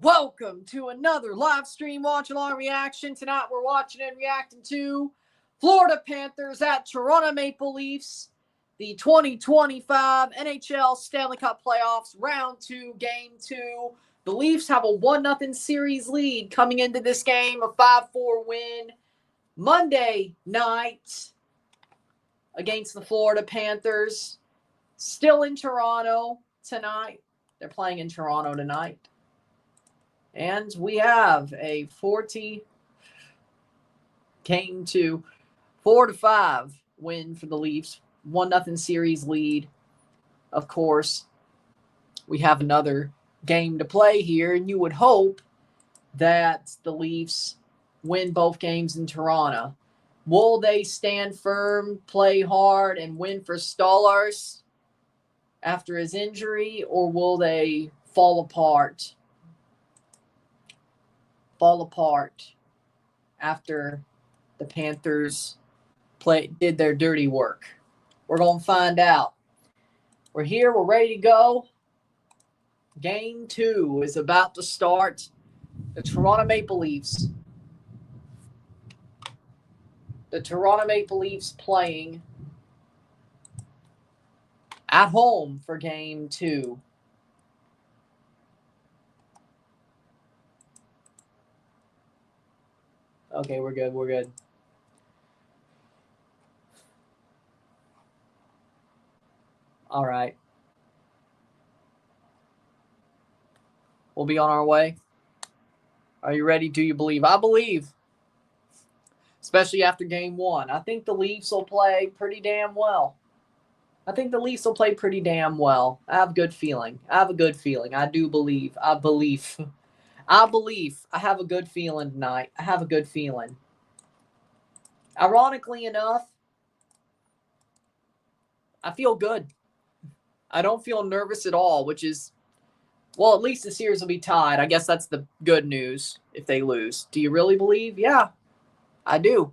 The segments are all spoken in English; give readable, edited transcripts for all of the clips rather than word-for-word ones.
Welcome to another live stream Watchalong reaction. Tonight we're watching and reacting to Florida Panthers at Toronto Maple Leafs, the 2025 NHL Stanley Cup Playoffs, Round 2, Game 2. The Leafs have a 1-0 series lead coming into this game, a 5-4 win Monday night against the Florida Panthers. Still in Toronto tonight. They're playing in Toronto tonight. And we have a 40 Game 2, 4-5 win for the Leafs. 1-0 series lead. Of course, we have another game to play here, and you would hope that the Leafs win both games in Toronto. Will they stand firm, play hard, and win for Stolarz after his injury, or will they fall apart? After the Panthers did their dirty work. We're going to find out. We're here. We're ready to go. Game 2 is about to start. The Toronto Maple Leafs. The Toronto Maple Leafs playing at home for Game 2. Okay, we're good. We're good. All right. We'll be on our way. Are you ready? Do you believe? I believe. Especially after Game 1. I think the Leafs will play pretty damn well. I have a good feeling. I do believe. I believe. I have a good feeling tonight. Ironically enough, I feel good. I don't feel nervous at all, which is, well, at least the series will be tied. I guess that's the good news if they lose. Do you really believe? Yeah, I do.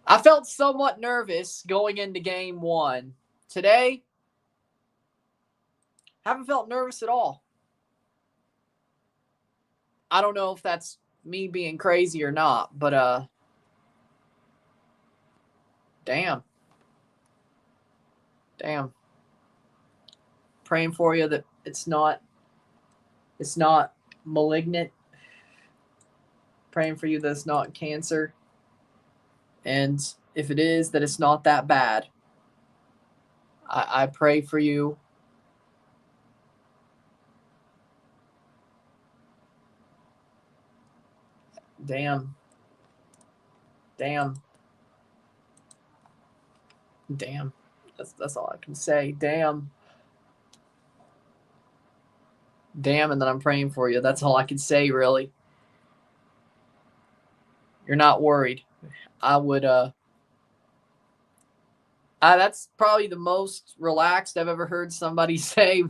I felt somewhat nervous going into Game 1. Today, haven't felt nervous at all. I don't know if that's me being crazy or not, but damn. Praying for you that it's not malignant. Praying for you that it's not cancer. And if it is, that it's not that bad. I pray for you. Damn. That's all I can say. Damn, and then I'm praying for you. That's all I can say, really. You're not worried. I would, that's probably the most relaxed I've ever heard somebody say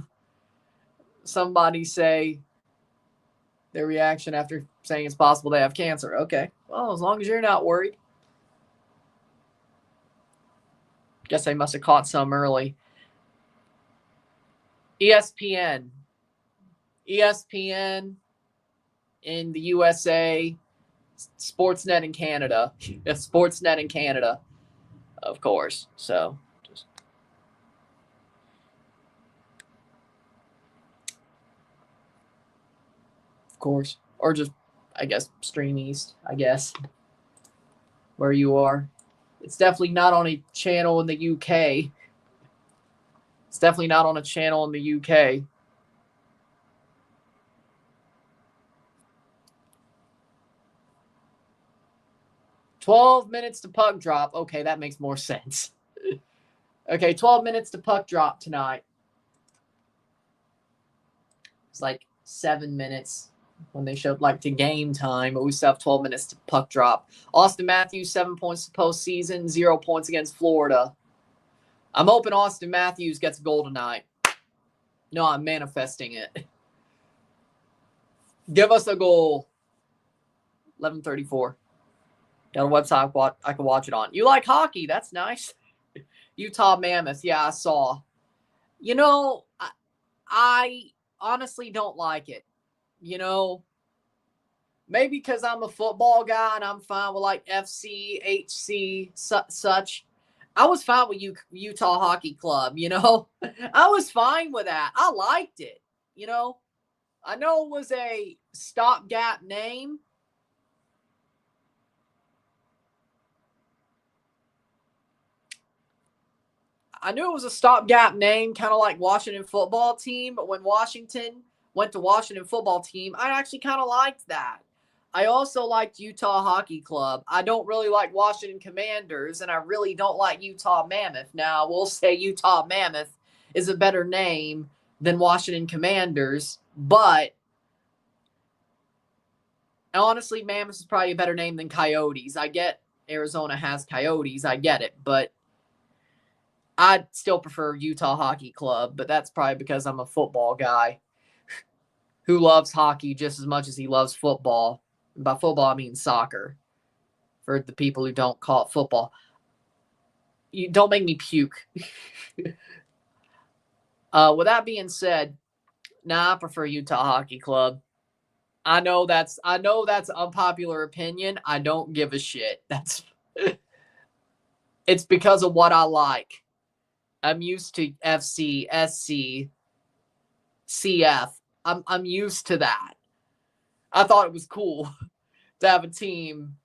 their reaction after saying it's possible they have cancer. Okay, well, as long as you're not worried. Guess I must have caught some early. ESPN in the USA, Sportsnet in Canada. Yes, Sportsnet in Canada, of course. So, just of course, or just, I guess, Stream East, I guess, where you are. It's definitely not on a channel in the UK. 12 minutes to puck drop. Okay, that makes more sense. Okay, 12 minutes to puck drop tonight. It's like 7 minutes when they showed like to game time, but we still have 12 minutes to puck drop. Austin Matthews, 7 points to postseason, 0 points against Florida. I'm hoping Austin Matthews gets a goal tonight. No, I'm manifesting it. Give us a goal. 11:34. Got a website I can watch it on. You like hockey? That's nice. Utah Mammoth. Yeah, I saw. You know, I honestly don't like it. you know, maybe because I'm a football guy and I'm fine with like FC, HC, such. I was fine with Utah Hockey Club, you know. I was fine with that. I liked it, you know. I know it was a stopgap name. I knew it was a stopgap name, kind of like Washington football team. But when Washington went to Washington football team, I actually kind of liked that. I also liked Utah Hockey Club. I don't really like Washington Commanders, and I really don't like Utah Mammoth. Now, we'll say Utah Mammoth is a better name than Washington Commanders, but honestly, Mammoth is probably a better name than Coyotes. I get Arizona has Coyotes. I get it, but I'd still prefer Utah Hockey Club, but that's probably because I'm a football guy who loves hockey just as much as he loves football. And by football, I mean soccer. For the people who don't call it football. You don't make me puke. With that being said, I prefer Utah Hockey Club. I know that's unpopular opinion. I don't give a shit. It's because of what I like. I'm used to FC, SC, CF. I'm used to that. I thought it was cool to have a team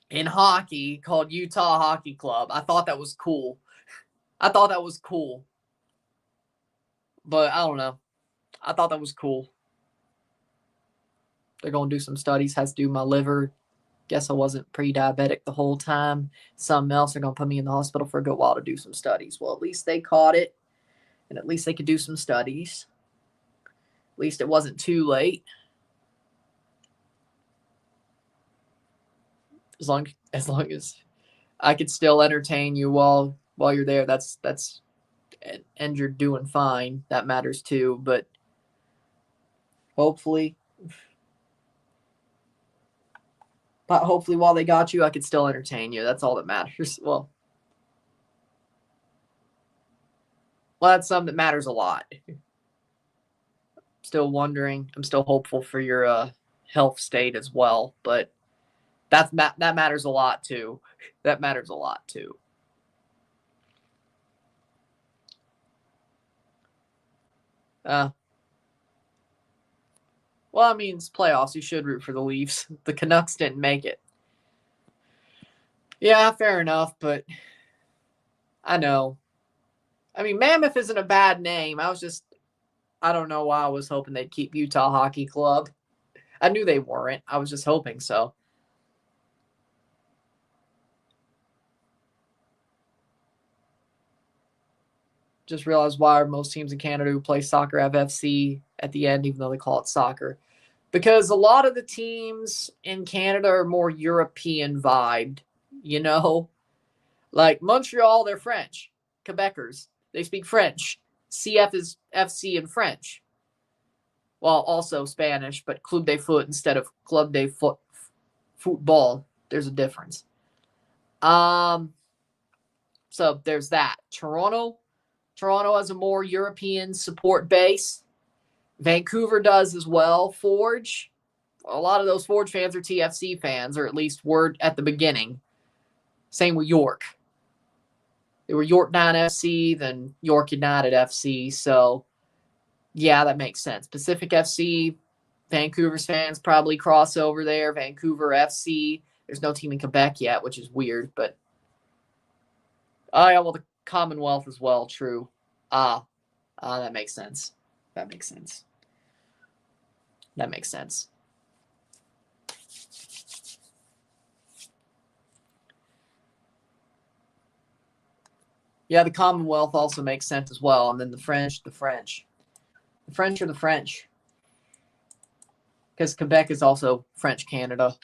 in hockey called Utah Hockey Club. I thought that was cool. But I don't know. I thought that was cool. They're going to do some studies. Has to do my liver. Guess I wasn't pre-diabetic the whole time. Something else. They're going to put me in the hospital for a good while to do some studies. Well, at least they caught it. And at least they could do some studies. At least it wasn't too late. As long as I could still entertain you while you're there, that's and you're doing fine. That matters too. But hopefully while they got you, I could still entertain you. That's all that matters. Well, that's something that matters a lot. Still wondering. I'm still hopeful for your health state as well, but that matters a lot too. That matters a lot too. Well, I mean, it's playoffs. You should root for the Leafs. The Canucks didn't make it. Yeah, fair enough, but I know. I mean, Mammoth isn't a bad name. I don't know why I was hoping they'd keep Utah Hockey Club. I knew they weren't. I was just hoping so. Just realized why most teams in Canada who play soccer have FC at the end, even though they call it soccer. Because a lot of the teams in Canada are more European vibed, you know? Like Montreal, they're French. Quebecers, they speak French. CF is FC in French. Well, also Spanish, but Club de Foot instead of Club de Football. There's a difference. So there's that. Toronto has a more European support base. Vancouver does as well. Forge, a lot of those Forge fans are TFC fans, or at least were at the beginning. Same with York. They were York 9 FC, then York United FC. So, yeah, that makes sense. Pacific FC, Vancouver's fans probably cross over there. Vancouver FC. There's no team in Quebec yet, which is weird, but yeah, well, the Commonwealth as well. True. That makes sense. That makes sense. Yeah, the Commonwealth also makes sense as well. And then the French. The French are the French. Because Quebec is also French Canada.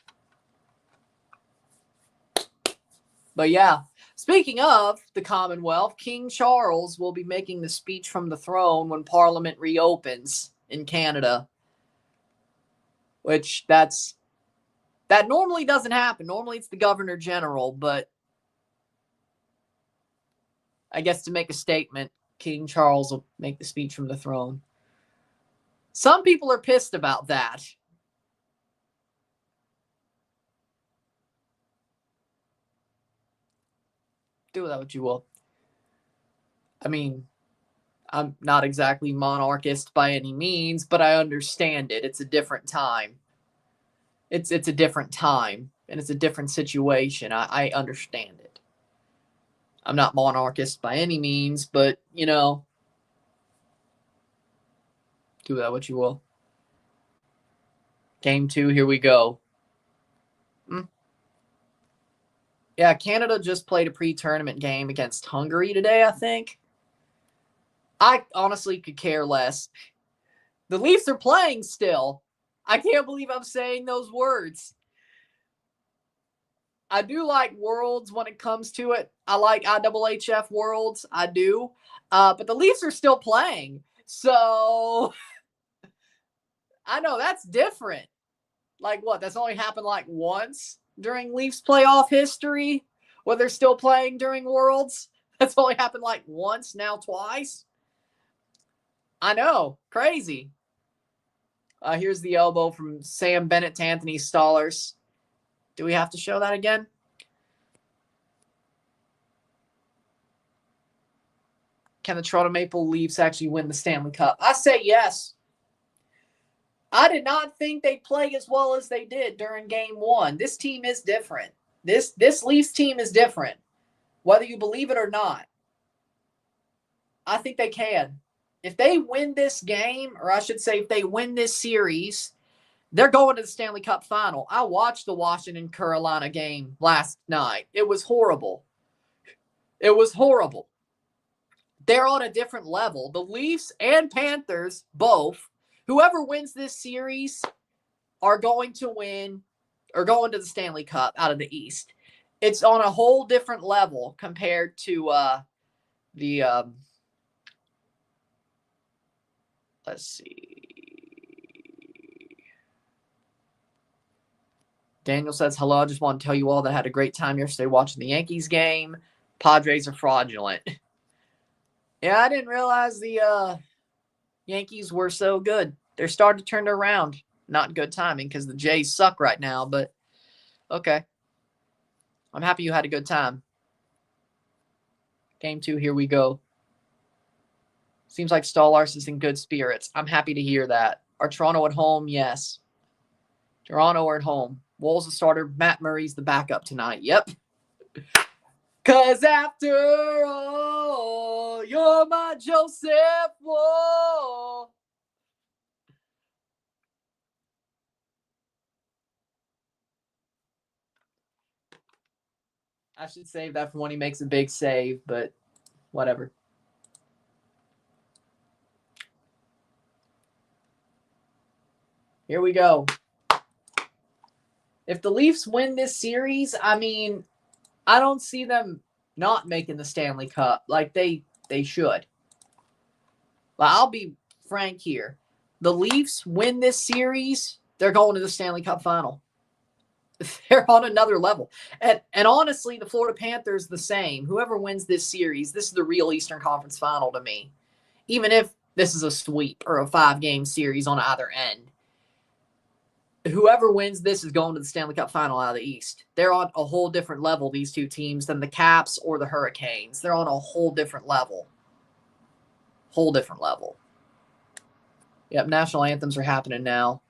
But yeah, speaking of the Commonwealth, King Charles will be making the speech from the throne when Parliament reopens in Canada. Which that normally doesn't happen. Normally it's the Governor General, but I guess to make a statement, King Charles will make the speech from the throne. Some people are pissed about that. Do that what you will. I mean, I'm not exactly monarchist by any means, but I understand it. It's a different time. It's a different time, and it's a different situation. I understand it. I'm not monarchist by any means, but, you know, do that what you will. Game 2, here we go. Yeah, Canada just played a pre-tournament game against Hungary today, I think. I honestly could care less. The Leafs are playing still. I can't believe I'm saying those words. I do like Worlds when it comes to it. I like IHHF Worlds. I do. But the Leafs are still playing. So I know that's different. Like what? That's only happened like once during Leafs playoff history where they're still playing during Worlds. That's only happened like once, now twice. I know. Crazy. Here's the elbow from Sam Bennett to Anthony Stolarz. Do we have to show that again? Can the Toronto Maple Leafs actually win the Stanley Cup? I say yes. I did not think they'd play as well as they did during Game 1. This team is different. This Leafs team is different, whether you believe it or not. I think they can. If they win this game, or I should say if they win this series, they're going to the Stanley Cup final. I watched the Washington-Carolina game last night. It was horrible. It was horrible. They're on a different level. The Leafs and Panthers, both, whoever wins this series are going to win or going to the Stanley Cup out of the East. It's on a whole different level compared to let's see. Daniel says, hello, I just want to tell you all that I had a great time yesterday watching the Yankees game. Padres are fraudulent. Yeah, I didn't realize the Yankees were so good. They're starting to turn it around. Not good timing because the Jays suck right now, but okay. I'm happy you had a good time. Game 2, here we go. Seems like Stolarz is in good spirits. I'm happy to hear that. Are Toronto at home? Yes. Toronto are at home. Woll's the starter. Matt Murray's the backup tonight. Yep. Because after all, you're my Joseph Woll. I should save that for when he makes a big save, but whatever. Here we go. If the Leafs win this series, I mean, I don't see them not making the Stanley Cup like they should. But I'll be frank here. The Leafs win this series, they're going to the Stanley Cup final. They're on another level. And honestly, the Florida Panthers, the same. Whoever wins this series, this is the real Eastern Conference final to me. Even if this is a sweep or a 5-game series on either end. Whoever wins this is going to the Stanley Cup final out of the East. They're on a whole different level, these two teams, than the Caps or the Hurricanes. They're on a whole different level. Whole different level. Yep, national anthems are happening now.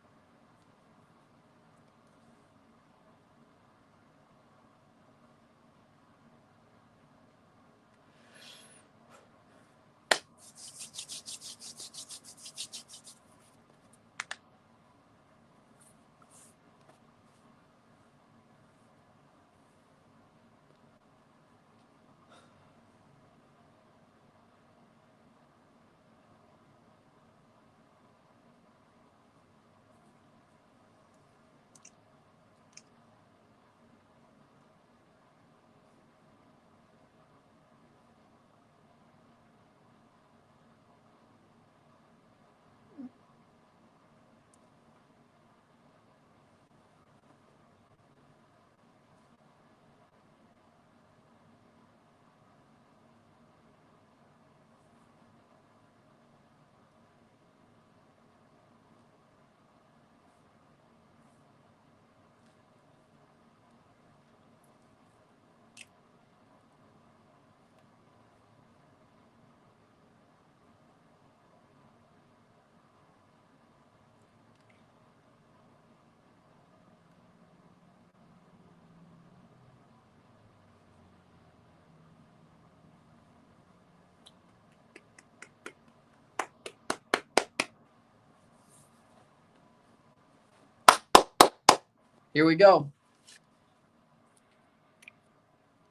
Here we go.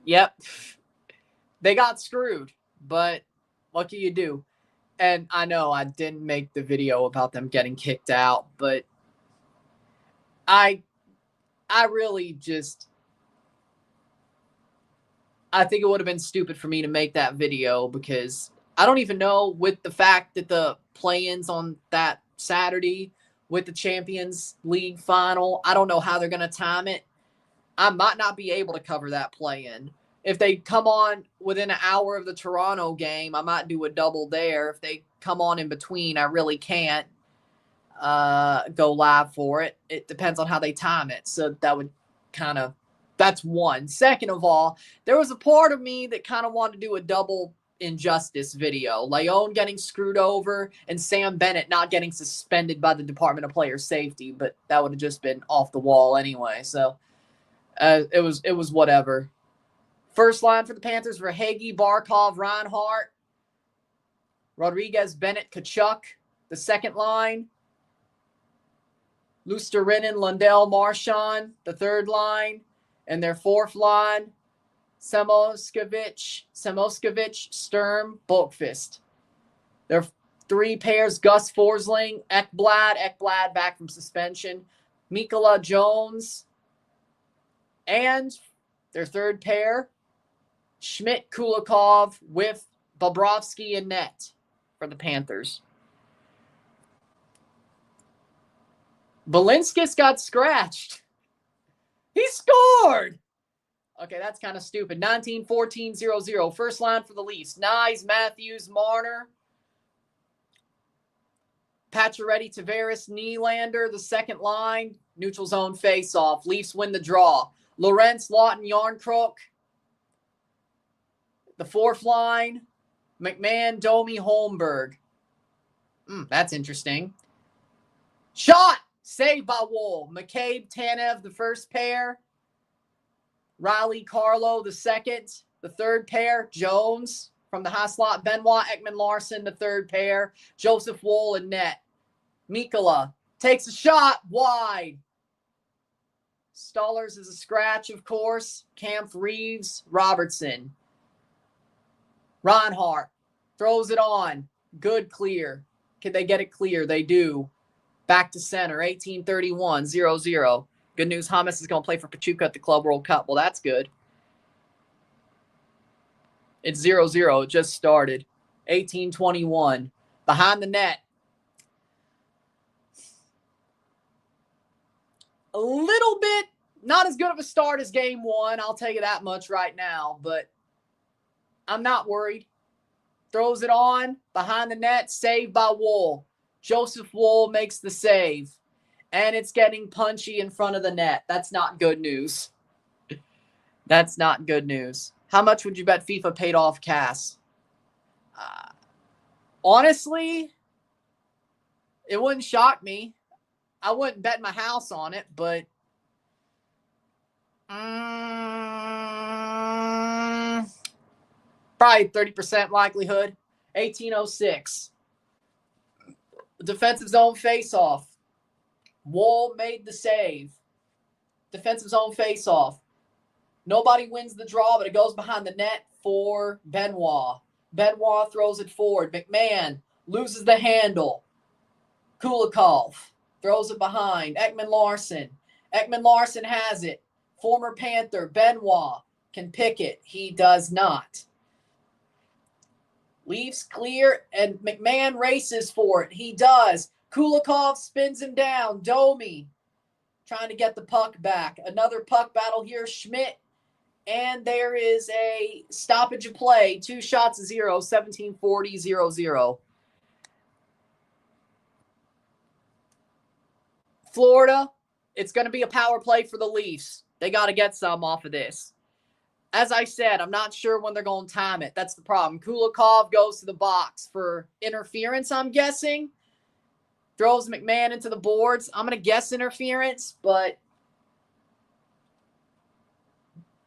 Yep. They got screwed, but what can you do? And I know I didn't make the video about them getting kicked out, but I really just, I think it would have been stupid for me to make that video because I don't even know, with the fact that the play-ins on that Saturday with the Champions League final, I don't know how they're going to time it. I might not be able to cover that play-in. If they come on within an hour of the Toronto game, I might do a double there. If they come on in between, I really can't go live for it. It depends on how they time it. So that would kind of, that's one. Second of all, there was a part of me that kind of wanted to do a double injustice video. Leon getting screwed over and Sam Bennett not getting suspended by the Department of Player Safety, but that would have just been off the wall anyway. So it was whatever. First line for the Panthers were Hagee, Barkov, Reinhart, Rodriguez, Bennett, Kachuk. The second line, Lusterinen, Lundell, Marchand. The third line. And their fourth line, Samoskevich, Sturm, Bulkfist. Their three pairs, Gus Forsling, Ekblad back from suspension, Mikkola, Jones, and their third pair, Schmidt, Kulikov with Bobrovsky and net for the Panthers. Balinskis got scratched. He scored. Okay, that's kind of stupid. 19-14-0-0. First line for the Leafs. Nyes, Matthews, Marner, Pacioretty, Tavares, Nylander. The second line, neutral zone face-off. Leafs win the draw. Lorentz, Lawton, Yarncrook. The fourth line, McMahon, Domi, Holmberg. That's interesting. Shot! Saved by Wolff. McCabe, Tanev, the first pair. Riley, Carlo, the second. The third pair, Jones from the high slot. Benoit, Ekman Larson, the third pair. Joseph Woll in net. Mikkola takes a shot wide. Stollers is a scratch, of course. Kampf, Reeves, Robertson. Reinhart throws it on. Good clear. Can they get it clear? They do. Back to center. 18-31, 0-0. Good news, Hamas is going to play for Pachuca at the Club World Cup. Well, that's good. It's 0-0. It just started. 18-21. Behind the net. A little bit, not as good of a start as game one. I'll tell you that much right now. But I'm not worried. Throws it on. Behind the net. Saved by Woll. Joseph Woll makes the save. And it's getting punchy in front of the net. That's not good news. That's not good news. How much would you bet FIFA paid off Cass? Honestly, it wouldn't shock me. I wouldn't bet my house on it, but probably 30% likelihood. 1806. Defensive zone face-off. Woll made the save. Defensive zone face-off. Nobody wins the draw, but it goes behind the net for Benoit. Benoit throws it forward. McMahon loses the handle. Kulikov throws it behind. Ekman Larson. Ekman Larson has it. Former Panther Benoit can pick it. He does not. Leaves clear, and McMahon races for it. He does. Kulikov spins him down. Domi trying to get the puck back. Another puck battle here. Schmidt. And there is a stoppage of play. 2 shots to 0. 17-40, 0-0. Florida, it's going to be a power play for the Leafs. They got to get some off of this. As I said, I'm not sure when they're going to time it. That's the problem. Kulikov goes to the box for interference, I'm guessing. Throws McMahon into the boards. I'm going to guess interference, but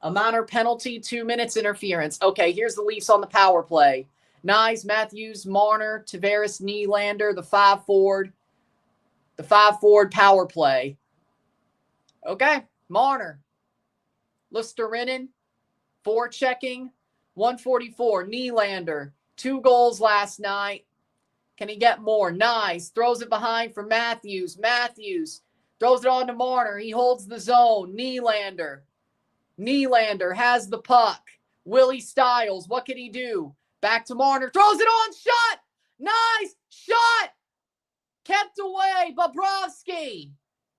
a minor penalty, 2 minutes interference. Okay, here's the Leafs on the power play. Nyes, Matthews, Marner, Tavares, Nylander, the 5 forward. The 5 forward power play. Okay, Marner. Lusterinen, forechecking, 144. Nylander, 2 goals last night. Can he get more? Nice. Throws it behind for Matthews. Matthews throws it on to Marner. He holds the zone. Nylander. Nylander has the puck. Willie Stiles, what can he do? Back to Marner. Throws it on. Shot. Nice. Shot. Kept away. Bobrovsky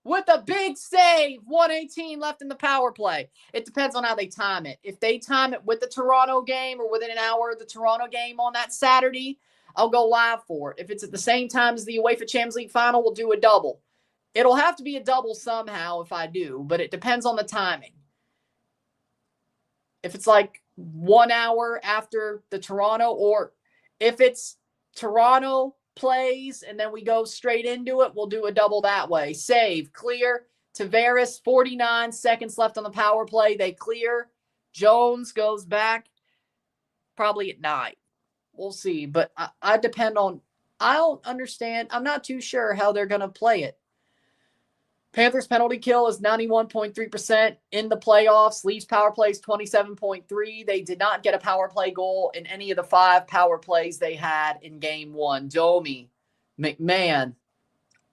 with a big save. 1:18 left in the power play. It depends on how they time it. If they time it with the Toronto game or within an hour of the Toronto game on that Saturday, I'll go live for it. If it's at the same time as the UEFA Champions League final, we'll do a double. It'll have to be a double somehow if I do, but it depends on the timing. If it's like 1 hour after the Toronto, or if it's Toronto plays and then we go straight into it, we'll do a double that way. Save, clear. Tavares, 49 seconds left on the power play. They clear. Jones goes back probably at 9. We'll see. But I depend on, I don't understand. I'm not too sure how they're going to play it. Panthers penalty kill is 91.3% in the playoffs. Leafs power play is 27.3. They did not get a power play goal in any of the 5 power plays they had in game 1. Domi, McMahon,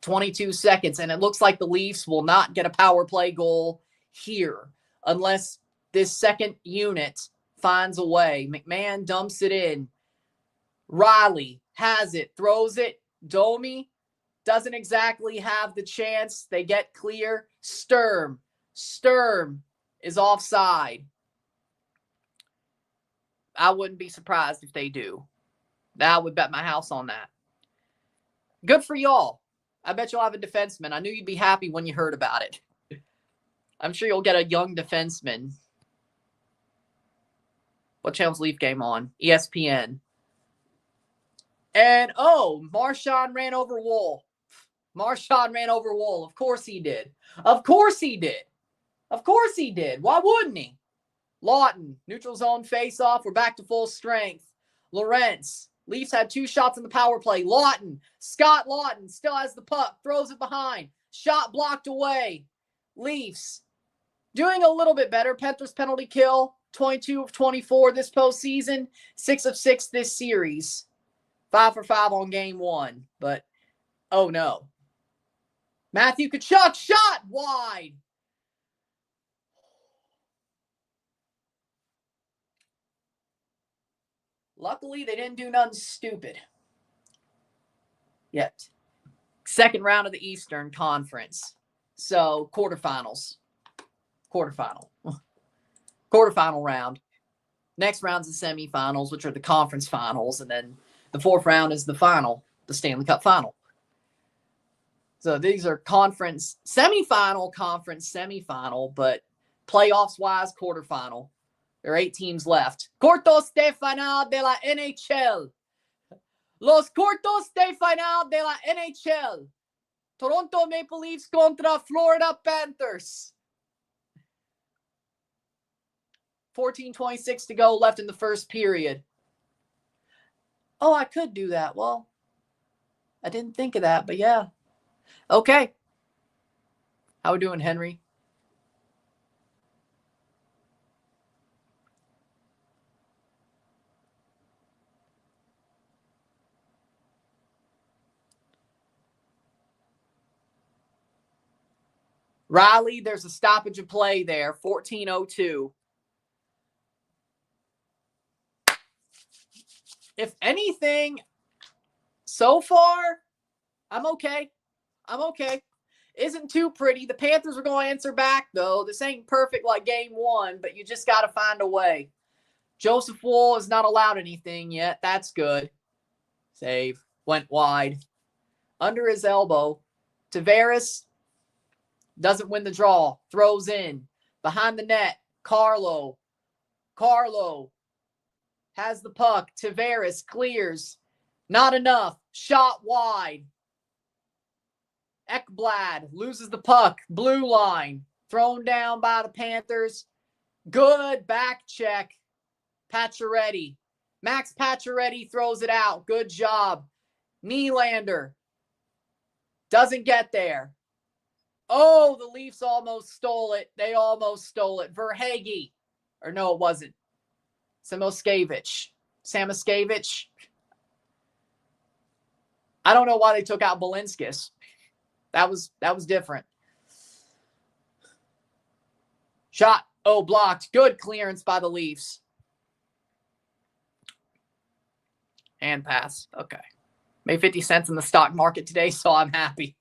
22 seconds. And it looks like the Leafs will not get a power play goal here unless this second unit finds a way. McMahon dumps it in. Riley has it, throws it. Domi doesn't exactly have the chance. They get clear. Sturm is offside. I wouldn't be surprised if they do. I would bet my house on that. Good for y'all. I bet you'll have a defenseman. I knew you'd be happy when you heard about it. I'm sure you'll get a young defenseman. What channel's Leaf game on? ESPN. And, Marchand ran over Wolff. Marchand ran over Wolff. Of course he did. Of course he did. Of course he did. Why wouldn't he? Lawton, neutral zone face-off. We're back to full strength. Lorentz. Leafs had 2 shots in the power play. Lawton. Scott Lawton still has the puck. Throws it behind. Shot blocked away. Leafs doing a little bit better. Panthers penalty kill. 22 of 24 this postseason. 6 of 6 this series. 5 for 5 on game 1. But, oh no. Matthew Tkachuk shot wide. Luckily, they didn't do nothing stupid yet. Second round of the Eastern Conference. So, quarterfinals. Quarterfinal round. Next round's the semifinals, which are the conference finals. And then the 4th round is the final, the Stanley Cup final. So these are conference semifinal, but playoffs-wise, quarterfinal. There are 8 teams left. Cuartos de final de la NHL. Los cuartos de final de la NHL. Toronto Maple Leafs contra Florida Panthers. 14:26 to go left in the first period. Oh, I could do that. Well, I didn't think of that, but yeah. Okay. How we doing, Henry? Riley, there's a stoppage of play there. 14:02. If anything, so far, I'm okay. Isn't too pretty. The Panthers are going to answer back, though. This ain't perfect like game 1, but you just got to find a way. Joseph Woll has not allowed anything yet. That's good. Save. Went wide. Under his elbow. Tavares doesn't win the draw. Throws in. Behind the net. Carlo has the puck. Tavares clears. Not enough. Shot wide. Ekblad loses the puck. Blue line. Thrown down by the Panthers. Good back check. Pacioretty. Max Pacioretty throws it out. Good job. Nylander doesn't get there. Oh, the Leafs almost stole it. They almost stole it. Verhaeghe. Or no, it wasn't. Samoskevich. I don't know why they took out Balinskis. That was different. Shot. Oh, blocked. Good clearance by the Leafs. And pass. Okay. Made 50 cents in the stock market today, so I'm happy.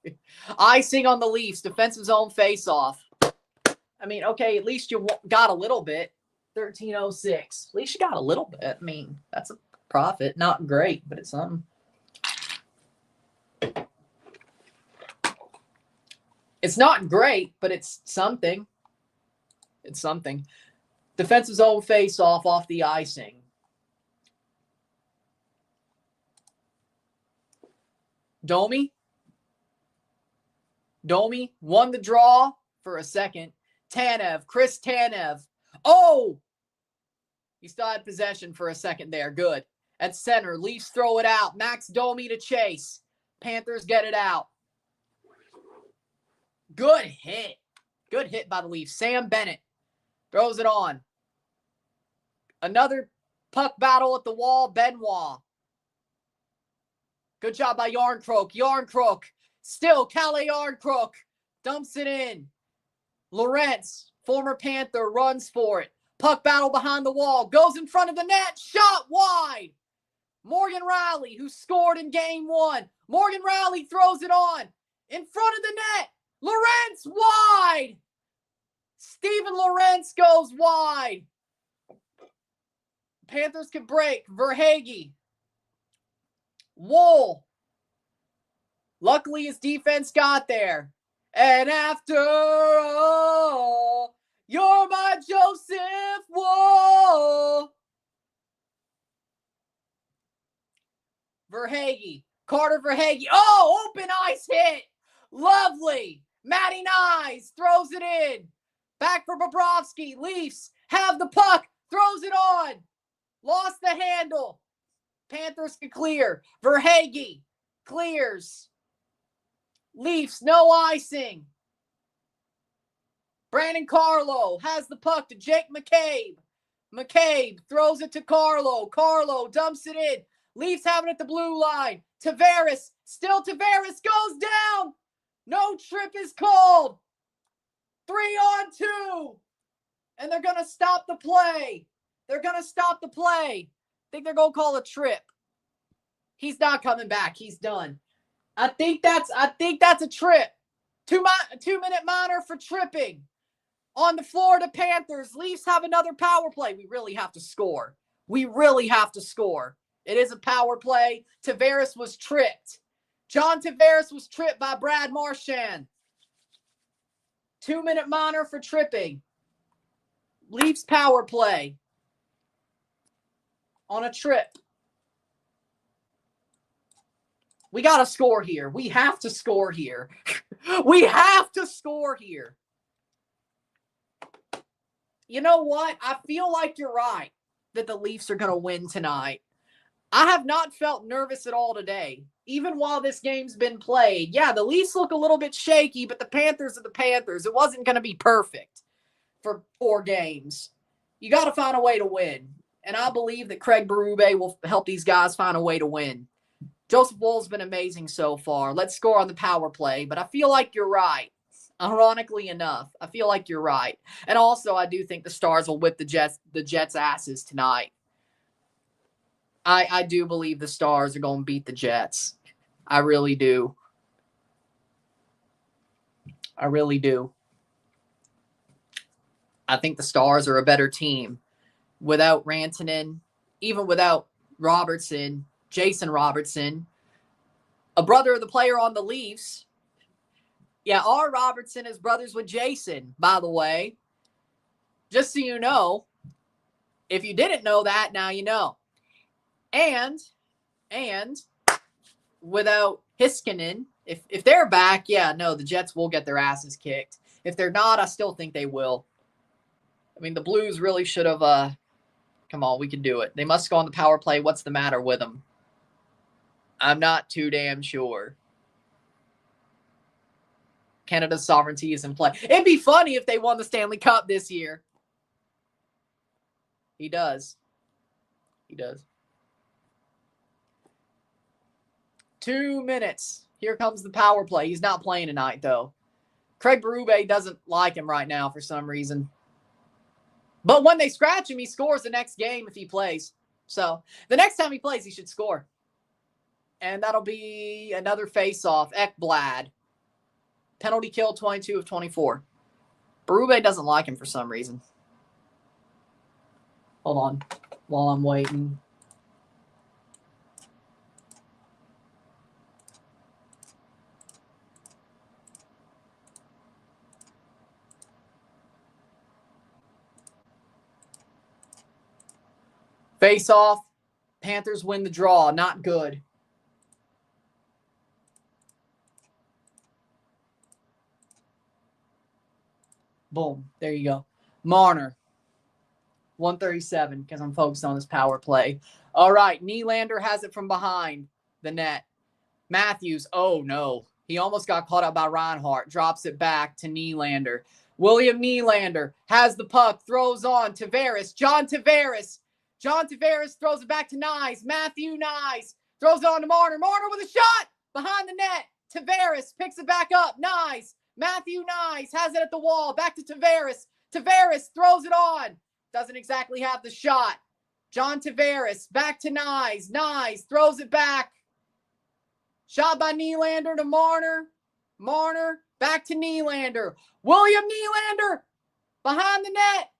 Icing on the Leafs. Defensive zone face-off. I mean, okay, at least you got a little bit. 1306. At least you got a little bit. I mean, that's a profit. Not great, but it's something. It's not great, but it's something. It's something. Defensive zone face-off off the icing. Domi won the draw for a second. Chris Tanev. Oh! He still had possession for a second there. Good. At center, Leafs throw it out. Max Domi to chase. Panthers get it out. Good hit. Good hit by the Leafs. Sam Bennett throws it on. Another puck battle at the wall. Benoit. Good job by Yarncroke. Still, Calle Yarncroke dumps it in. Lorentz, former Panther, runs for it. Puck battle behind the wall. Goes in front of the net. Shot wide. Morgan Rielly, who scored in game 1. Morgan Rielly throws it on. In front of the net. Lorentz wide. Steven Lorentz goes wide. Panthers can break. Verhaeghe. Woll. Luckily, his defense got there. And after all, you're my Joseph Woll. Verhaeghe. Carter Verhaeghe. Oh, open ice hit. Lovely. Matty Nyes throws it in. Back for Bobrovsky. Leafs have the puck. Throws it on. Lost the handle. Panthers can clear. Verhaeghe clears. Leafs, no icing. Brandon Carlo has the puck to Jake McCabe. McCabe throws it to Carlo. Carlo dumps it in. Leafs have it at the blue line. Tavares, still Tavares goes down. No trip is called. 3-on-2. And they're going to stop the play. I think they're going to call a trip. He's not coming back. He's done. I think that's a trip. 2-minute minor for tripping on the Florida Panthers. Leafs have another power play. We really have to score. It is a power play. Tavares was tripped. John Tavares was tripped by Brad Marchand. 2-minute minor for tripping. Leafs power play on a trip. We got to score here. We have to score here. You know what? I feel like you're right that the Leafs are going to win tonight. I have not felt nervous at all today, even while this game's been played. Yeah, the Leafs look a little bit shaky, but the Panthers are the Panthers. It wasn't going to be perfect for 4 games. You got to find a way to win. And I believe that Craig Berube will help these guys find a way to win. Joseph Woll's been amazing so far. Let's score on the power play, but I feel like you're right. Ironically enough, I feel like you're right. And also, I do think the Stars will whip the Jets' asses tonight. I do believe the Stars are going to beat the Jets. I really do. I think the Stars are a better team. Without Rantanen, even without Robertson, Jason Robertson, a brother of the player on the Leafs. Yeah, R. Robertson is brothers with Jason, by the way. Just so you know. If you didn't know that, now you know. And without Heiskanen, if they're back, yeah, no, the Jets will get their asses kicked. If they're not, I still think they will. I mean, the Blues really should have, come on, we can do it. They must go on the power play. What's the matter with them? I'm not too damn sure. Canada's sovereignty is in play. It'd be funny if they won the Stanley Cup this year. He does. He does. 2 minutes. Here comes the power play. He's not playing tonight, though. Craig Berube doesn't like him right now for some reason. But when they scratch him, he scores the next game if he plays. So the next time he plays, he should score. And that'll be another face-off. Ekblad. Penalty kill, 22 of 24. Berube doesn't like him for some reason. Hold on while I'm waiting. Face off. Panthers win the draw. Not good. Boom. There you go. Marner. 137 because I'm focused on this power play. All right. Nylander has it from behind the net. Matthews. Oh, no. He almost got caught up by Reinhart. Drops it back to Nylander. William Nylander has the puck. Throws on. Tavares. John Tavares. John Tavares throws it back to Nyes. Matthew Nyes throws it on to Marner. Marner with a shot behind the net. Tavares picks it back up. Nyes. Matthew Nyes has it at the wall. Back to Tavares. Tavares throws it on. Doesn't exactly have the shot. John Tavares back to Nyes. Nyes throws it back. Shot by Nylander to Marner. Marner back to Nylander. William Nylander behind the net.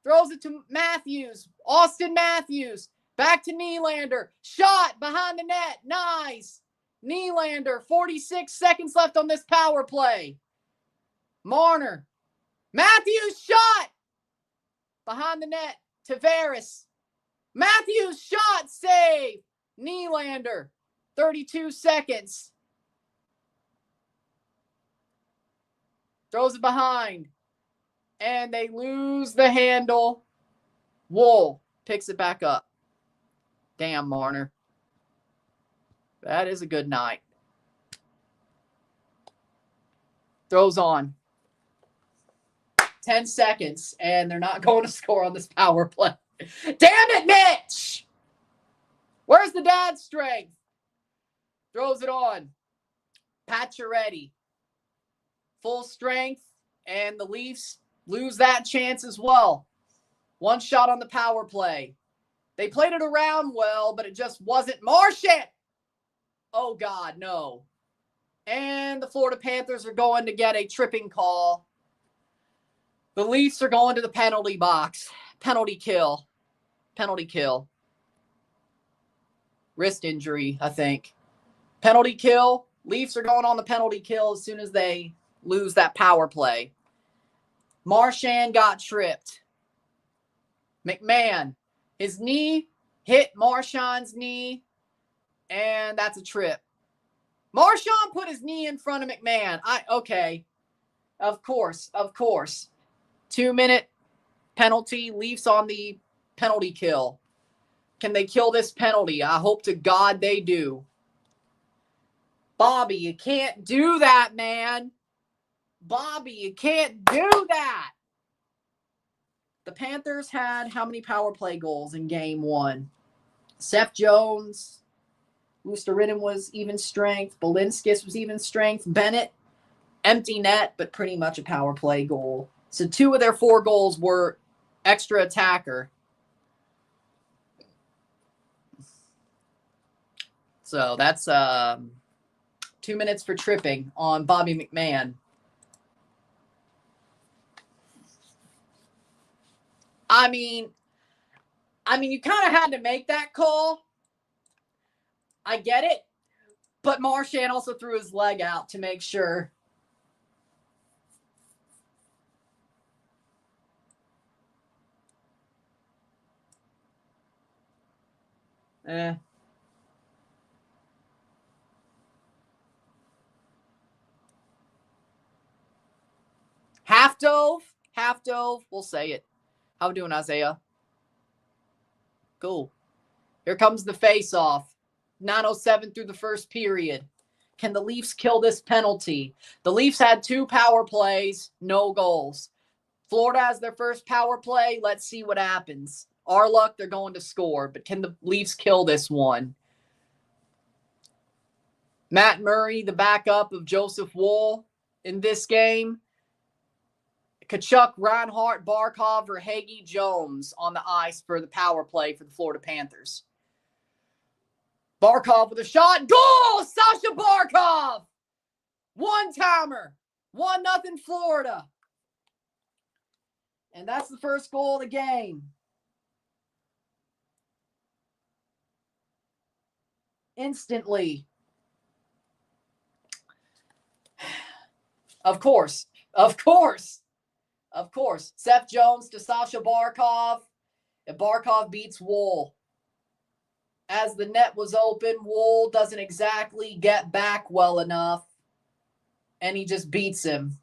Throws it to Matthews. Austin Matthews. Back to Nylander. Shot behind the net. Nice. Nylander. 46 seconds left on this power play. Marner. Matthews shot. Behind the net. Tavares. Matthews shot. Save. Nylander. 32 seconds. Throws it behind. And they lose the handle. Wolff picks it back up. Damn, Marner. That is a good night. Throws on. 10 seconds, and they're not going to score on this power play. Damn it, Mitch! Where's the dad strength? Throws it on. Pacioretty. Full strength, and the Leafs lose that chance as well. One shot on the power play. They played it around well, but it just wasn't Marchand. Oh, God, no. And the Florida Panthers are going to get a tripping call. The Leafs are going to the penalty box. Penalty kill. Penalty kill. Wrist injury, I think. Penalty kill. Leafs are going on the penalty kill as soon as they lose that power play. Marchand got tripped. McMahon. His knee hit Marchand's knee, and that's a trip. Marchand put his knee in front of McMahon. Okay. Of course. 2-minute penalty. Leafs on the penalty kill. Can they kill this penalty? I hope to God they do. Bobby, you can't do that, man. Bobby, you can't do that. The Panthers had how many power play goals in game one? Seth Jones. Luostarinen was even strength. Balinskis was even strength. Bennett, empty net, but pretty much a power play goal. So 2 of their 4 goals were extra attacker. So that's 2 minutes for tripping on Bobby McMahon. I mean, you kind of had to make that call. I get it. But Marchand also threw his leg out to make sure. Half dove. We'll say it. How we doing, Isaiah? Cool. Here comes the face-off. 9:07 through the first period. Can the Leafs kill this penalty? The Leafs had 2 power plays, no goals. Florida has their first power play. Let's see what happens. Our luck, they're going to score, but can the Leafs kill this one? Matt Murray, the backup of Joseph Woll in this game. Tkachuk, Reinhart, Barkov, Verhaeghe, Jones on the ice for the power play for the Florida Panthers. Barkov with a shot. Goal! Sasha Barkov! One-timer. 1-0 Florida. And that's the first goal of the game. Instantly. Of course. Seth Jones to Sasha Barkov. And Barkov beats Woll. As the net was open, Woll doesn't exactly get back well enough. And he just beats him.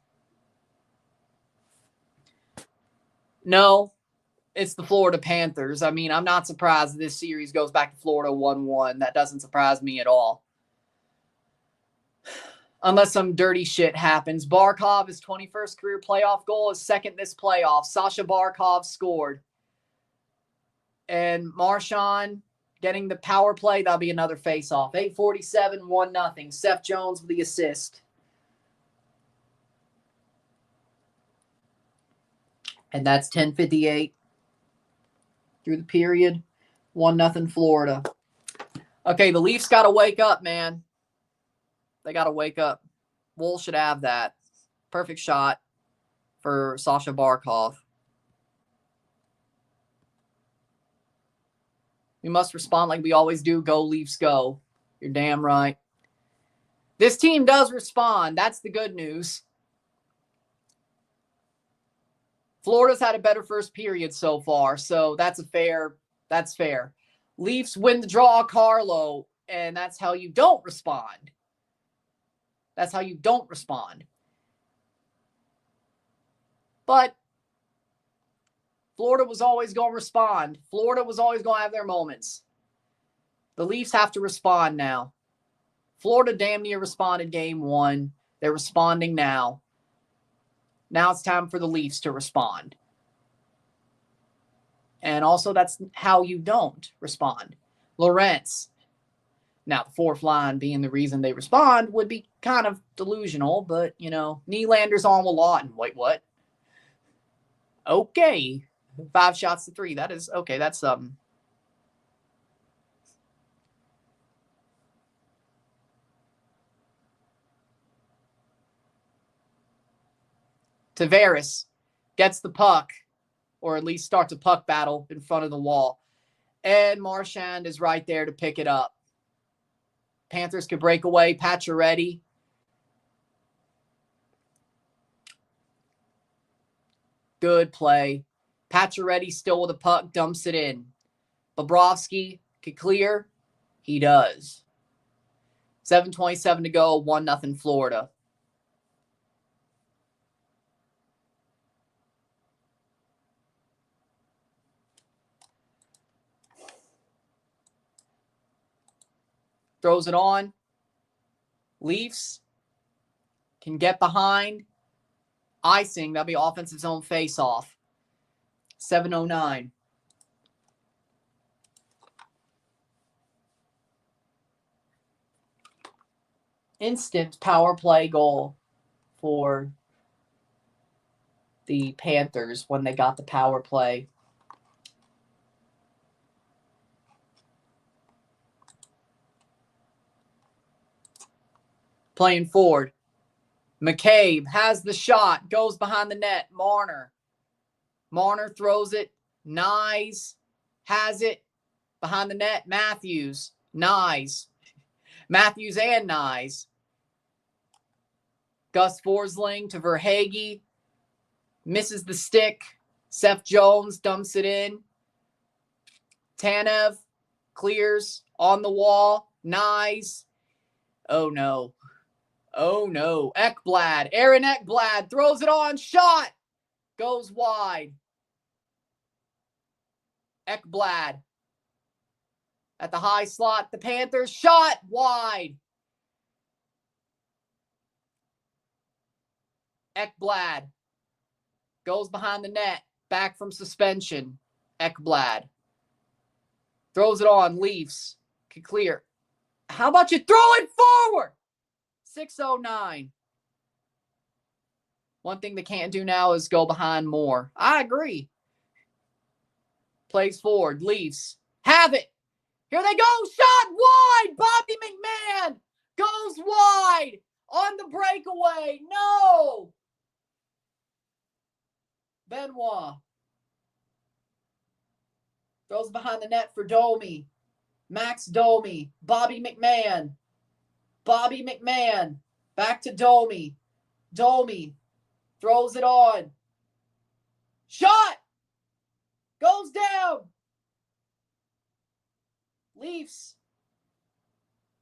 No, it's the Florida Panthers. I mean, I'm not surprised this series goes back to Florida 1-1. That doesn't surprise me at all. Unless some dirty shit happens. Barkov, his 21st career playoff goal, his second this playoff. Sasha Barkov scored. And Marchand getting the power play. That'll be another face-off. 8:47, 1-0. Seth Jones with the assist. And that's 10:58 through the period. 1-0 Florida. Okay, the Leafs got to wake up, man. They got to wake up. Wolff should have that. Perfect shot for Sasha Barkov. We must respond like we always do. Go, Leafs, go. You're damn right. This team does respond. That's the good news. Florida's had a better first period so far, so that's fair. Leafs win the draw, Carlo, and that's how you don't respond. But Florida was always going to respond. Florida was always going to have their moments. The Leafs have to respond now. Florida damn near responded game 1. They're responding now. Now it's time for the Leafs to respond. And also, that's how you don't respond. Lorentz. Now, the fourth line being the reason they respond would be kind of delusional, but, you know, Nylander's on a lot. And wait, what? Okay. 5 shots to 3. That is, okay, that's, Tavares gets the puck, or at least starts a puck battle in front of the wall. And Marchand is right there to pick it up. Panthers could break away. Pacioretty. Good play. Pacioretty still with a puck, dumps it in. Bobrovsky could clear. He does. 7:27 to go, 1-0 Florida. Throws it on. Leafs can get behind. Icing, that'll be offensive zone face-off. 7:09. Instant power play goal for the Panthers when they got the power play. Playing forward. McCabe has the shot, goes behind the net. Marner throws it. Nyes has it behind the net. Matthews, Nyes. Matthews and Nyes. Gus Forsling to Verhaeghe. Misses the stick. Seth Jones dumps it in. Tanev clears on the wall. Nyes. Oh, no. Ekblad. Aaron Ekblad throws it on. Shot. Goes wide. Ekblad. At the high slot. The Panthers. Shot. Wide. Ekblad goes behind the net. Back from suspension. Ekblad throws it on. Leafs can clear. How about you throw it forward? 6:09. One thing they can't do now is go behind more. I agree. Plays forward. Leafs have it. Here they go. Shot wide. Bobby McMahon goes wide on the breakaway. No. Benoit throws behind the net for Domi. Max Domi. Bobby McMahon. Bobby McMahon. Back to Domi. Domi throws it on. Shot. Goes down. Leafs.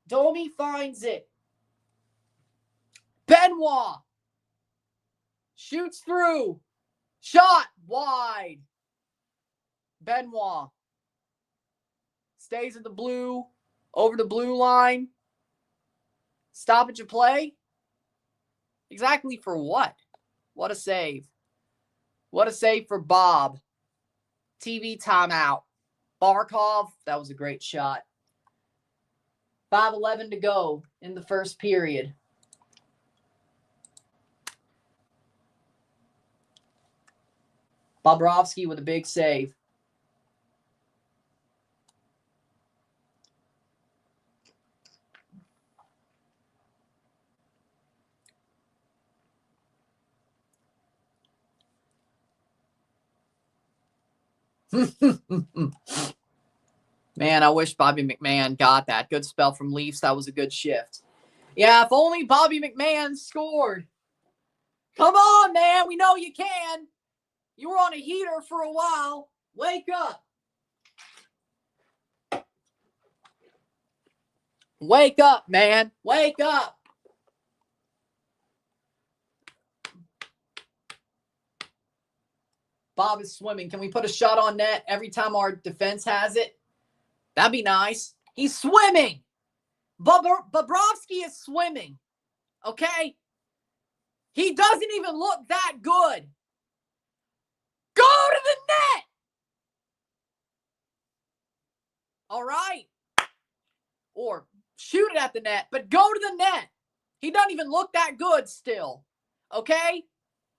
Domi finds it. Benoit shoots through. Shot wide. Benoit stays at the blue, over the blue line. Stoppage of play. Exactly for what? What a save. What a save for Bob. TV timeout. Barkov, that was a great shot. 5:11 to go in the first period. Bobrovsky with a big save. Man, I wish Bobby McMahon got that. Good spell from Leafs. That was a good shift. Yeah, if only Bobby McMahon scored. Come on, man. We know you can. You were on a heater for a while. Wake up. Wake up, man. Wake up. Bob is swimming. Can we put a shot on net every time our defense has it? That'd be nice. He's swimming. Bobrovsky is swimming. Okay? He doesn't even look that good. Go to the net. All right? Or shoot it at the net, but go to the net. He doesn't even look that good still. Okay?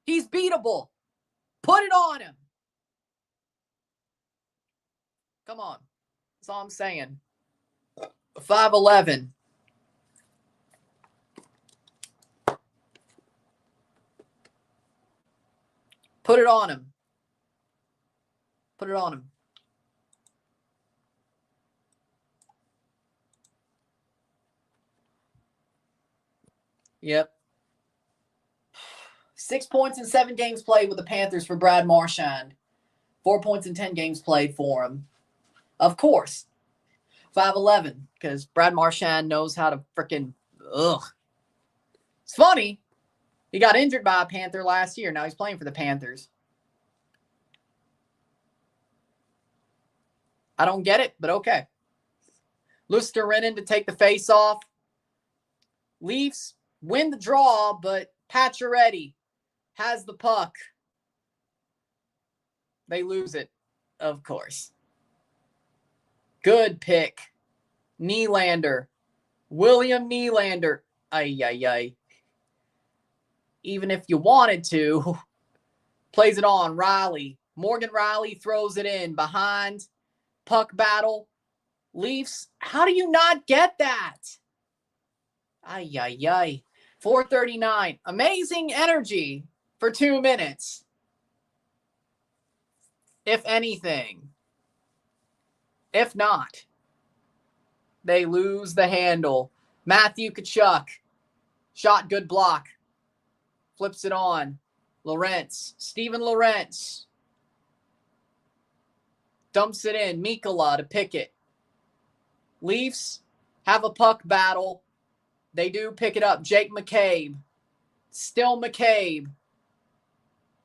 He's beatable. Put it on him. Come on. That's all I'm saying. 5:11. Put it on him. Put it on him. Yep. 6 points in 7 games played with the Panthers for Brad Marchand. 4 points in 10 games played for him. Of course. 5:11, because Brad Marchand knows how to freaking, It's funny. He got injured by a Panther last year. Now he's playing for the Panthers. I don't get it, but okay. Lusterinen to take the face off. Leafs win the draw, but Pacioretty has the puck. They lose it, of course. Good pick. Nylander. William Nylander. Ay. Even if you wanted to. Plays it on. Riley. Morgan Riley throws it in. Behind. Puck battle. Leafs. How do you not get that? Ay. 4:39. Amazing energy for 2 minutes. If anything. If not, they lose the handle. Matthew Tkachuk. Shot, good block. Flips it on. Lorentz. Steven Lorentz. Dumps it in. Mikkola to pick it. Leafs have a puck battle. They do pick it up. Jake McCabe. Still McCabe.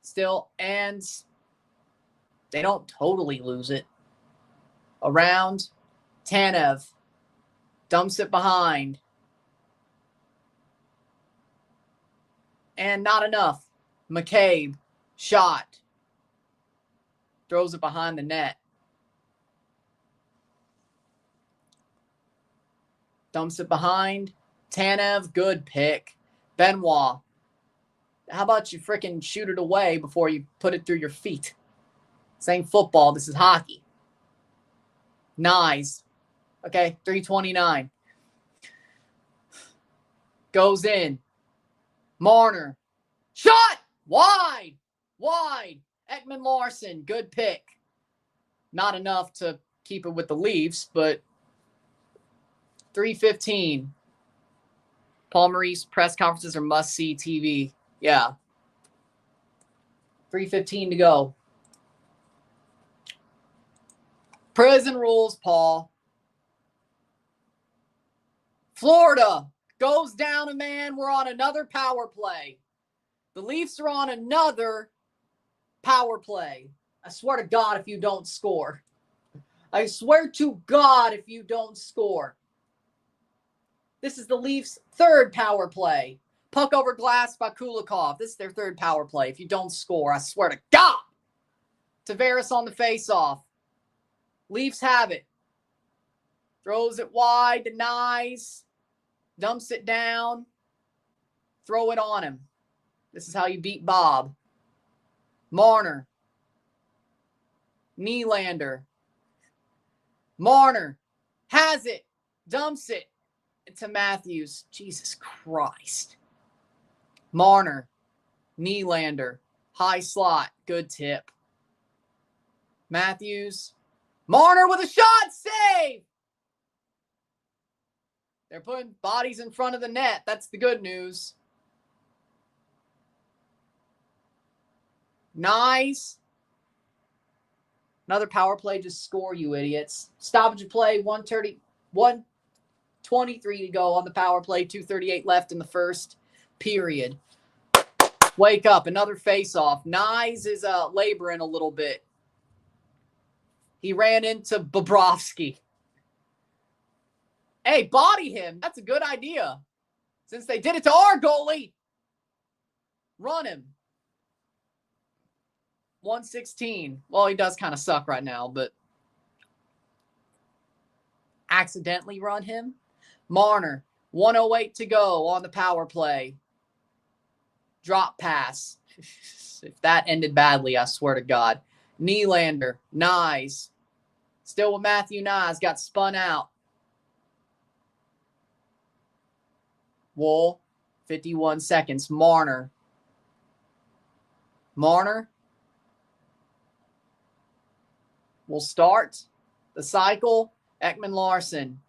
Still, and they don't totally lose it. Around. Tanev. Dumps it behind. And not enough. McCabe. Shot. Throws it behind the net. Dumps it behind. Tanev, good pick. Benoit. How about you freaking shoot it away before you put it through your feet? This ain't football. This is hockey. Nyes. Okay, 329. Goes in. Marner. Shot! Wide! Wide! Ekman Larson. Good pick. Not enough to keep it with the Leafs, but 3:15. Paul Maurice press conferences are must-see TV. Yeah. 3:15 to go. Prison rules, Paul. Florida goes down a man. We're on another power play. The Leafs are on another power play. I swear to God if you don't score. I swear to God if you don't score. This is the Leafs' third power play. Puck over glass by Kulikov. This is their third power play. If you don't score, I swear to God. Tavares on the faceoff. Leafs have it. Throws it wide, denies. Dumps it down. Throw it on him. This is how you beat Bob. Marner. Nylander. Marner has it. Dumps it to Matthews. Jesus Christ. Marner. Nylander. High slot. Good tip. Matthews. Marner with a shot. Save. They're putting bodies in front of the net. That's the good news. Nice. Another power play. Just score, you idiots. Stoppage of play. 1:23 to go on the power play. 2:38 left in the first period. Wake up. Another face-off. Nyes is laboring a little bit. He ran into Bobrovsky. Hey, body him. That's a good idea. Since they did it to our goalie. Run him. 116. Well, he does kind of suck right now, but accidentally run him. Marner. 1:08 to go on the power play. Drop pass. If that ended badly, I swear to God. Nylander. Nyes. Still with Matthew Nyes. Got spun out. Wolff. 51 seconds. Marner. Marner will start the cycle. Ekman Larson.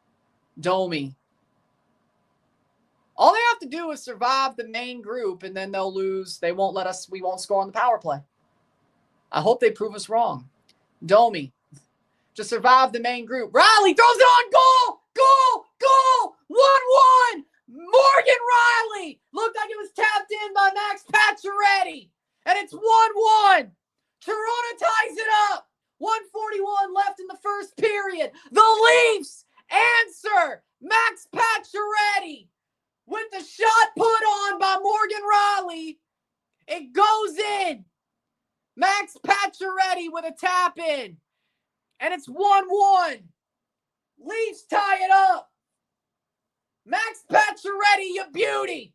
Domi. All they have to do is survive the main group, and then they'll lose. They won't let us. We won't score on the power play. I hope they prove us wrong. Domi. Just survive the main group. Riley throws it on goal. Goal. Goal. 1-1. Morgan Riley. Looked like it was tapped in by Max Pacioretty. And it's 1-1. Toronto ties it up. 1:41 left in the first period. The Leafs answer. Max Pacioretty with the shot put on by Morgan Riley. It goes in. Max Pacioretty with a tap in. And it's 1-1. Leafs tie it up. Max Pacioretty, you beauty.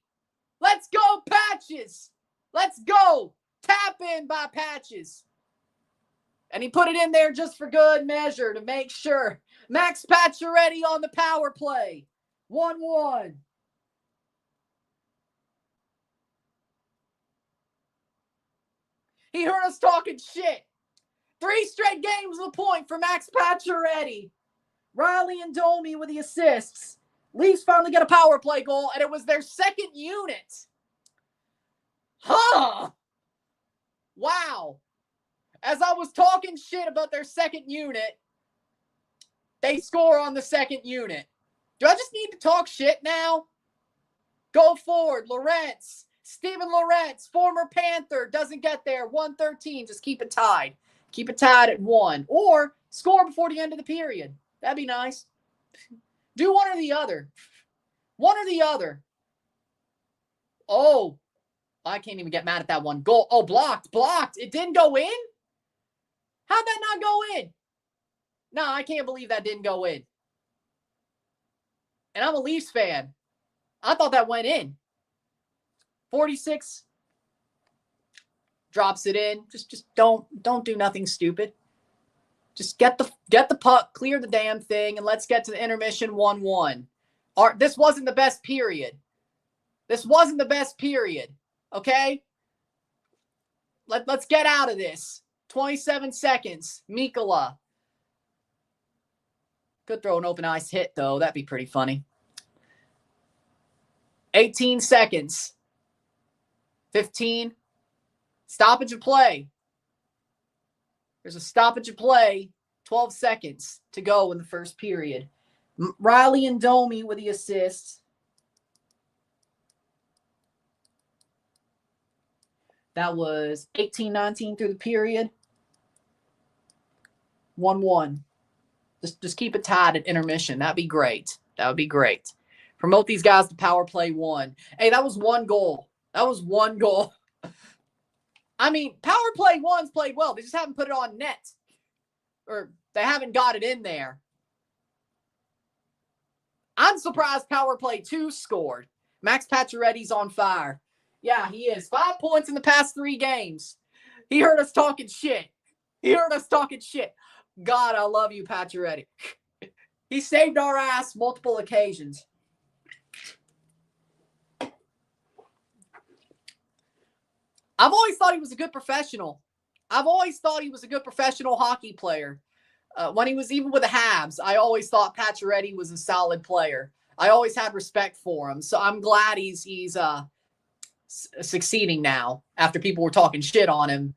Let's go, Patches. Let's go. Tap in by Patches. And he put it in there just for good measure to make sure. Max Pacioretty on the power play. 1-1. He heard us talking shit. 3 straight games of the point for Max Pacioretty. Riley and Domi with the assists. Leafs finally get a power play goal, and it was their second unit. Huh. Wow. As I was talking shit about their second unit, they score on the second unit. Do I just need to talk shit now? Go forward. Lorentz. Steven Lorentz, former Panther, doesn't get there. 1:13. Just keep it tied. Keep it tied at 1. Or score before the end of the period. That'd be nice. Do one or the other. One or the other. Oh. I can't even get mad at that one. Goal. Oh, blocked. It didn't go in? How'd that not go in? No, I can't believe that didn't go in. And I'm a Leafs fan. I thought that went in. 46 drops it in. Just don't do nothing stupid. Just get the puck, clear the damn thing, and let's get to the intermission 1-1. This wasn't the best period. Okay? Let's get out of this. 27 seconds. Mikkola. Could throw an open ice hit, though. That'd be pretty funny. 18 seconds. 15. Stoppage of play. There's a stoppage of play. 12 seconds to go in the first period. Riley and Domi with the assists. That was 18-19 through the period. 1-1. Just keep it tied at intermission. That'd be great. Promote these guys to power play 1. Hey, that was 1 goal. I mean, power play 1's played well. They just haven't put it on net. Or they haven't got it in there. I'm surprised power play 2 scored. Max Pacioretty's on fire. Yeah, he is. 5 points in the past 3 games. He heard us talking shit. God, I love you, Pacioretty. He saved our ass multiple occasions. I've always thought he was a good professional. Hockey player. When he was even with the Habs, I always thought Pacioretty was a solid player. I always had respect for him. So I'm glad he's succeeding now after people were talking shit on him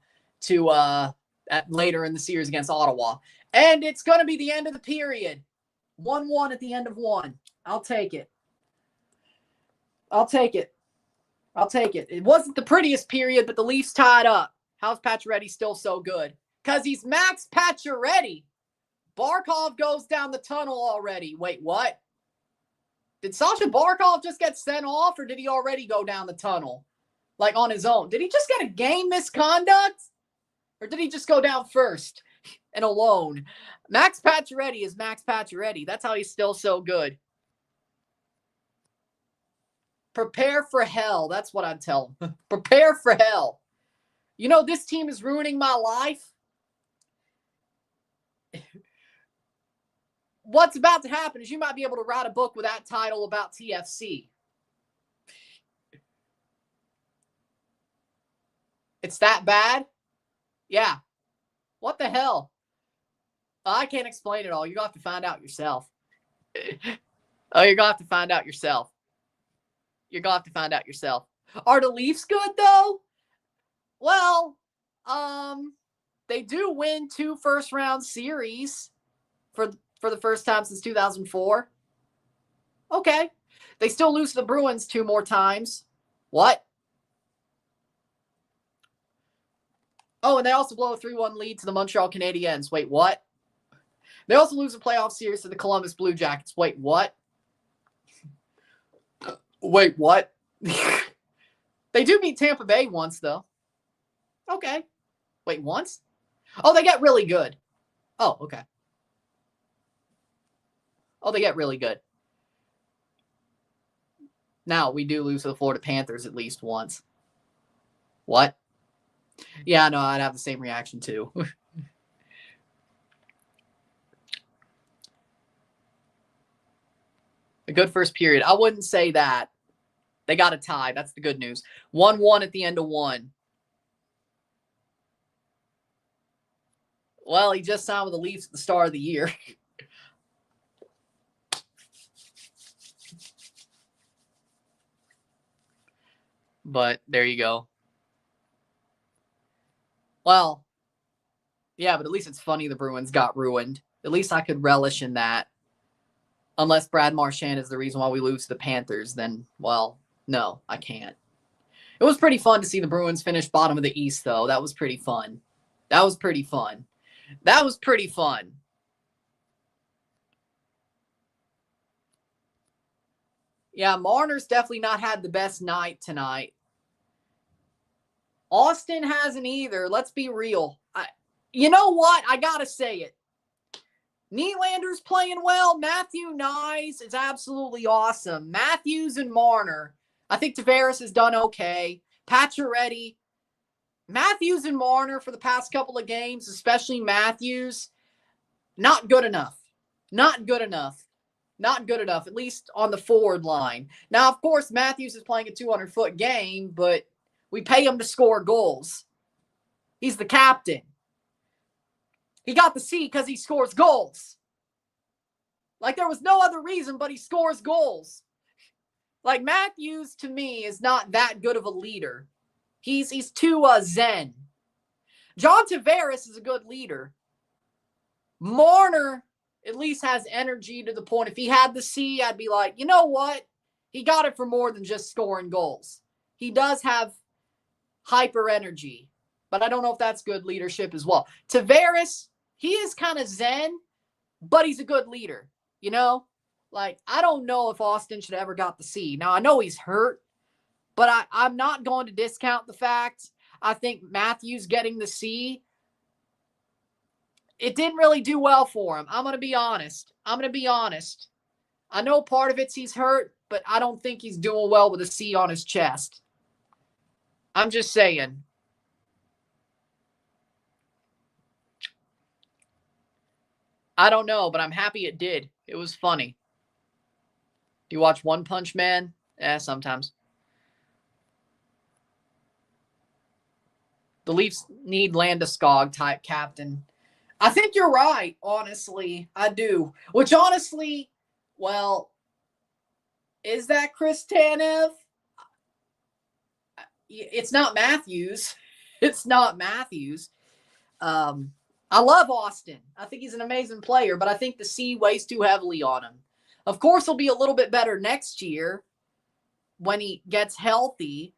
later in the series against Ottawa. And it's going to be the end of the period. 1-1 at the end of 1. I'll take it. It wasn't the prettiest period, but the Leafs tied up. How's Pacioretty still so good? Because he's Max Pacioretty. Barkov goes down the tunnel already. Wait, what? Did Sasha Barkov just get sent off, or did he already go down the tunnel? Like on his own? Did he just get a game misconduct? Or did he just go down first and alone? Max Pacioretty is Max Pacioretty. That's how he's still so good. Prepare for hell. That's what I'd tell him. Prepare for hell. You know, this team is ruining my life. What's about to happen is you might be able to write a book with that title about TFC. It's that bad? Yeah. What the hell? I can't explain it all. You're going to have to find out yourself. You're going to have to find out yourself. Are the Leafs good, though? Well, they do win 2 first-round series for the first time since 2004. Okay. They still lose to the Bruins 2 more times. What? Oh, and they also blow a 3-1 lead to the Montreal Canadiens. Wait, what? They also lose a playoff series to the Columbus Blue Jackets. Wait, what? Wait, what? They do beat Tampa Bay once, though. Okay. Wait, once? Oh, they get really good. Oh, okay. Oh, they get really good. Now, we do lose to the Florida Panthers at least once. What? Yeah, no, I'd have the same reaction, too. A good first period. I wouldn't say that. They got a tie. That's the good news. 1-1 at the end of 1. Well, he just signed with the Leafs at the start of the year. But there you go. Well, yeah, but at least it's funny the Bruins got ruined. At least I could relish in that. Unless Brad Marchand is the reason why we lose to the Panthers, then, well, no, I can't. It was pretty fun to see the Bruins finish bottom of the East, though. That was pretty fun. Yeah, Marner's definitely not had the best night tonight. Austin hasn't either. Let's be real. You know what? I got to say it. Nylander's playing well. Matthew Nyes is absolutely awesome. Matthews and Marner. I think Tavares has done okay. Pacioretty. Matthews and Marner for the past couple of games, especially Matthews, not good enough. Not good enough. Not good enough, at least on the forward line. Now, of course, Matthews is playing a 200-foot game, but we pay him to score goals. He's the captain. He got the C because he scores goals. Like, there was no other reason, but he scores goals. Like, Matthews, to me, is not that good of a leader. He's too zen. John Tavares is a good leader. Marner at least has energy to the point. If he had the C, I'd be like, you know what? He got it for more than just scoring goals. He does have hyper energy, but I don't know if that's good leadership as well. Tavares, he is kind of zen, but he's a good leader, you know? Like, I don't know if Austin should ever got the C. Now, I know he's hurt, but I'm not going to discount the fact I think Matthews getting the C, it didn't really do well for him. I'm going to be honest. I know part of it's he's hurt, but I don't think he's doing well with a C on his chest. I'm just saying. I don't know, but I'm happy it did. It was funny. Do you watch One Punch Man? Sometimes. The Leafs need Landeskog type captain. I think you're right, honestly. I do. Which, honestly, well, is that Chris Tanev? It's not Matthews. It's not Matthews. I love Austin. I think he's an amazing player, but I think the C weighs too heavily on him. Of course, he'll be a little bit better next year when he gets healthy,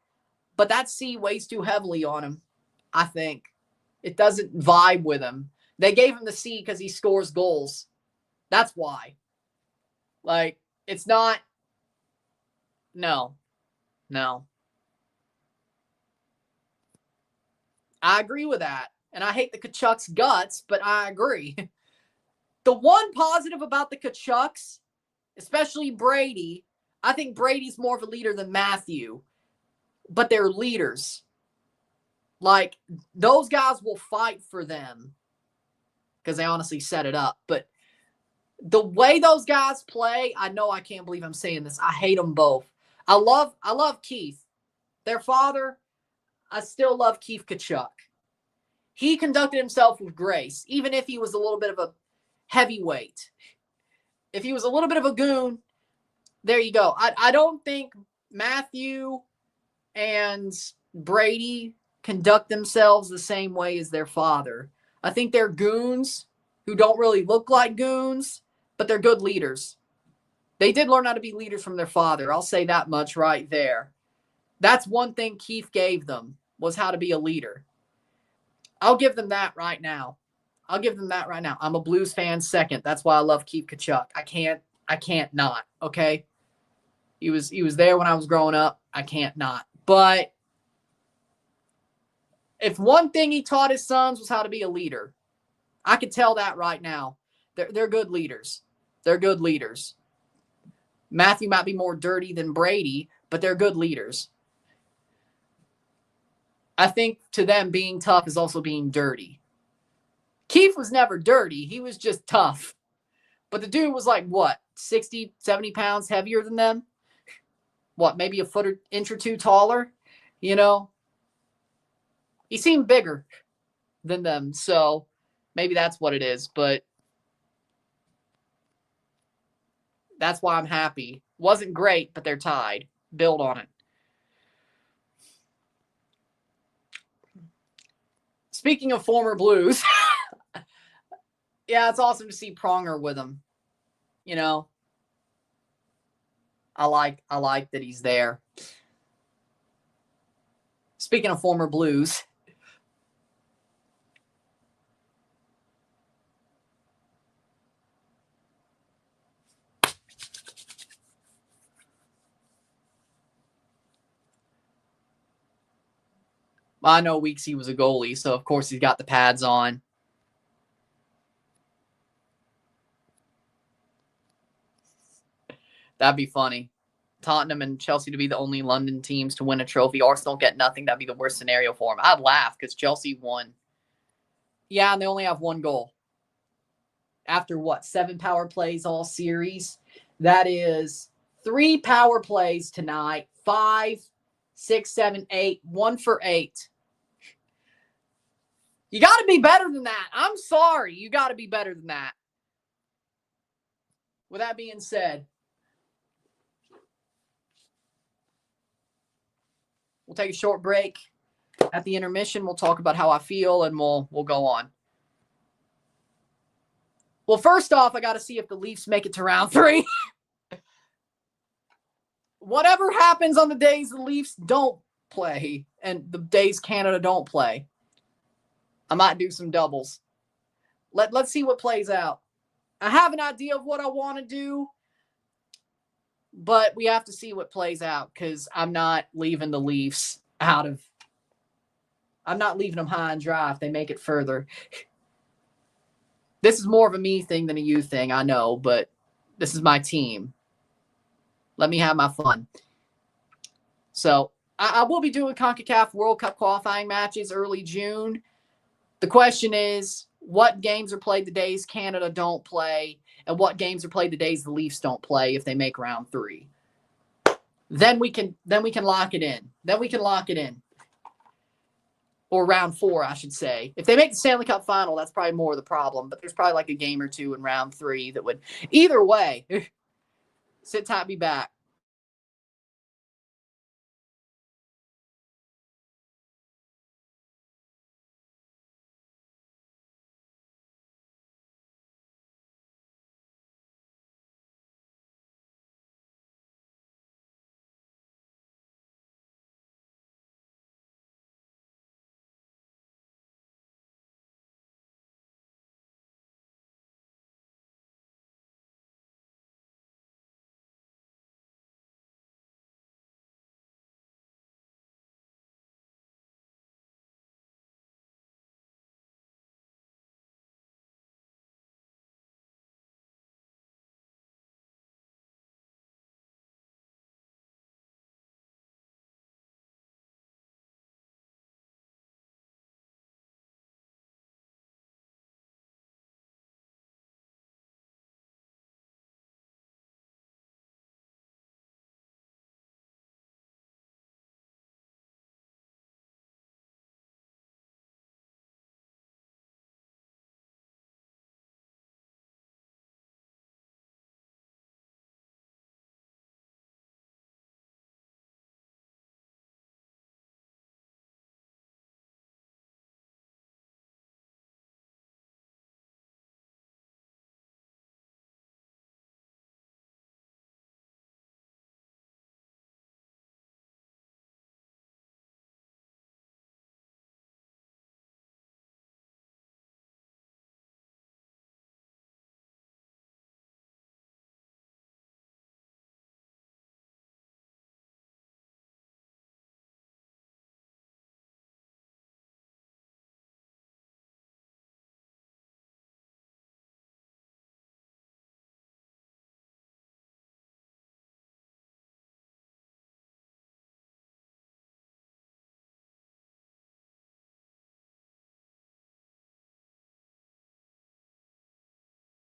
but that C weighs too heavily on him, I think. It doesn't vibe with him. They gave him the C because he scores goals. That's why. Like, it's not. No. I agree with that. And I hate the Kachuk's guts, but I agree. The one positive about the Kachucks, especially Brady, I think Brady's more of a leader than Matthew. But they're leaders. Like, those guys will fight for them. Because they honestly set it up. But the way those guys play, I know I can't believe I'm saying this. I hate them both. I love Keith. Their father, I still love Keith Kachuk. He conducted himself with grace, even if he was a little bit of a heavyweight. If he was a little bit of a goon, there you go. I don't think Matthew and Brady conduct themselves the same way as their father. I think they're goons who don't really look like goons, but they're good leaders. They did learn how to be leaders from their father. I'll say that much right there. That's one thing Keith gave them, was how to be a leader. I'll give them that right now. I'm a Blues fan second. That's why I love Keith Kachuk. I can't not, okay? He was there when I was growing up. I can't not. But if one thing he taught his sons was how to be a leader, I could tell that right now. They're good leaders. They're good leaders. Matthew might be more dirty than Brady, but they're good leaders. I think to them, being tough is also being dirty. Keith was never dirty. He was just tough. But the dude was like, what, 60, 70 pounds heavier than them? What, maybe a foot or inch or two taller? You know? He seemed bigger than them, so maybe that's what it is. But that's why I'm happy. Wasn't great, but they're tied. Build on it. Speaking of former Blues, yeah, it's awesome to see Pronger with him. You know, I like that he's there. Speaking of former Blues, I know Weeks he was a goalie, so of course he's got the pads on. That'd be funny. Tottenham and Chelsea to be the only London teams to win a trophy. Arsenal get nothing. That'd be the worst scenario for them. I'd laugh because Chelsea won. Yeah, and they only have one goal. After what? 7 power plays all series? That is 3 power plays tonight. 5, 6, 7, 8. 1 for 8. You got to be better than that. I'm sorry. You got to be better than that. With that being said, we'll take a short break. At the intermission, we'll talk about how I feel, and we'll go on. Well, first off, I got to see if the Leafs make it to round 3. Whatever happens on the days the Leafs don't play and the days Canada don't play, I might do some doubles. Let's see what plays out. I have an idea of what I want to do, but we have to see what plays out because I'm not leaving the Leafs I'm not leaving them high and dry if they make it further. This is more of a me thing than a you thing, I know, but this is my team. Let me have my fun. So I will be doing CONCACAF World Cup qualifying matches early June. The question is, what games are played the days Canada don't play, and what games are played the days the Leafs don't play if they make round 3? Then we can lock it in. Or round 4, I should say. If they make the Stanley Cup final, that's probably more of the problem. But there's probably like a game or two in round 3 that would. Either way, sit tight, be back.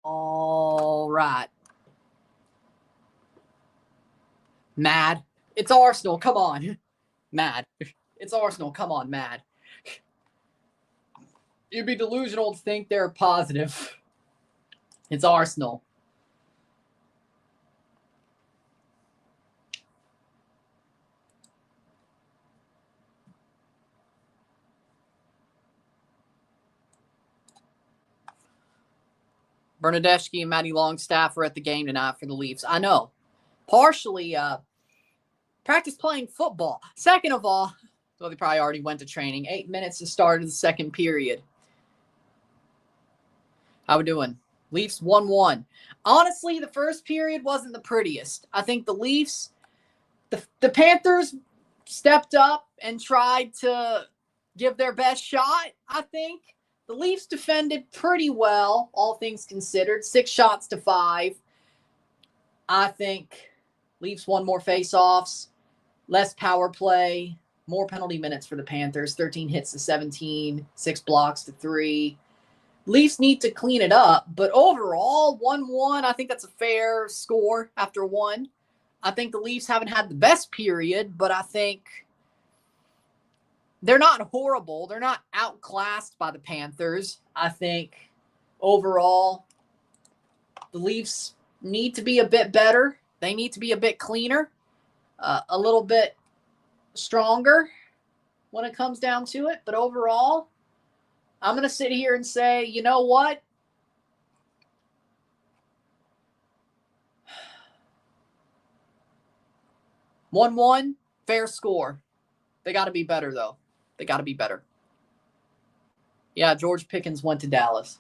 All right. Mad. It's Arsenal. Come on. Mad. It's Arsenal. Come on, mad. You'd be delusional to think they're positive. It's Arsenal. Bernadeschi and Matty Longstaff are at the game tonight for the Leafs. I know. Partially practice playing football. Second of all, so they probably already went to training. 8 minutes to start of the second period. How we doing? Leafs 1-1. Honestly, the first period wasn't the prettiest. I think the Leafs, the Panthers stepped up and tried to give their best shot, I think. The Leafs defended pretty well, all things considered. 6 shots to 5. I think Leafs won more faceoffs, less power play, more penalty minutes for the Panthers. 13 hits to 17, 6 blocks to 3. Leafs need to clean it up, but overall, 1-1, I think that's a fair score after 1. I think the Leafs haven't had the best period, but I think they're not horrible. They're not outclassed by the Panthers. I think overall, the Leafs need to be a bit better. They need to be a bit cleaner, a little bit stronger when it comes down to it. But overall, I'm going to sit here and say, you know what? One, fair score. They got to be better, though. They got to be better. Yeah, George Pickens went to Dallas.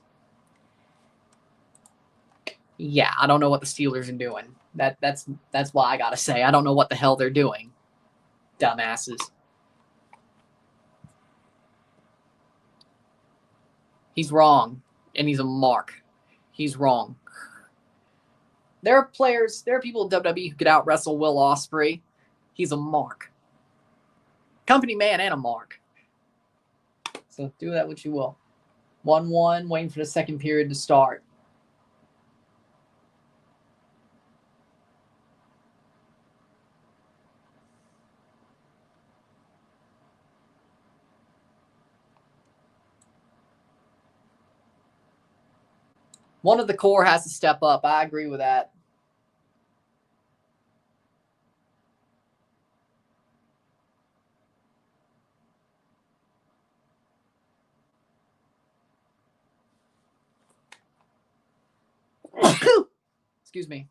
Yeah, I don't know what the Steelers are doing. That's why I got to say. I don't know what the hell they're doing. Dumbasses. He's wrong, and he's a mark. He's wrong. There are people in WWE who could out-wrestle Will Ospreay. He's a mark. Company man and a mark. So do that what you will. 1-1, waiting for the second period to start. One of the core has to step up. I agree with that. Excuse me.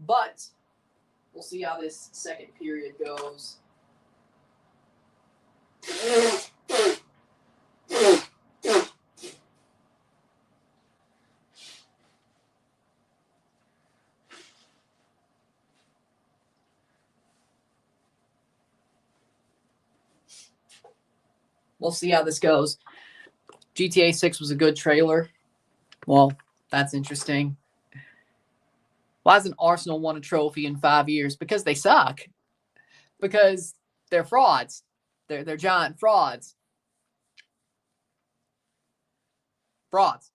But we'll see how this second period goes. We'll see how this goes. GTA 6 was a good trailer. Well, that's interesting. Why hasn't Arsenal won a trophy in 5 years? Because they suck. Because they're frauds. They're giant frauds. Frauds.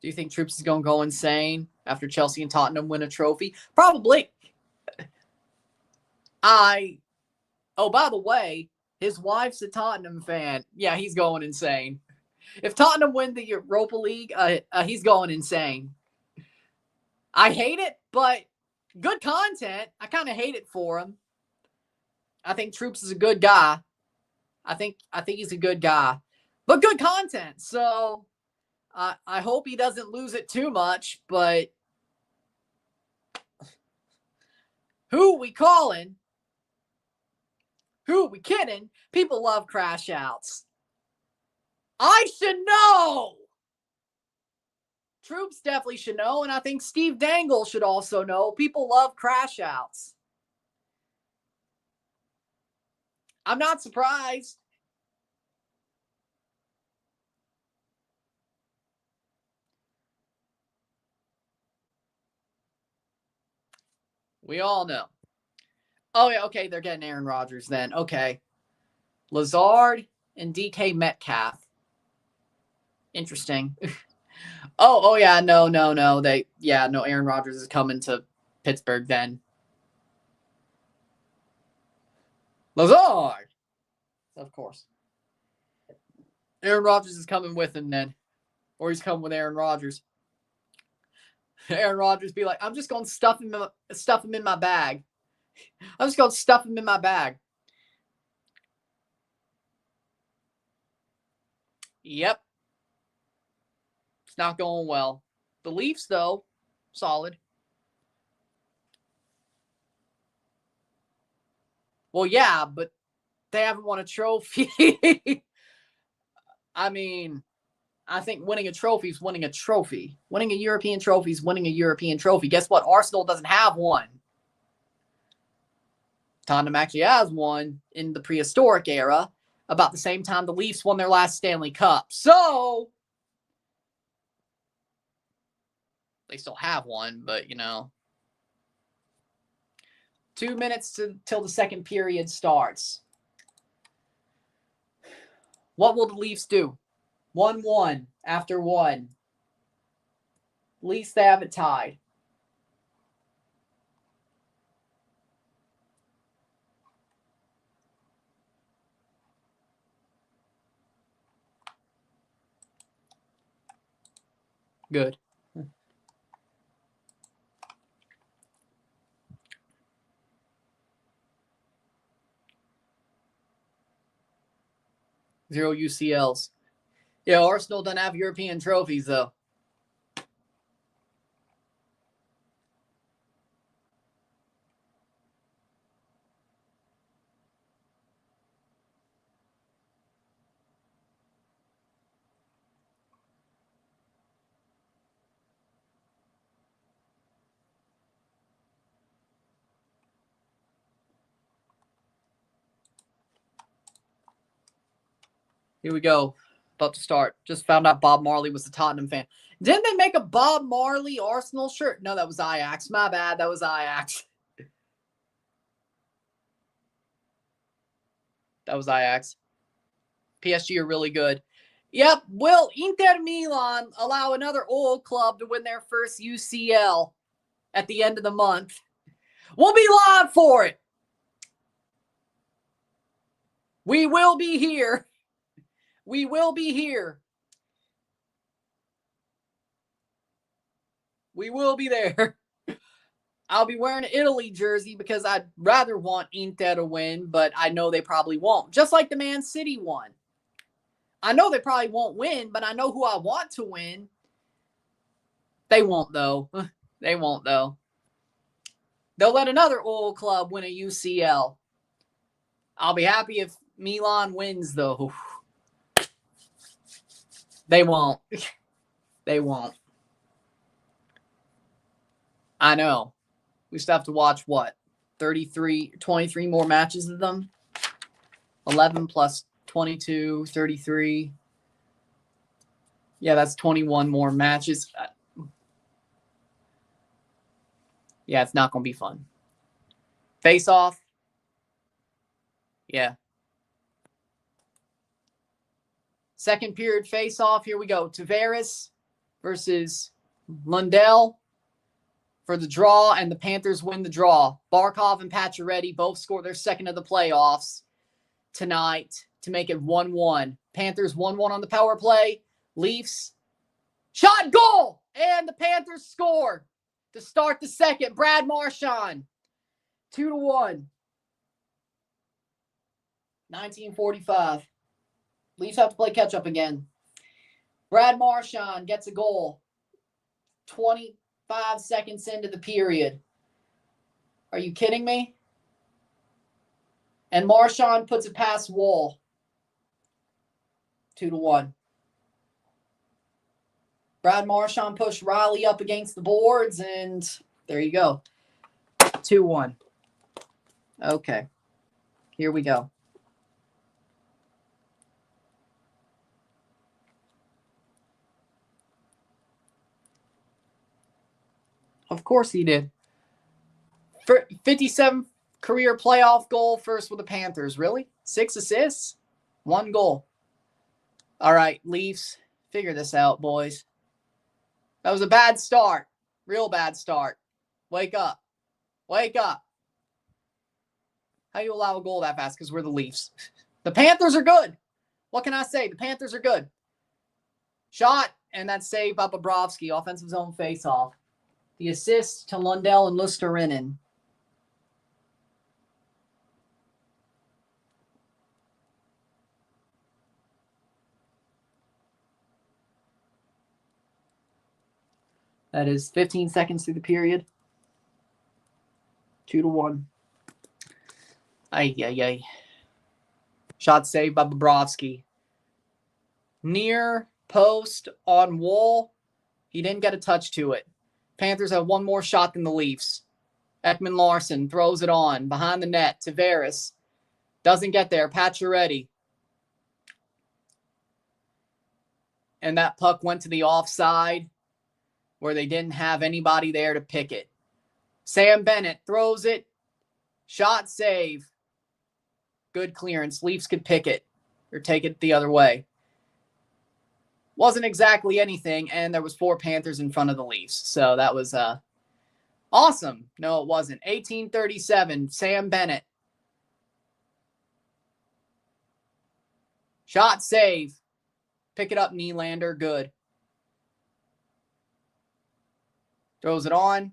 Do you think Troops is going to go insane after Chelsea and Tottenham win a trophy? Probably. Oh, by the way, his wife's a Tottenham fan. Yeah, he's going insane. If Tottenham win the Europa League, he's going insane. I hate it, but good content. I kind of hate it for him. I think Troops is a good guy. I think he's a good guy, but good content. So I hope he doesn't lose it too much, but who we calling? Who we kidding? People love crash outs. I should know. Troops definitely should know, and I think Steve Dangle should also know. People love crash outs. I'm not surprised. We all know. Oh, yeah, okay, they're getting Aaron Rodgers then. Okay. Lazard and DK Metcalf. Interesting. Oh, yeah, no. Aaron Rodgers is coming to Pittsburgh then. Lazard! Of course. Aaron Rodgers is coming with him then. Or he's coming with Aaron Rodgers. Aaron Rodgers be like, I'm just going to stuff him in my bag. I'm just going to stuff him in my bag. Yep. It's not going well. The Leafs, though, solid. Well, yeah, but they haven't won a trophy. I mean, I think winning a trophy is winning a trophy. Winning a European trophy is winning a European trophy. Guess what? Arsenal doesn't have one. Tottenham actually has one in the prehistoric era, about the same time the Leafs won their last Stanley Cup. So, they still have one, but, 2 minutes till the second period starts. What will the Leafs do? 1-1 after 1. At least they have it tied. Good. Zero UCLs. Yeah, Arsenal doesn't have European trophies, though. Here we go. About to start. Just found out Bob Marley was a Tottenham fan. Didn't they make a Bob Marley Arsenal shirt? No, that was Ajax. My bad. That was Ajax. That was Ajax. PSG are really good. Yep. Will Inter Milan allow another old club to win their first UCL at the end of the month? We'll be live for it. We will be here. We will be here. We will be there. I'll be wearing an Italy jersey because I'd rather want Inter to win, but I know they probably won't. Just like the Man City one. I know they probably won't win, but I know who I want to win. They won't, though. They won't, though. They'll let another old club win a UCL. I'll be happy if Milan wins, though. They won't. They won't. I know. We still have to watch, 23 more matches of them? 11 plus 22, 33. Yeah, that's 21 more matches. Yeah, it's not going to be fun. Face off. Yeah. Second period face off. Here we go. Tavares versus Lundell for the draw, and the Panthers win the draw. Barkov and Pacioretty both score their second of the playoffs tonight to make it 1-1. Panthers 1-1 on the power play. Leafs shot, goal, and the Panthers score to start the second. Brad Marchand 2-1. 1945. Leafs have to play catch up again. Brad Marchand gets a goal 25 seconds into the period. Are you kidding me? And Marchand puts it past Wall. 2-1. Brad Marchand pushed Riley up against the boards, and there you go. 2-1. Okay. Here we go. Of course he did. 57 career playoff goal, first with the Panthers. Really? 6 assists? 1 goal. All right, Leafs, figure this out, boys. That was a bad start. Real bad start. Wake up. Wake up. How do you allow a goal that fast? Because we're the Leafs. The Panthers are good. What can I say? The Panthers are good. Shot, and that's saved by Bobrovsky. Offensive zone face-off. The assist to Lundell and Lusterinen. That is 15 seconds through the period. 2-1. Ay. Shot saved by Bobrovsky. Near post on Wall. He didn't get a touch to it. Panthers have one more shot than the Leafs. Ekman Larson throws it on behind the net to Veras. Doesn't get there. Pacioretty. And that puck went to the offside where they didn't have anybody there to pick it. Sam Bennett throws it. Shot save. Good clearance. Leafs could pick it or take it the other way. Wasn't exactly anything, and there was 4 Panthers in front of the Leafs. So that was awesome. No, it wasn't. 1837, Sam Bennett. Shot save. Pick it up, Nylander. Good. Throws it on.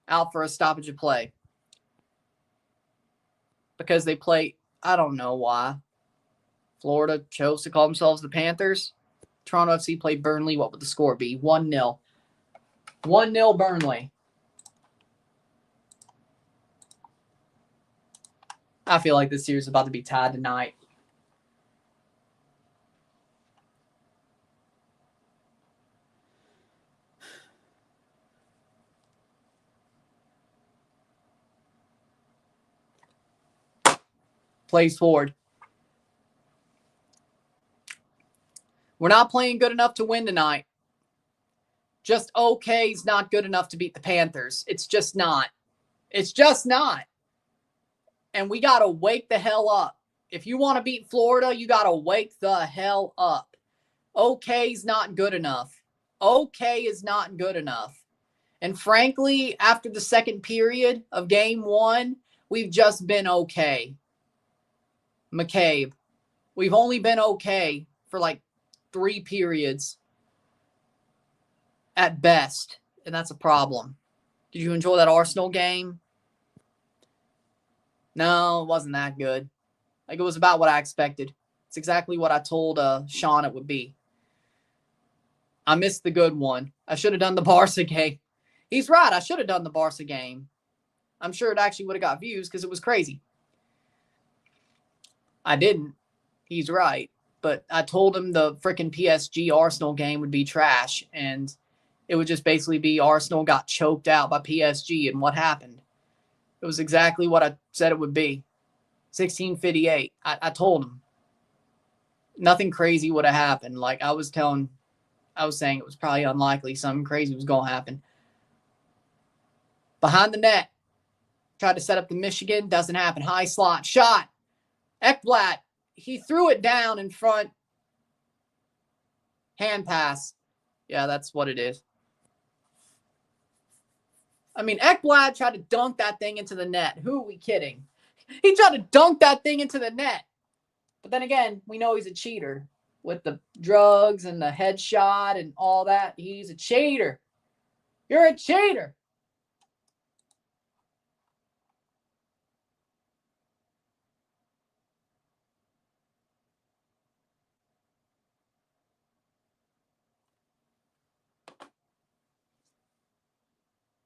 Out for a stoppage of play. Because they play, I don't know why. Florida chose to call themselves the Panthers. Toronto FC played Burnley. What would the score be? 1-0. 1-0 Burnley. I feel like this series is about to be tied tonight. Plays forward. We're not playing good enough to win tonight. Just okay is not good enough to beat the Panthers. It's just not. It's just not. And we got to wake the hell up. If you want to beat Florida, you got to wake the hell up. Okay is not good enough. Okay is not good enough. And frankly, after the second period of game 1, we've just been okay. McCabe, we've only been okay for like 3 periods at best, and that's a problem. Did you enjoy that Arsenal game? No, it wasn't that good. Like, it was about what I expected. It's exactly what I told Sean it would be. I missed the good one. I should have done the Barca game. He's right. I should have done the Barca game. I'm sure it actually would have got views because it was crazy. I didn't. He's right. But I told him the freaking PSG Arsenal game would be trash. And it would just basically be Arsenal got choked out by PSG. And what happened? It was exactly what I said it would be. 1658. I told him. Nothing crazy would have happened. Like I was saying it was probably unlikely something crazy was going to happen. Behind the net. Tried to set up the Michigan. Doesn't happen. High slot. Shot. Ekblad. He threw it down in front. Hand pass. Yeah, that's what it is. I mean, Ekblad tried to dunk that thing into the net. Who are we kidding? He tried to dunk that thing into the net. But then again, we know he's a cheater. With the drugs and the headshot and all that. He's a cheater. You're a cheater.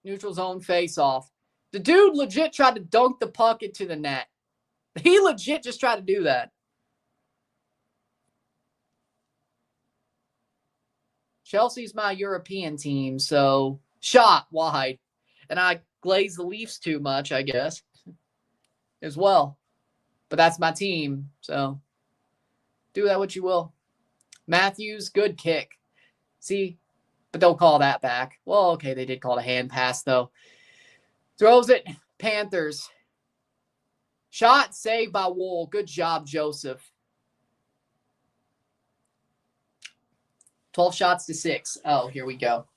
Neutral zone face-off. The dude legit tried to dunk the puck into the net. He legit just tried to do that. Chelsea's my European team, so shot wide. And I glaze the Leafs too much, I guess, as well. But that's my team, so do that what you will. Matthews, good kick. See, but they'll call that back. Well, okay, they did call it a hand pass, though. Throws it, Panthers. Shot saved by Wool. Good job, Joseph. 12 shots to 6. Oh, here we go.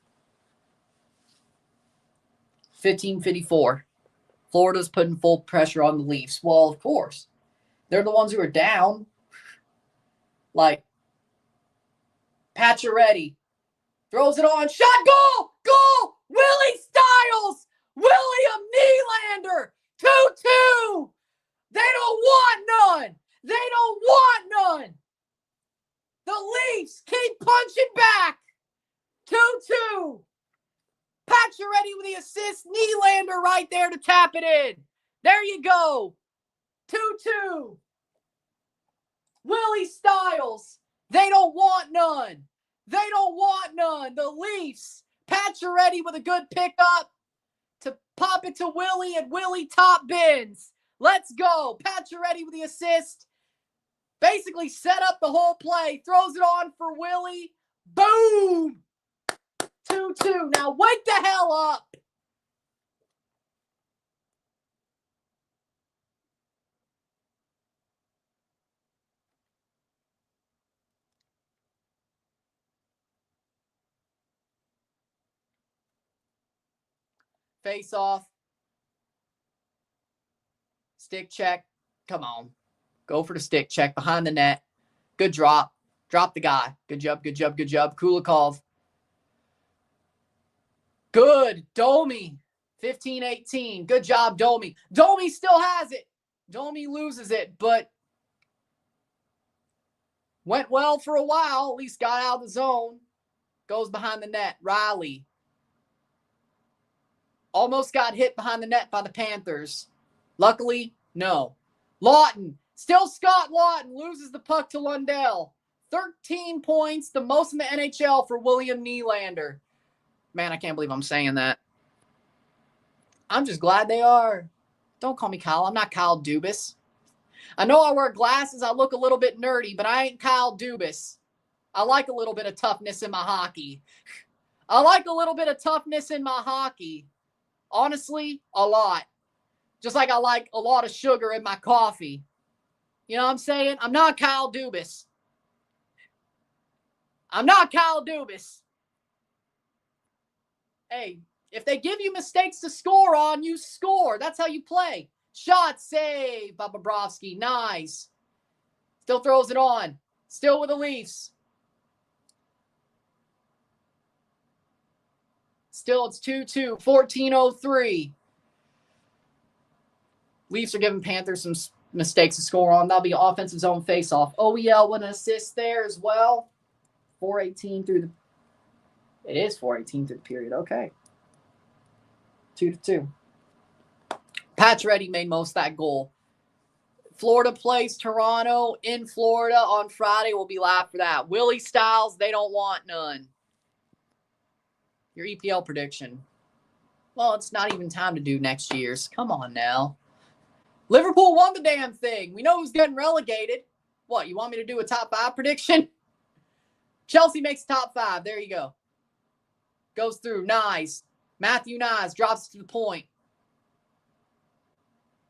15:54. Florida's putting full pressure on the Leafs. Well, of course. They're the ones who are down. Like, Pacioretty throws it on. Shot, goal! Goal! Willie Stiles! William Nylander! 2-2! They don't want none! They don't want none! The Leafs keep punching back! 2-2. Pacioretty with the assist. Nylander right there to tap it in. There you go. 2-2. Willie Styles. They don't want none. They don't want none. The Leafs. Pacioretty with a good pickup to pop it to Willie, and Willie top bins. Let's go. Pacioretty with the assist. Basically set up the whole play. Throws it on for Willie. Boom. 2-2. Now wake the hell up. Face off. Stick check. Come on. Go for the stick check behind the net. Good drop. Drop the guy. Good job, good job, good job. Kulikov. Good. Domi. 15-18. Good job, Domi. Domi still has it. Domi loses it, but went well for a while. At least got out of the zone. Goes behind the net. Riley. Almost got hit behind the net by the Panthers. Luckily, no. Lawton. Still Scott Lawton loses the puck to Lundell. 13 points, the most in the NHL for William Nylander. Man, I can't believe I'm saying that. I'm just glad they are. Don't call me Kyle. I'm not Kyle Dubas. I know I wear glasses. I look a little bit nerdy, but I ain't Kyle Dubas. I like a little bit of toughness in my hockey. I like a little bit of toughness in my hockey. Honestly, a lot. Just like I like a lot of sugar in my coffee. You know what I'm saying? I'm not Kyle Dubas. I'm not Kyle Dubas. Hey, if they give you mistakes to score on, you score. That's how you play. Shot save, Bobrovsky. Nice. Still throws it on. Still with the Leafs. Still, it's 2-2. 14:03. Leafs are giving Panthers some mistakes to score on. That'll be offensive zone face-off. OEL with an assist there as well. 4:18 through the... It is 4:18 through the period. Okay. 2-2. Pacioretty made most of that goal. Florida plays Toronto in Florida on Friday. We'll be live for that. Willie Styles, they don't want none. Your EPL prediction. Well, it's not even time to do next year's. Come on now. Liverpool won the damn thing. We know who's getting relegated. What, you want me to do a top 5 prediction? Chelsea makes top 5. There you go. Goes through. Nyes. Matthew Nyes drops to the point.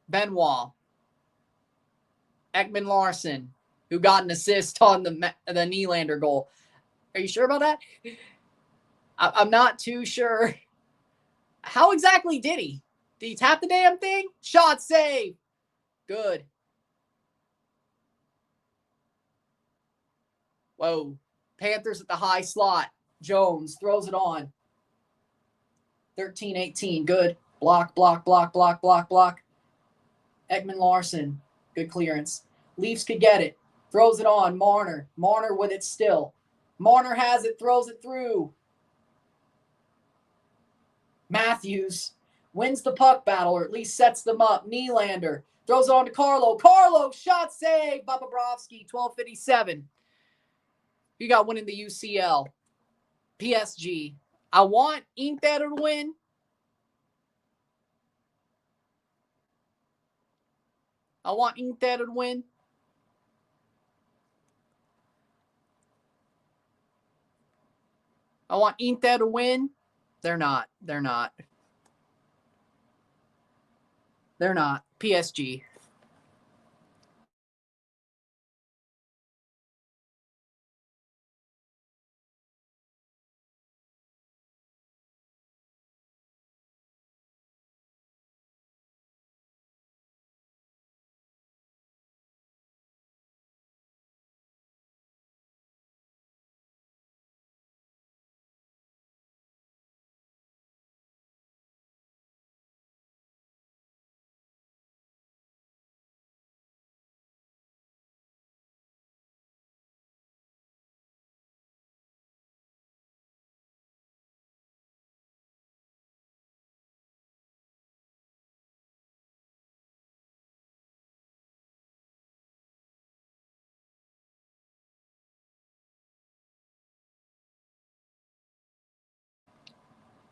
Benoit. Ekman Larson, who got an assist on the Nylander goal. Are you sure about that? I'm not too sure. How exactly did he? Did he tap the damn thing? Shot save. Good. Whoa. Panthers at the high slot. Jones throws it on. 13-18. Good. Block, block, block, block, block, block. Ekman Larson. Good clearance. Leafs could get it. Throws it on. Marner. Marner with it still. Marner has it. Throws it through. Matthews wins the puck battle, or at least sets them up. Nylander throws it on to Carlo. Carlo, shot save. Bobrovsky, 12:57. You got winning the UCL. PSG. I want Inter to win. I want Inter to win. I want Inter to win. They're not. They're not. They're not. PSG.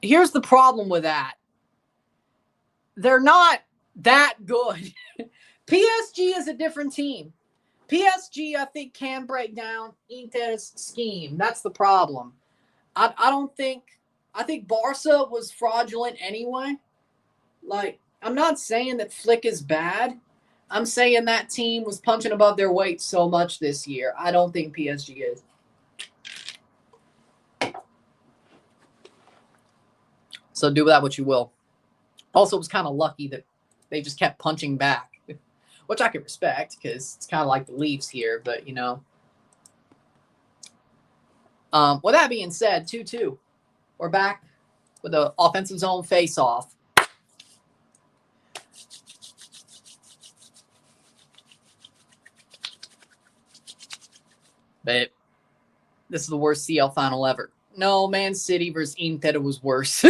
here's the problem with that. They're not that good. PSG is a different team. PSG, I think, can break down Inter's scheme. That's the problem. I think Barca was fraudulent anyway. Like, I'm not saying that Flick is bad. I'm saying that team was punching above their weight so much this year. I don't think PSG is. So do with that what you will. Also, it was kind of lucky that they just kept punching back, which I can respect because it's kind of like the Leafs here. But, you know. With that being said, 2-2. We're back with the offensive zone face-off. But this is the worst CL final ever. No, Man City versus Inter was worse.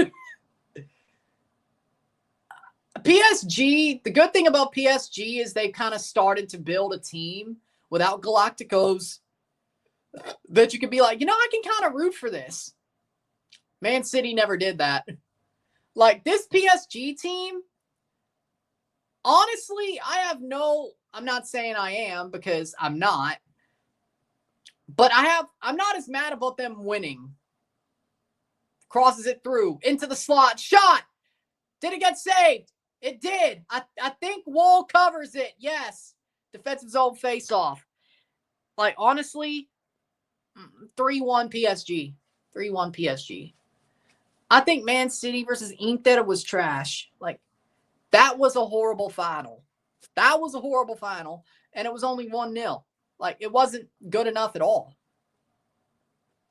PSG, the good thing about PSG is they kind of started to build a team without Galacticos that you could be like, you know, I can kind of root for this. Man City never did that. Like, this PSG team, honestly, I'm not saying I am because I'm not. But I'm not as mad about them winning. Crosses it through into the slot. Shot. Did it get saved? It did. I think Wolff covers it. Yes. Defensive zone face-off. Like, honestly, 3-1 PSG. 3-1 PSG. I think Man City versus Inter was trash. Like, that was a horrible final. That was a horrible final. And it was only 1-0. Like, it wasn't good enough at all.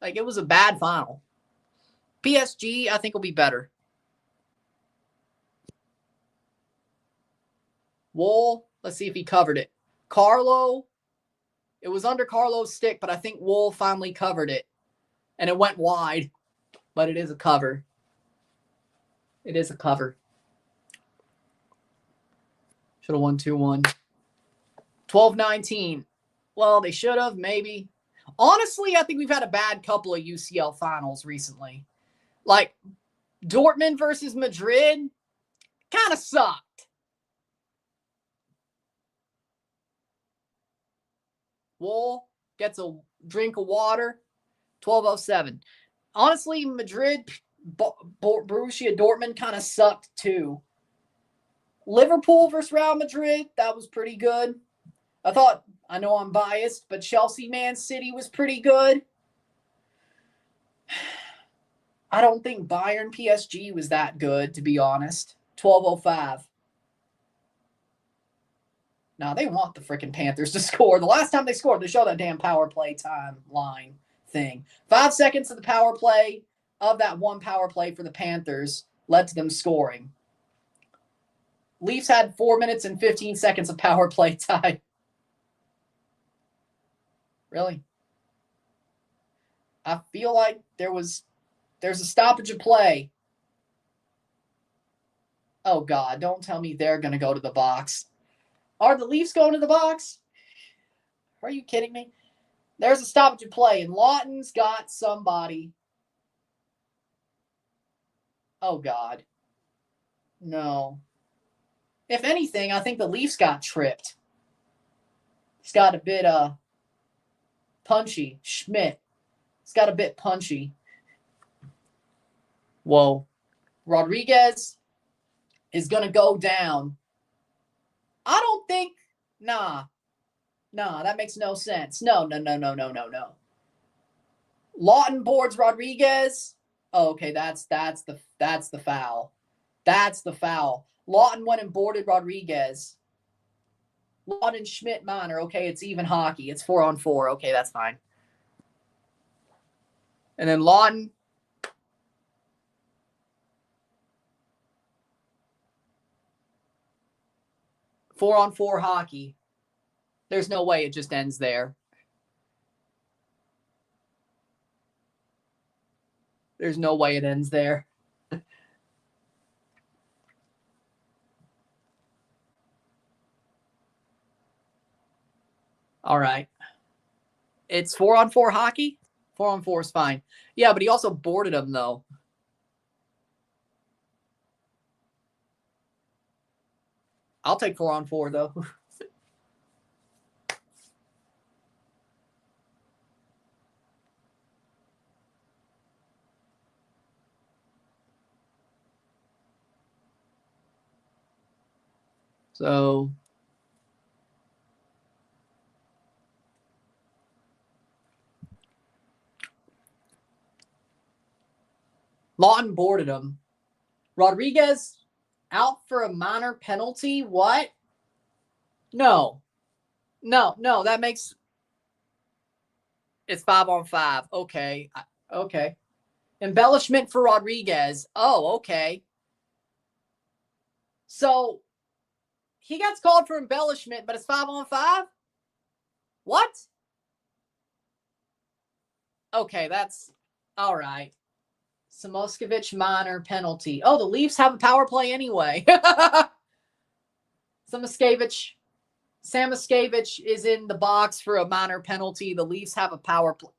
Like, it was a bad final. PSG, I think, will be better. Wolff, let's see if he covered it. Carlo, it was under Carlo's stick, but I think Wolff finally covered it. And it went wide. But it is a cover. It is a cover. Should have won 2-1. 12-19. Well, they should have, maybe. Honestly, I think we've had a bad couple of UCL finals recently. Like, Dortmund versus Madrid kind of sucked. Wolff gets a drink of water. 12:07. Honestly, Madrid, Borussia Dortmund kind of sucked too. Liverpool versus Real Madrid, that was pretty good. I know I'm biased, but Chelsea Man City was pretty good. I don't think Bayern PSG was that good, to be honest. 12:05. Now, they want the freaking Panthers to score. The last time they scored, they showed that damn power play timeline thing. 5 seconds of the power play, of that one power play for the Panthers, led to them scoring. Leafs had 4 minutes and 15 seconds of power play time. Really? I feel like there's a stoppage of play. Oh, God, don't tell me they're going to go to the box. Are the Leafs going to the box? Are you kidding me? There's a stoppage of play, and Lawton's got somebody. Oh, God. No. If anything, I think the Leafs got tripped. He's got a bit punchy. Schmidt. It's got a bit punchy. Whoa. Rodriguez is going to go down. I don't think. Nah, that makes no sense. No. Lawton boards Rodriguez. Oh, okay, that's the foul. That's the foul. Lawton went and boarded Rodriguez. Lawton and Schmidt minor. Okay, it's even hockey. It's 4-on-4. Okay, that's fine. And then Lawton. Four-on-4 hockey. There's no way it just ends there. There's no way it ends there. All right. It's 4-on-4 hockey? 4-on-4 is fine. Yeah, but he also boarded him, though. I'll take 4-on-4, though. So Lawton boarded him. Rodriguez out for a minor penalty. What? No. That makes it's 5-on-5. Okay. Okay. Embellishment for Rodriguez. Oh, okay. So he gets called for embellishment, but it's 5-on-5? What? Okay, that's all right. Samoskevich minor penalty. Oh, the Leafs have a power play anyway. Samoskevich is in the box for a minor penalty. The Leafs have a power play.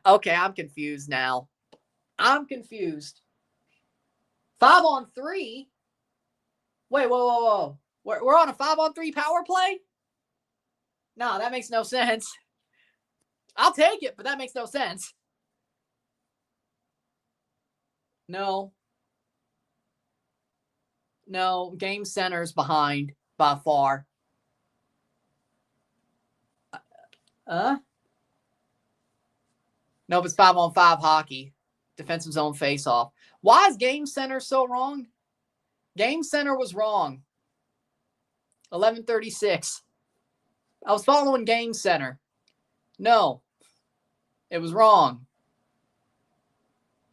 Okay, I'm confused now. I'm confused. 5-on-3? Wait, whoa. We're on a 5-on-3 power play? No, that makes no sense. I'll take it, but that makes no sense. No, Game Center's behind by far. No, but it's 5-on-5 hockey. Defensive zone face-off. Why is Game Center so wrong? Game Center was wrong. 11:36. I was following Game Center. No, it was wrong.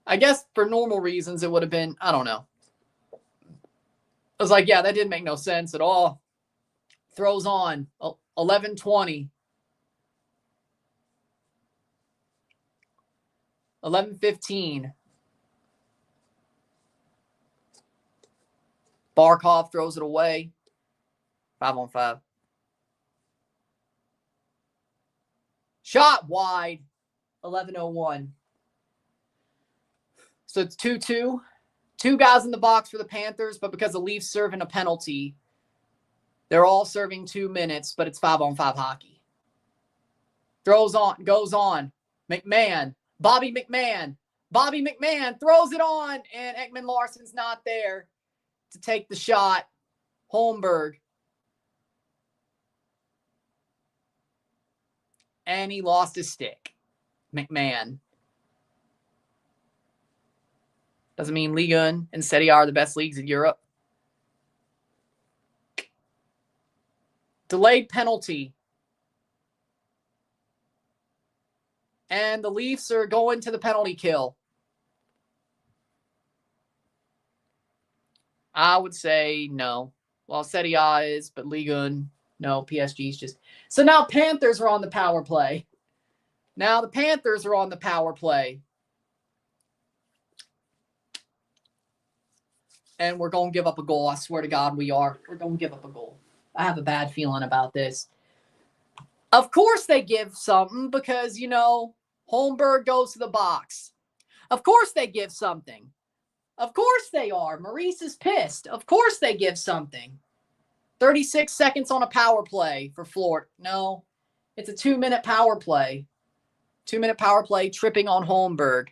I guess for normal reasons, it would have been, I don't know. I was like, yeah, that didn't make no sense at all. Throws on 11:20. 11:15. Barkov throws it away. 5-on-5. Shot wide. 11:01. So it's 2-2. 2 guys in the box for the Panthers, but because the Leafs serving a penalty, they're all serving 2 minutes, but it's 5-on-5 hockey. Goes on. McMahon. Bobby McMahon throws it on, and Ekman Larsson's not there to take the shot. Holmberg. And he lost his stick. McMahon. Doesn't mean Ligue 1 and Serie A are the best leagues in Europe. Delayed penalty. And the Leafs are going to the penalty kill. I would say no. Well, Serie A is, but Ligue 1, no. PSG's just. So now Panthers are on the power play. And we're going to give up a goal. I swear to God we are. We're going to give up a goal. I have a bad feeling about this. Of course they give something because, Holmberg goes to the box. Of course they give something. Of course they are. Maurice is pissed. Of course they give something. 36 seconds on a power play for Florida. No, it's a 2-minute power play. 2-minute power play, tripping on Holmberg.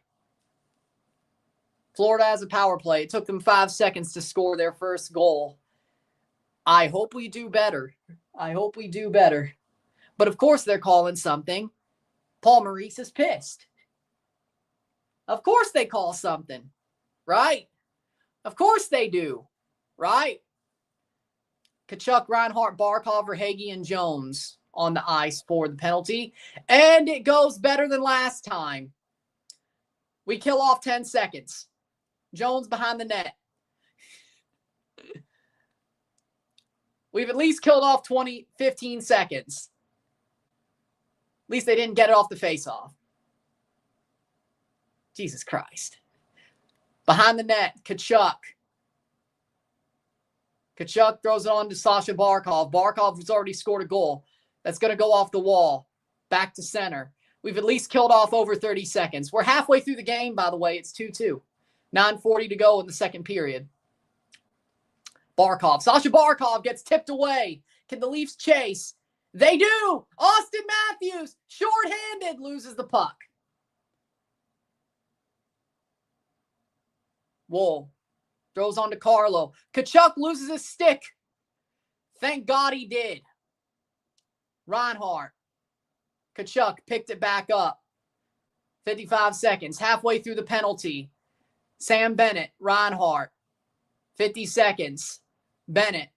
Florida has a power play. It took them 5 seconds to score their first goal. I hope we do better. But of course they're calling something. Paul Maurice is pissed. Of course they call something, right? Of course they do, right? Kachuk, Reinhart, Barkov, Verhaeghe, and Jones on the ice for the penalty. And it goes better than last time. We kill off 10 seconds. Jones behind the net. We've at least killed off 15 seconds. At least they didn't get it off the face-off. Jesus Christ. Behind the net, Kachuk. Kachuk throws it on to Sasha Barkov. Barkov has already scored a goal. That's going to go off the wall. Back to center. We've at least killed off over 30 seconds. We're halfway through the game, by the way. It's 2-2. 9:40 to go in the second period. Barkov. Sasha Barkov gets tipped away. Can the Leafs chase? They do. Austin Matthews, shorthanded, loses the puck. Wolff throws on to Carlo. Tkachuk loses his stick. Thank God he did. Reinhart. Tkachuk picked it back up. 55 seconds. Halfway through the penalty. Sam Bennett. Reinhart. 50 seconds. Bennett.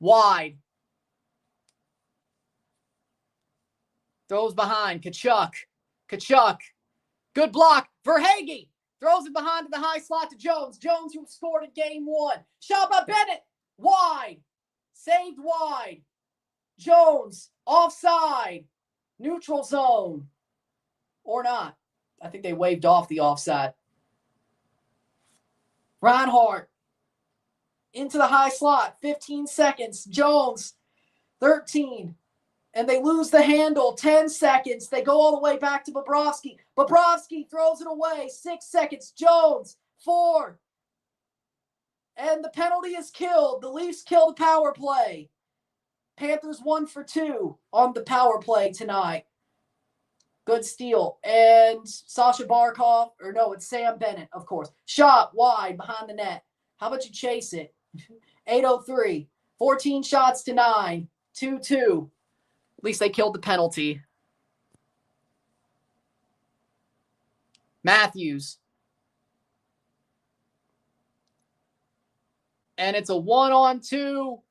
Wide. Throws behind. Tkachuk. Tkachuk. Good block. Verhaeghe throws it behind to the high slot to Jones. Jones, who scored in game 1. Shot by Bennett. Wide. Saved wide. Jones. Offside. Neutral zone. Or not. I think they waved off the offside. Reinhart. Into the high slot. 15 seconds. Jones. 13. And they lose the handle. 10 seconds. They go all the way back to Bobrovsky. Bobrovsky throws it away. 6 seconds. Jones. 4. And the penalty is killed. The Leafs kill the power play. Panthers 1 for 2 on the power play tonight. Good steal. And Sasha Barkov. Or no, it's Sam Bennett, of course. Shot wide behind the net. How about you chase it? 8:03. 14 shots to 9. 2-2. At least they killed the penalty. Matthews. And it's a 1-on-2.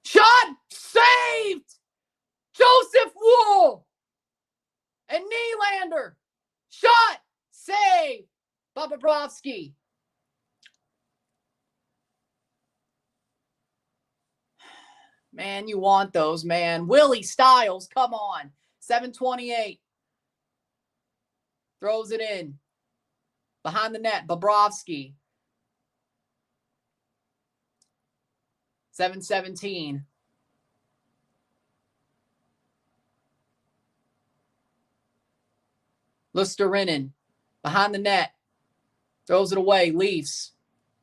Shot! Saved! Joseph Wolff! And Nylander. Shot! Saved! Bobrovsky. Man, you want those, man. Willie Stiles, come on. 7:28. Throws it in. Behind the net, Bobrovsky. 7:17. Luostarinen. Behind the net. Throws it away. Leafs.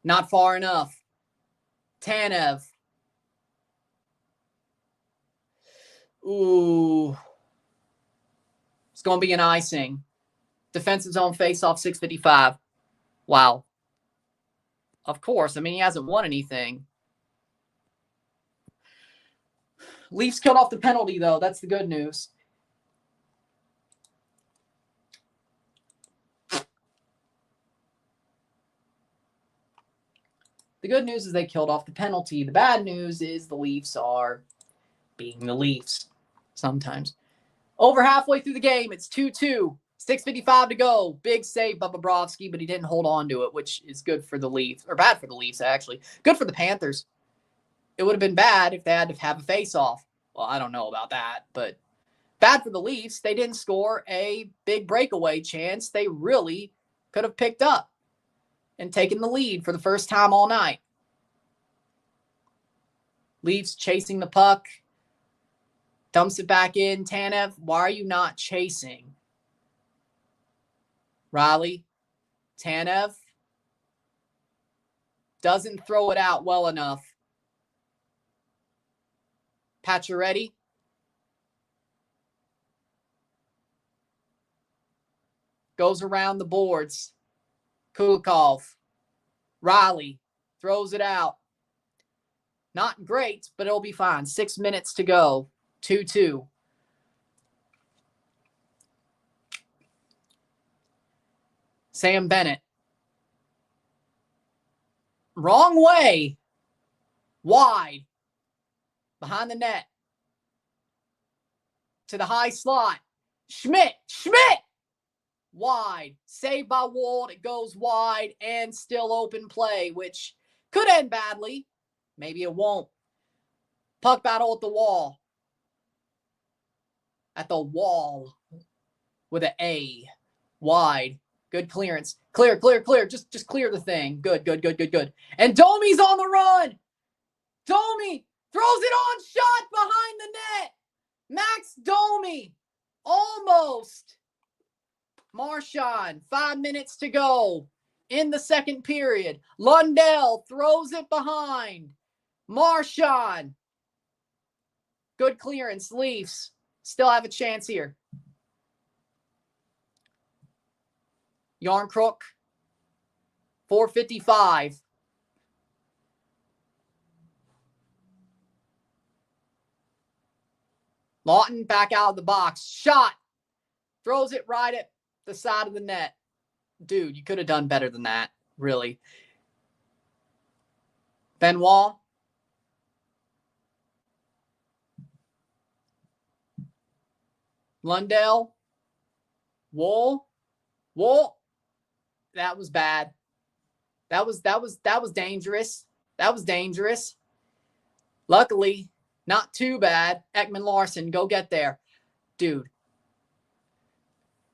Not far enough. Tanev. Ooh. It's going to be an icing. Defensive zone face-off, 6:55. Wow. Of course. I mean, he hasn't won anything. Leafs killed off the penalty, though. That's the good news. The good news is they killed off the penalty. The bad news is the Leafs are being the Leafs sometimes. Over halfway through the game, it's 2-2. 6:55 to go. Big save by Bobrovsky, but he didn't hold on to it, which is good for the Leafs. Or bad for the Leafs, actually. Good for the Panthers. It would have been bad if they had to have a face-off. Well, I don't know about that, but bad for the Leafs. They didn't score a big breakaway chance they really could have picked up and taken the lead for the first time all night. Leafs chasing the puck. Dumps it back in. Tanev, why are you not chasing? Riley. Tanev. Doesn't throw it out well enough. Pacioretty. Goes around the boards. Kulikov. Riley throws it out. Not great, but it'll be fine. 6 minutes to go. 2-2. Sam Bennett. Wrong way. Wide. Behind the net. To the high slot. Schmidt. Wide. Saved by Wold. It goes wide and still open play, which could end badly. Maybe it won't. Puck battle at the wall. At the wall. With an A. Wide. Good clearance. Clear. Just clear the thing. Good. And Domi's on the run. Domi throws it on. Shot behind the net. Max Domi. Almost. Marchand. 5 minutes to go in the second period. Lundell throws it behind. Marchand. Good clearance. Leafs still have a chance here. Yarncrook. 4:55. Lawton back out of the box. Shot. Throws it right at the side of the net. Dude, you could have done better than that, really. Benoit. Lundell. Woll. That was bad. That was dangerous. That was dangerous. Luckily, not too bad. Ekman Larson, go get there. Dude.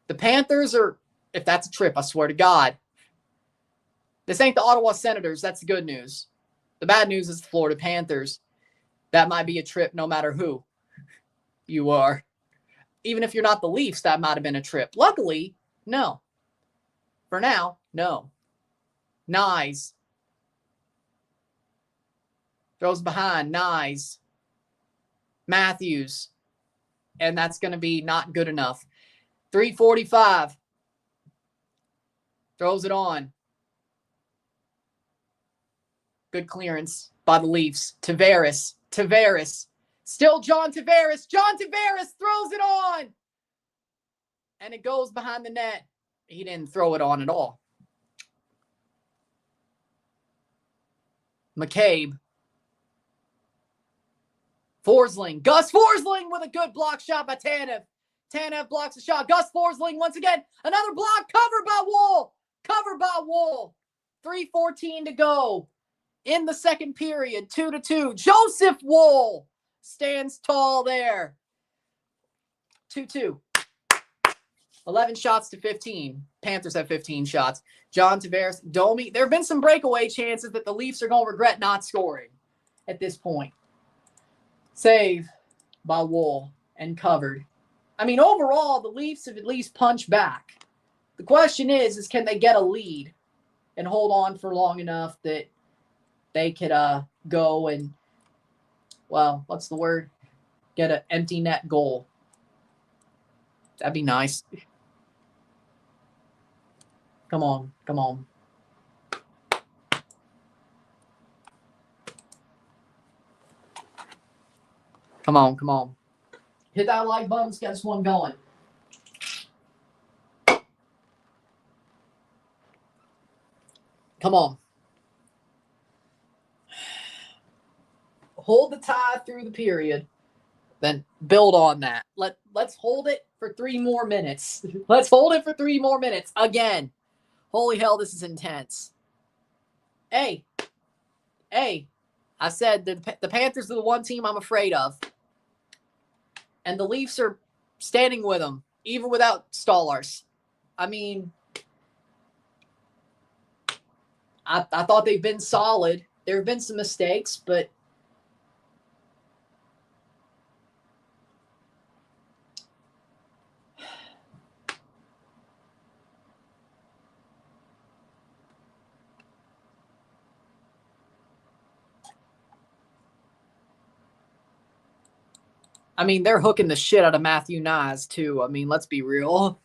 The Panthers are, if that's a trip, I swear to God. This ain't the Ottawa Senators. That's the good news. The bad news is the Florida Panthers. That might be a trip no matter who you are. Even if you're not the Leafs, that might have been a trip. Luckily, no. For now, no. Nyes. Throws behind. Nyes. Matthews. And that's going to be not good enough. 3:45. Throws it on. Good clearance by the Leafs. Tavares. Still John Tavares. John Tavares throws it on. And it goes behind the net. He didn't throw it on at all. McCabe. Forsling. Gus Forsling with a good block shot by Tanev. Tanev blocks the shot. Gus Forsling once again. Another block covered by Woll. 3:14 to go. In the second period, 2-2. Joseph Woll stands tall there. 2-2. 11 shots to 15. Panthers have 15 shots. John Tavares, Domi. There have been some breakaway chances that the Leafs are going to regret not scoring at this point. Save by Woll and covered. I mean, overall, the Leafs have at least punched back. The question is can they get a lead and hold on for long enough that they could go and, well, what's the word? Get an empty net goal. That'd be nice. Come on. Come on. Hit that like button. Let's get this one going. Come on. Hold the tie through the period. Then build on that. Let's hold it for 3 more minutes. Let's hold it for 3 more minutes. Again. Holy hell, this is intense. Hey. I said the Panthers are the one team I'm afraid of. And the Leafs are standing with them, even without Stolarz. I mean, I thought they've been solid. There have been some mistakes, but I mean, they're hooking the shit out of Matthew Nyes, too. I mean, let's be real.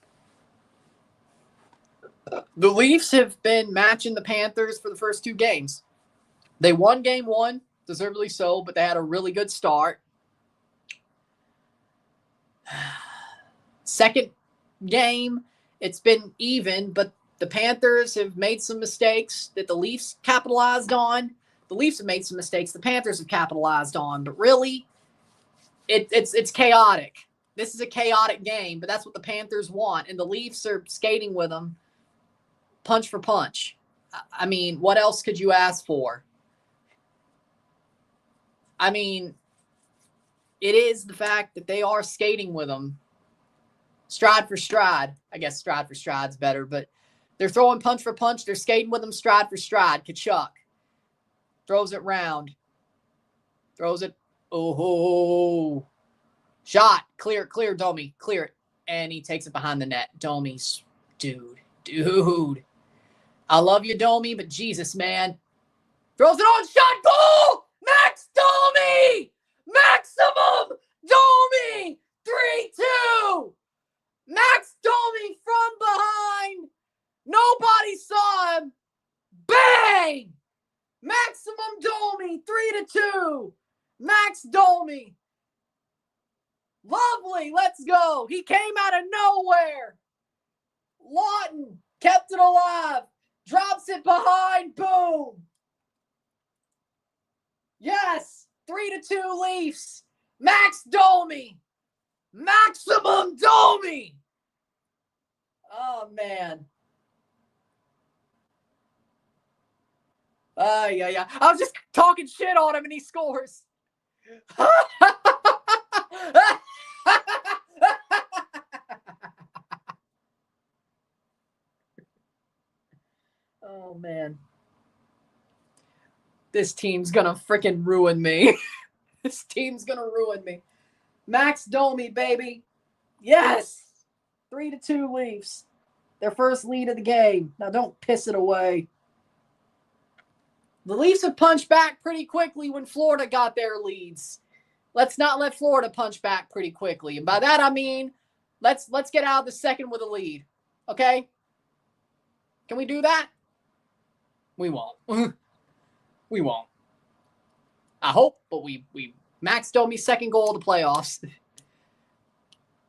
The Leafs have been matching the Panthers for the first 2 games. They won game 1, deservedly so, but they had a really good start. Second game, it's been even, but the Panthers have made some mistakes that the Leafs capitalized on. The Leafs have made some mistakes the Panthers have capitalized on, but really, it's chaotic. This is a chaotic game, but that's what the Panthers want, and the Leafs are skating with them punch for punch. I mean, what else could you ask for? I mean, it is the fact that they are skating with them stride for stride. I guess stride for stride's better, but they're throwing punch for punch. They're skating with them stride for stride. Kachuk throws it round. Throws it. Oh, shot. Clear, Domi. Clear it. And he takes it behind the net. Domi's, dude. I love you, Domi, but Jesus, man. Throws it on, shot, goal! Max Domi! Maximum Domi! 3-2! Max Domi from behind. Nobody saw him. Bang! Maximum Domi, 3-2. Max Domi. Lovely, let's go. He came out of nowhere. Lawton kept it alive. Drops it behind, boom. Yes, 3-2 Leafs. Max Domi. Maximum Domi. Oh, man. Yeah. I was just talking shit on him and he scores. Oh, man. This team's gonna freaking ruin me. This team's gonna ruin me. Max Domi, baby. Yes. 3-2 Leafs. Their first lead of the game. Now don't piss it away. The Leafs have punched back pretty quickly when Florida got their leads. Let's not let Florida punch back pretty quickly. And by that I mean, let's get out of the second with a lead. Okay? Can we do that? We won't. We won't. I hope, but we Max Domi's second goal of the playoffs.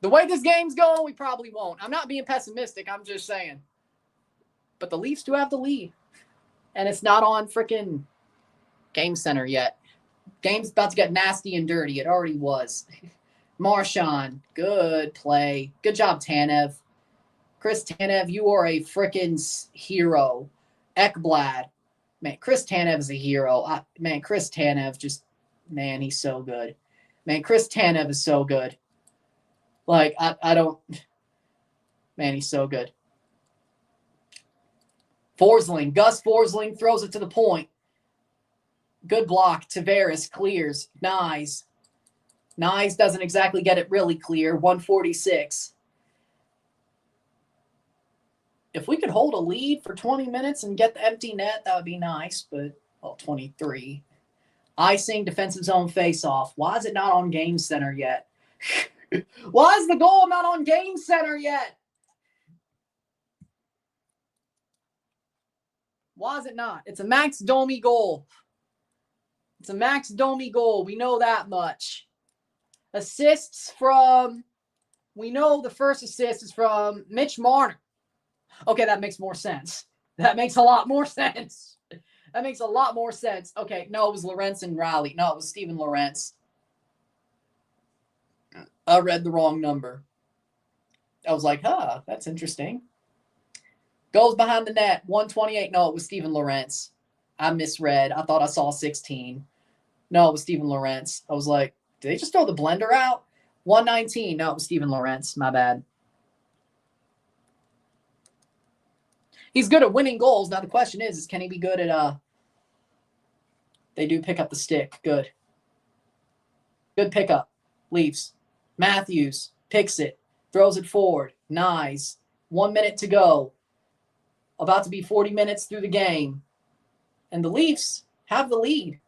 The way this game's going, we probably won't. I'm not being pessimistic. I'm just saying. But the Leafs do have the lead. And it's not on freaking Game Center yet. Game's about to get nasty and dirty. It already was. Marchand, good play. Good job, Tanev. Chris Tanev, you are a freaking hero. Ekblad. Man, Chris Tanev is a hero. Chris Tanev he's so good. Man, Chris Tanev is so good. Like, he's so good. Forsling, Gus Forsling throws it to the point. Good block. Tavares clears. Nyes doesn't exactly get it really clear. 146. If we could hold a lead for 20 minutes and get the empty net, that would be nice, but, 23. Icing, defensive zone face-off. Why is it not on Game Center yet? Why is the goal not on Game Center yet? Why is it not? It's a Max Domi goal. It's a Max Domi goal. We know that much. Assists from, we know the first assist is from Mitch Marner. Okay, that makes more sense. That makes a lot more sense. That makes a lot more sense. Okay, no, it was Lorentz and Rowley. No, it was Steven Lorentz. I read the wrong number. I was like, that's interesting. Goes behind the net, 128. No, it was Steven Lorentz. I misread. I thought I saw 16. No, it was Steven Lorentz. I was like, did they just throw the blender out? 119. No, it was Steven Lorentz. My bad. He's good at winning goals. Now the question is can he be good at they do pick up the stick. Good. Good pickup. Leafs. Matthews picks it. Throws it forward. Nyes. 1 minute to go. About to be 40 minutes through the game. And the Leafs have the lead.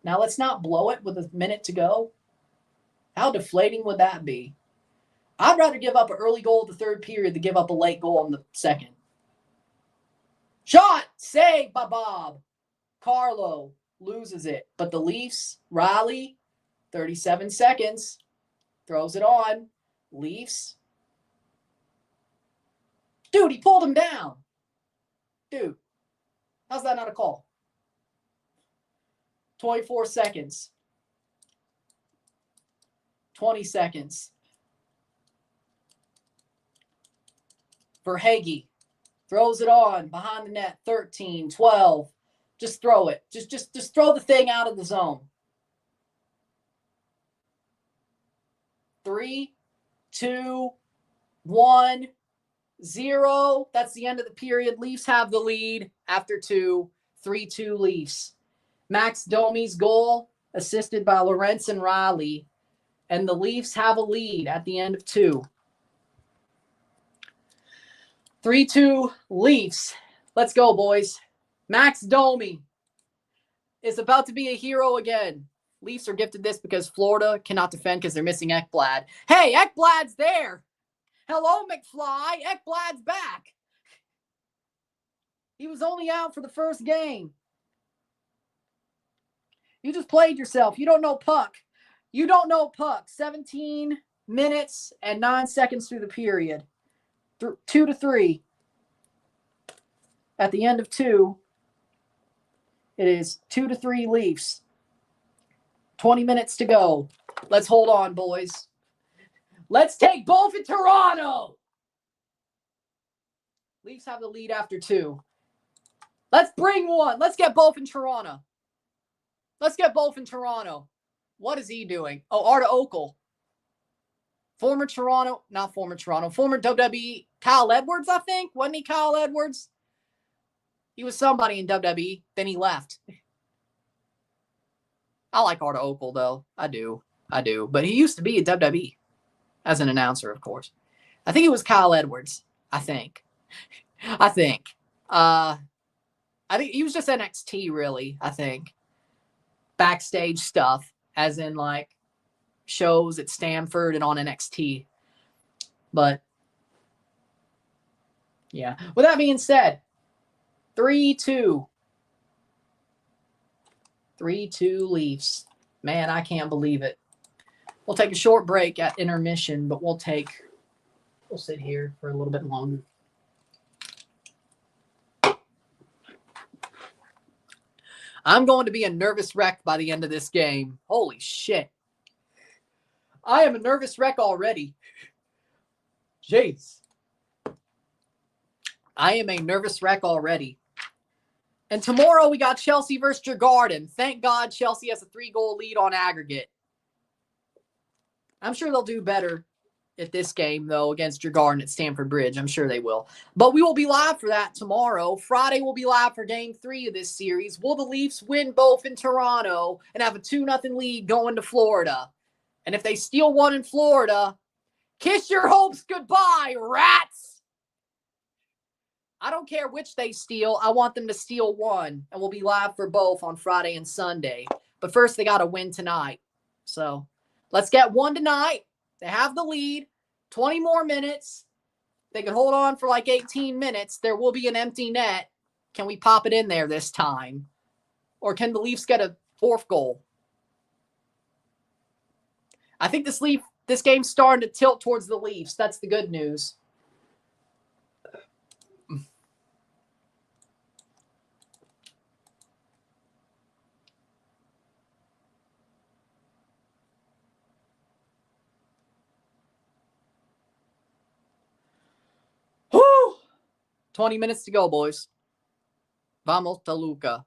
Now let's not blow it with a minute to go. How deflating would that be? I'd rather give up an early goal in the third period than give up a late goal in the second. Shot! Saved by Bob. Carlo loses it. But the Leafs, Riley, 37 seconds. Throws it on. Leafs. Dude, he pulled him down. Dude, how's that not a call? 24 seconds. 20 seconds. Verhaeghe throws it on behind the net. 13, 12. Just throw it. Just throw the thing out of the zone. 3, 2, 1, 0. That's the end of the period. Leafs have the lead after 2. 3-2 Leafs. Max Domi's goal, assisted by Lorentz and Riley. And the Leafs have a lead at the end of 2. 3-2 Leafs. Let's go, boys. Max Domi is about to be a hero again. Leafs are gifted this because Florida cannot defend because they're missing Ekblad. Hey, Ekblad's there. Hello, McFly. Ekblad's back. He was only out for the first game. You just played yourself. You don't know puck. You don't know puck. 17 minutes and 9 seconds through the period. 2-3. At the end of 2, it is 2-3 Leafs. 20 minutes to go. Let's hold on, boys. Let's take both in Toronto. Leafs have the lead after 2. Let's bring one. Let's get both in Toronto. Let's get both in Toronto. What is he doing? Oh, Arda Okel. Former WWE. Kyle Edwards, I think. Wasn't he Kyle Edwards? He was somebody in WWE. Then he left. I like Arda Okel, though. I do. But he used to be at WWE as an announcer, of course. I think it was Kyle Edwards. I think he was just NXT, really, I think. Backstage stuff, as in, like, shows at Stanford and on NXT. But, yeah. With that being said, 3-2. 3-2 Leafs. Man, I can't believe it. We'll take a short break at intermission, but we'll sit here for a little bit longer. I'm going to be a nervous wreck by the end of this game. Holy shit. I am a nervous wreck already. Jeez. I am a nervous wreck already. And tomorrow we got Chelsea versus Djurgården. Thank God Chelsea has a 3-goal lead on aggregate. I'm sure they'll do better at this game, though, against Djurgården at Stamford Bridge. I'm sure they will. But we will be live for that tomorrow. Friday we'll be live for Game 3 of this series. Will the Leafs win both in Toronto and have a 2-0 lead going to Florida? And if they steal one in Florida, kiss your hopes goodbye, rats! I don't care which they steal. I want them to steal one. And we'll be live for both on Friday and Sunday. But first, they got to win tonight. So let's get one tonight. They have the lead. 20 more minutes. They can hold on for like 18 minutes. There will be an empty net. Can we pop it in there this time? Or can the Leafs get a 4th goal? I think this game's starting to tilt towards the Leafs. That's the good news. Whew! 20 minutes to go, boys. Vamos, Toluca.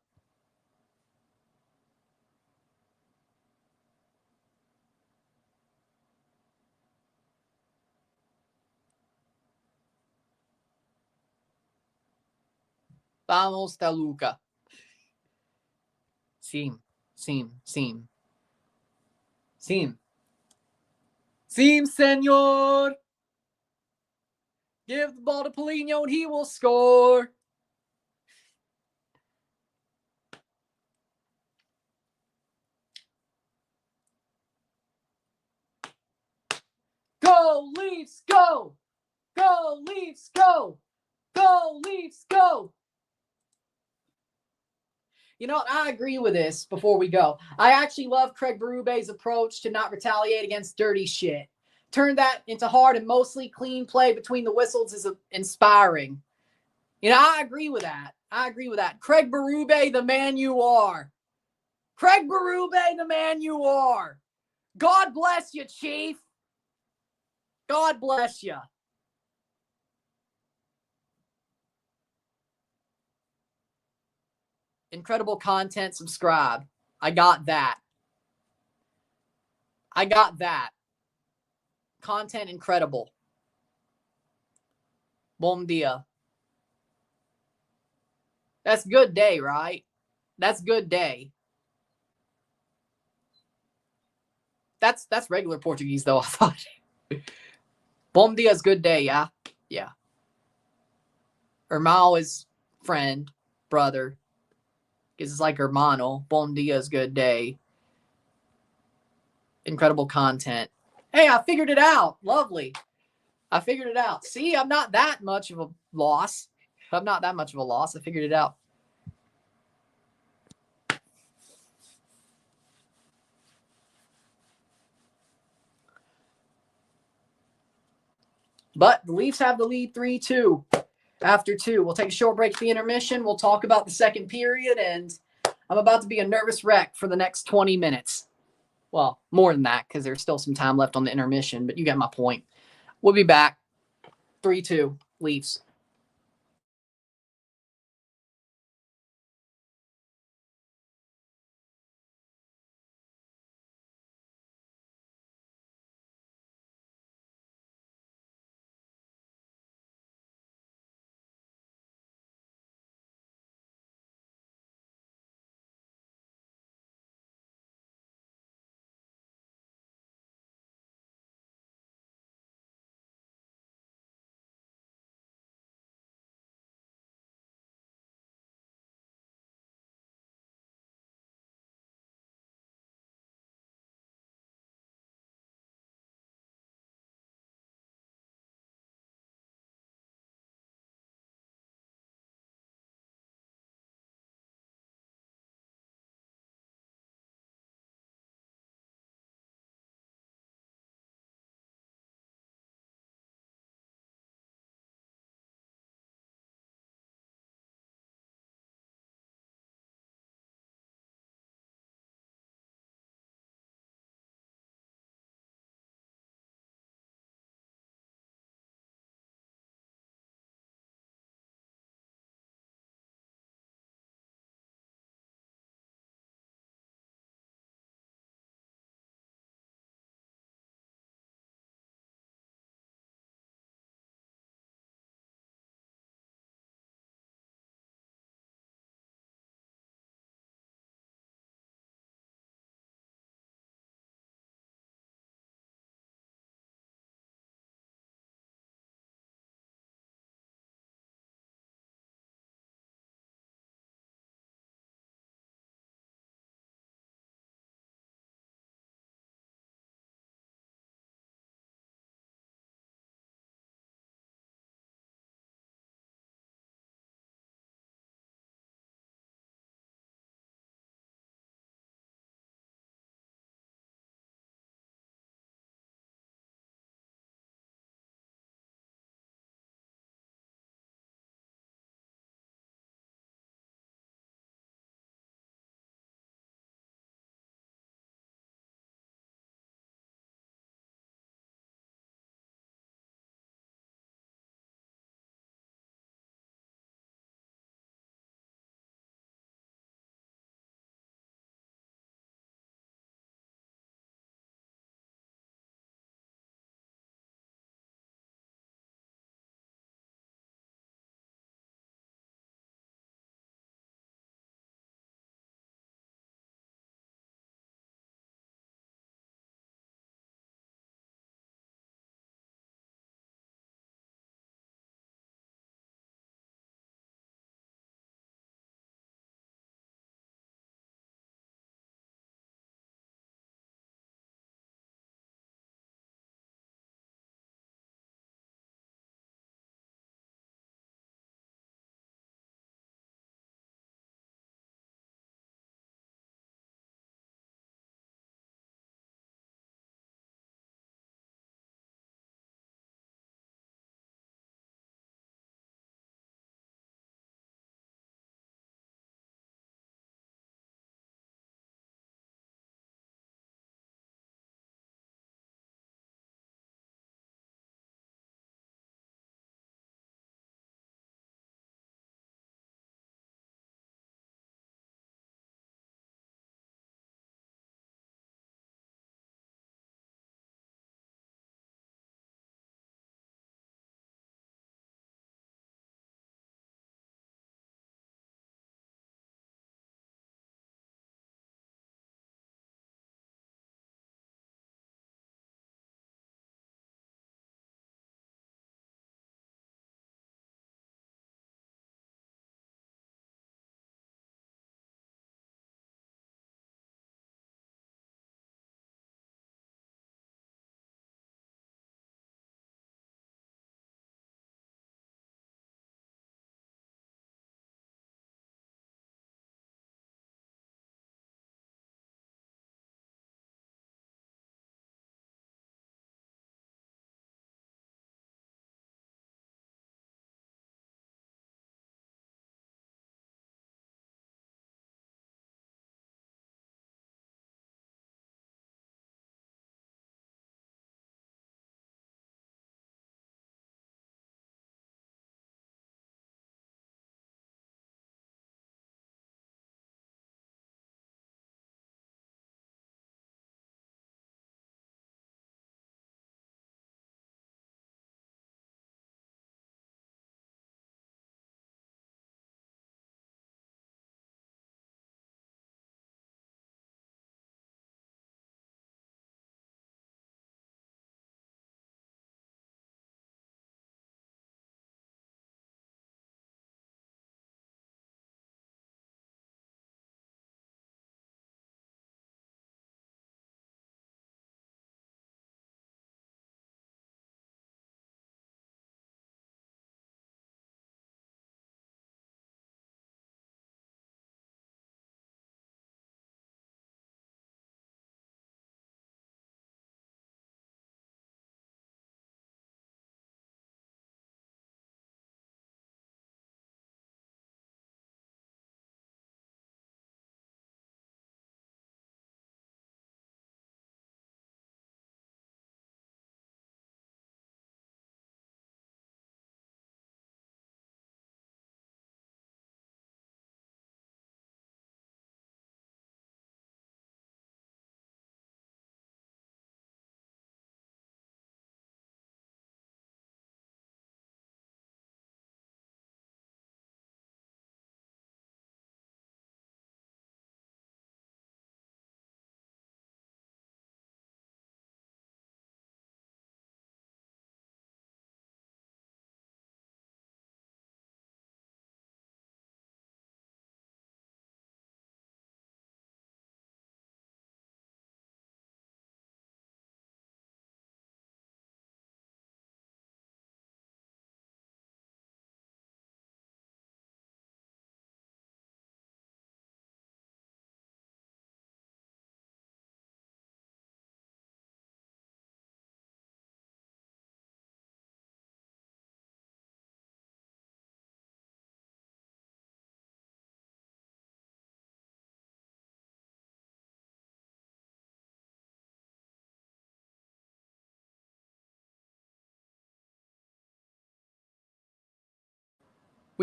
Vamos, Toluca. Sim, senor. Give the ball to Pinillos and he will score. Go, Leafs, go! Go, Leafs, go! Go, Leafs, go! You know what? I agree with this before we go. I actually love Craig Berube's approach to not retaliate against dirty shit. Turn that into hard and mostly clean play between the whistles is inspiring. You know, I agree with that. Craig Berube, the man you are. Craig Berube, the man you are. God bless you, Chief. God bless you. Incredible content, subscribe. I got that. Content incredible. Bom dia. That's good day, right? That's good day. That's regular Portuguese, though, I thought. Bom dia is good day, yeah? Yeah. Irmão is friend, brother. Because it's like hermano. Bon dia's good day. Incredible content. Hey, I figured it out. Lovely. I figured it out. See, I'm not that much of a loss. I'm not that much of a loss. I figured it out. But the Leafs have the lead 3-2 after 2. We'll take a short break at the intermission. We'll talk about the second period, and I'm about to be a nervous wreck for the next 20 minutes. Well, more than that, because there's still some time left on the intermission, but you get my point. We'll be back. 3-2, Leafs.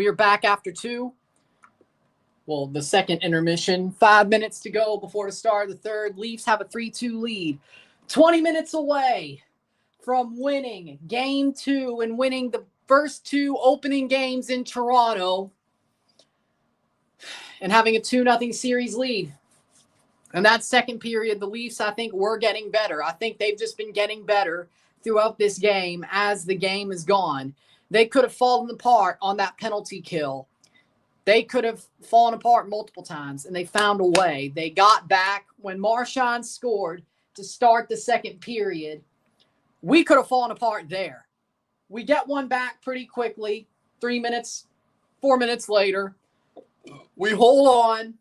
We are back after 2. Well, the second intermission. 5 minutes to go before the start of the third. Leafs have a 3-2 lead. 20 minutes away from winning Game 2 and winning the first 2 opening games in Toronto and having a 2-0 series lead. And that second period, the Leafs, I think, were getting better. I think they've just been getting better throughout this game as the game has gone. They could have fallen apart on that penalty kill. They could have fallen apart multiple times, and they found a way. They got back when Marchand scored to start the second period. We could have fallen apart there. We get one back pretty quickly, 3 minutes, 4 minutes later. We hold on.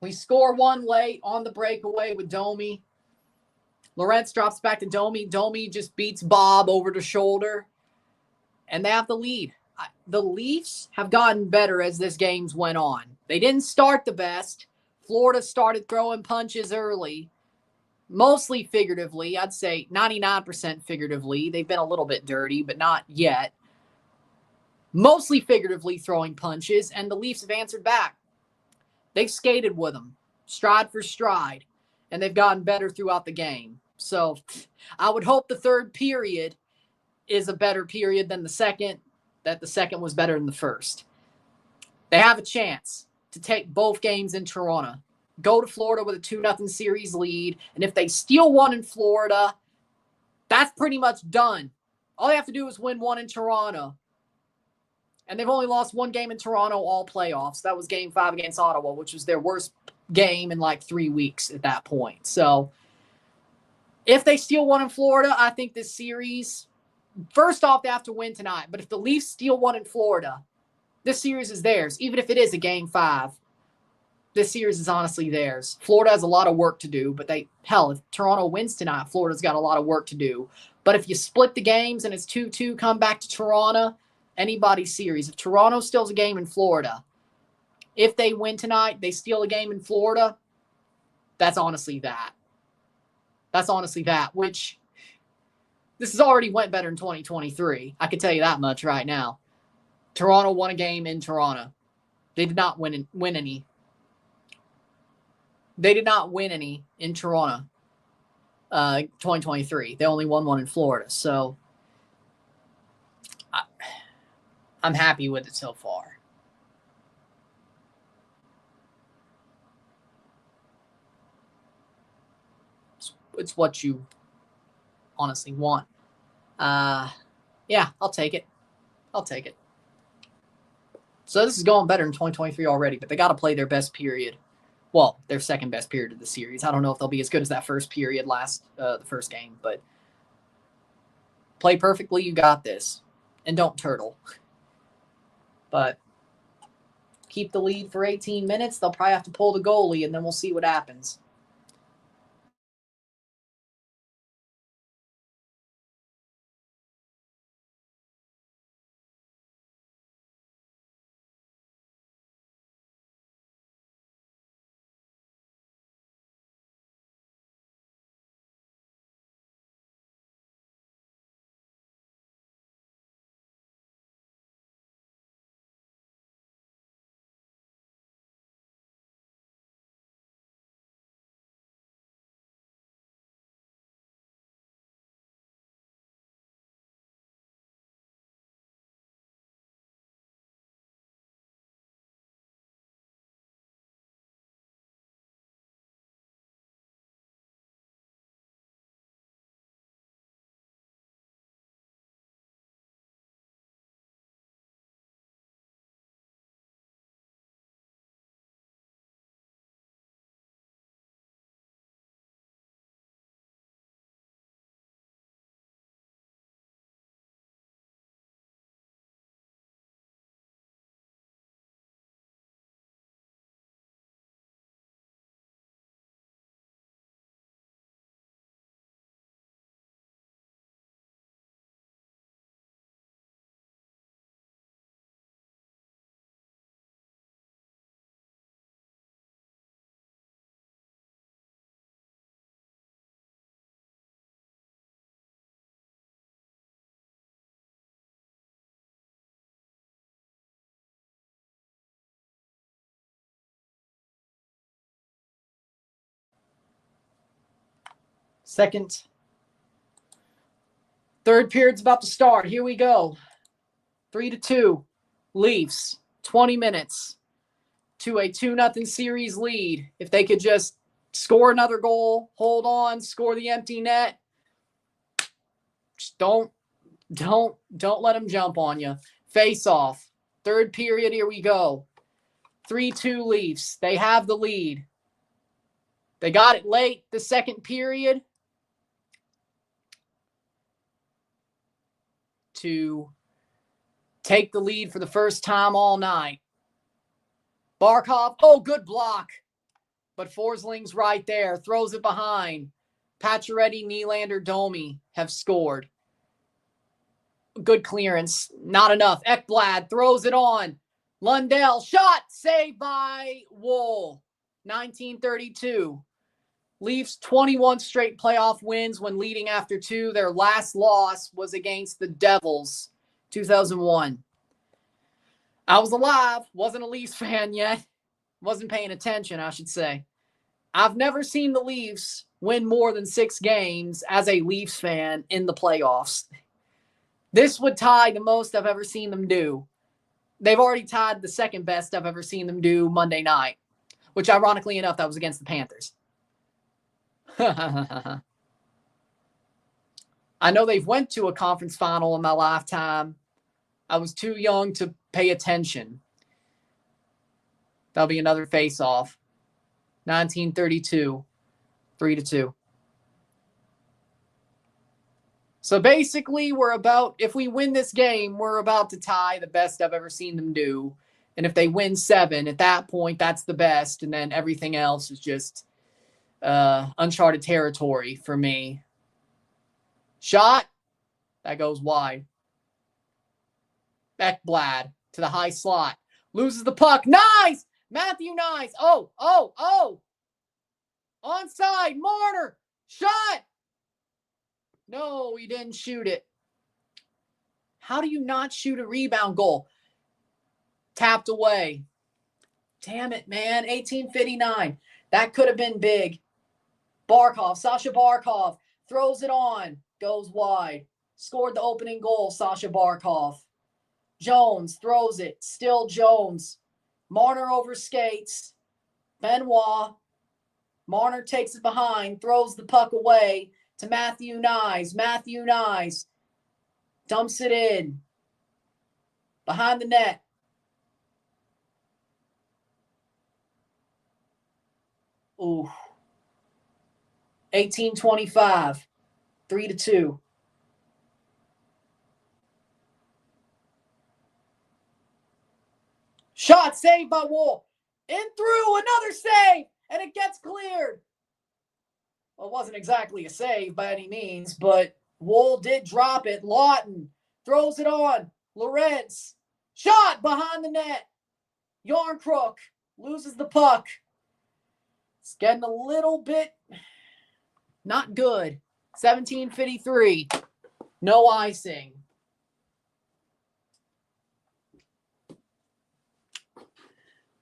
We score one late on the breakaway with Domi. Lorentz drops back to Domi. Domi just beats Bob over the shoulder, and they have the lead. The Leafs have gotten better as this game's went on. They didn't start the best. Florida started throwing punches early, mostly figuratively. I'd say 99% figuratively. They've been a little bit dirty, but not yet. Mostly figuratively throwing punches, and the Leafs have answered back. They've skated with them, stride for stride, and they've gotten better throughout the game. So I would hope the third period is a better period than the second, that the second was better than the first. They have a chance to take both games in Toronto, go to Florida with a 2-0 series lead, and if they steal one in Florida, that's pretty much done. All they have to do is win one in Toronto. And they've only lost one game in Toronto all playoffs. That was Game 5 against Ottawa, which was their worst game in like 3 weeks at that point. So if they steal one in Florida, I think this series, first off, they have to win tonight. But if the Leafs steal one in Florida, this series is theirs. Even if it is a Game 5, this series is honestly theirs. Florida has a lot of work to do, but if Toronto wins tonight, Florida's got a lot of work to do. But if you split the games and it's 2-2, come back to Toronto, anybody's series. If Toronto steals a game in Florida, if they win tonight, they steal a game in Florida, that's honestly that. That's honestly that, which this has already went better in 2023. I can tell you that much right now. Toronto won a game in Toronto. They did not win any. They did not win any in Toronto 2023. They only won one in Florida. So I'm happy with it so far. It's what you honestly want. Yeah, I'll take it. I'll take it. So this is going better in 2023 already, but they got to play their best period. Well, their second best period of the series. I don't know if they'll be as good as that first period the first game, but play perfectly. You got this. And don't turtle. But keep the lead for 18 minutes. They'll probably have to pull the goalie, and then we'll see what happens. Third period's about to start. Here we go. 3-2. Leafs. 20 minutes to a 2-0 series lead. If they could just score another goal, hold on, score the empty net, just don't let them jump on you. Face off. Third period, here we go. 3-2 Leafs. They have the lead. They got it late the second period to take the lead for the first time all night. Barkov, oh, good block. But Forsling's right there, throws it behind. Pacioretty, Nylander, Domi have scored. Good clearance, not enough. Ekblad throws it on. Lundell, shot, saved by Wolff. 1932. Leafs 21 straight playoff wins when leading after 2. Their last loss was against the Devils, 2001. I was alive, wasn't a Leafs fan yet. Wasn't paying attention, I should say. I've never seen the Leafs win more than 6 games as a Leafs fan in the playoffs. This would tie the most I've ever seen them do. They've already tied the second best I've ever seen them do Monday night, which ironically enough, that was against the Panthers. I know they've went to a conference final in my lifetime. I was too young to pay attention. That'll be another face-off. 1932, 3-2. So basically, if we win this game, we're about to tie the best I've ever seen them do. And if they win 7, at that point, that's the best. And then everything else is just uncharted territory for me. Shot. That goes wide. Ekblad to the high slot. Loses the puck. Nice! Matthew Nice. Oh. Onside. Marner. Shot. No, he didn't shoot it. How do you not shoot a rebound goal? Tapped away. Damn it, man. 1859. That could have been big. Sasha Barkov throws it on. Goes wide. Scored the opening goal, Sasha Barkov. Jones throws it. Still Jones. Marner overskates. Benoit. Marner takes it behind. Throws the puck away to Matthew Nyes. Matthew Nyes dumps it in. Behind the net. Ooh. 1825. 3-2. Shot saved by Wolff. In through, another save, and it gets cleared. Well, it wasn't exactly a save by any means, but Wolff did drop it. Lawton throws it on. Lorentz. Shot behind the net. Yarncrook loses the puck. It's getting a little bit not good. 1753. No icing.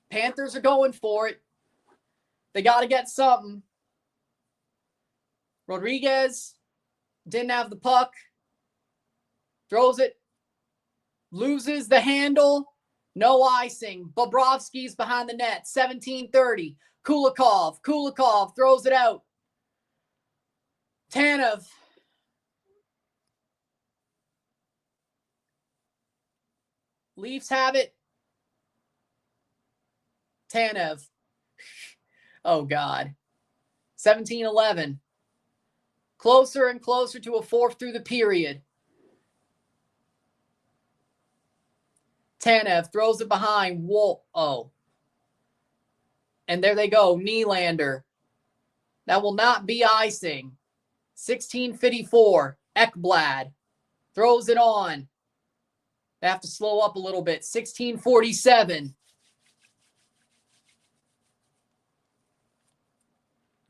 Panthers are going for it. They got to get something. Rodriguez didn't have the puck. Throws it. Loses the handle. No icing. Bobrovsky's behind the net. 1730. Kulikov throws it out. Tanev. Leafs have it. Tanev. Oh, God. 17-11. Closer and closer to a fourth through the period. Tanev throws it behind. Wolff. Oh. And there they go. Nylander. That will not be icing. 1654. Ekblad. Throws it on. They have to slow up a little bit. 1647.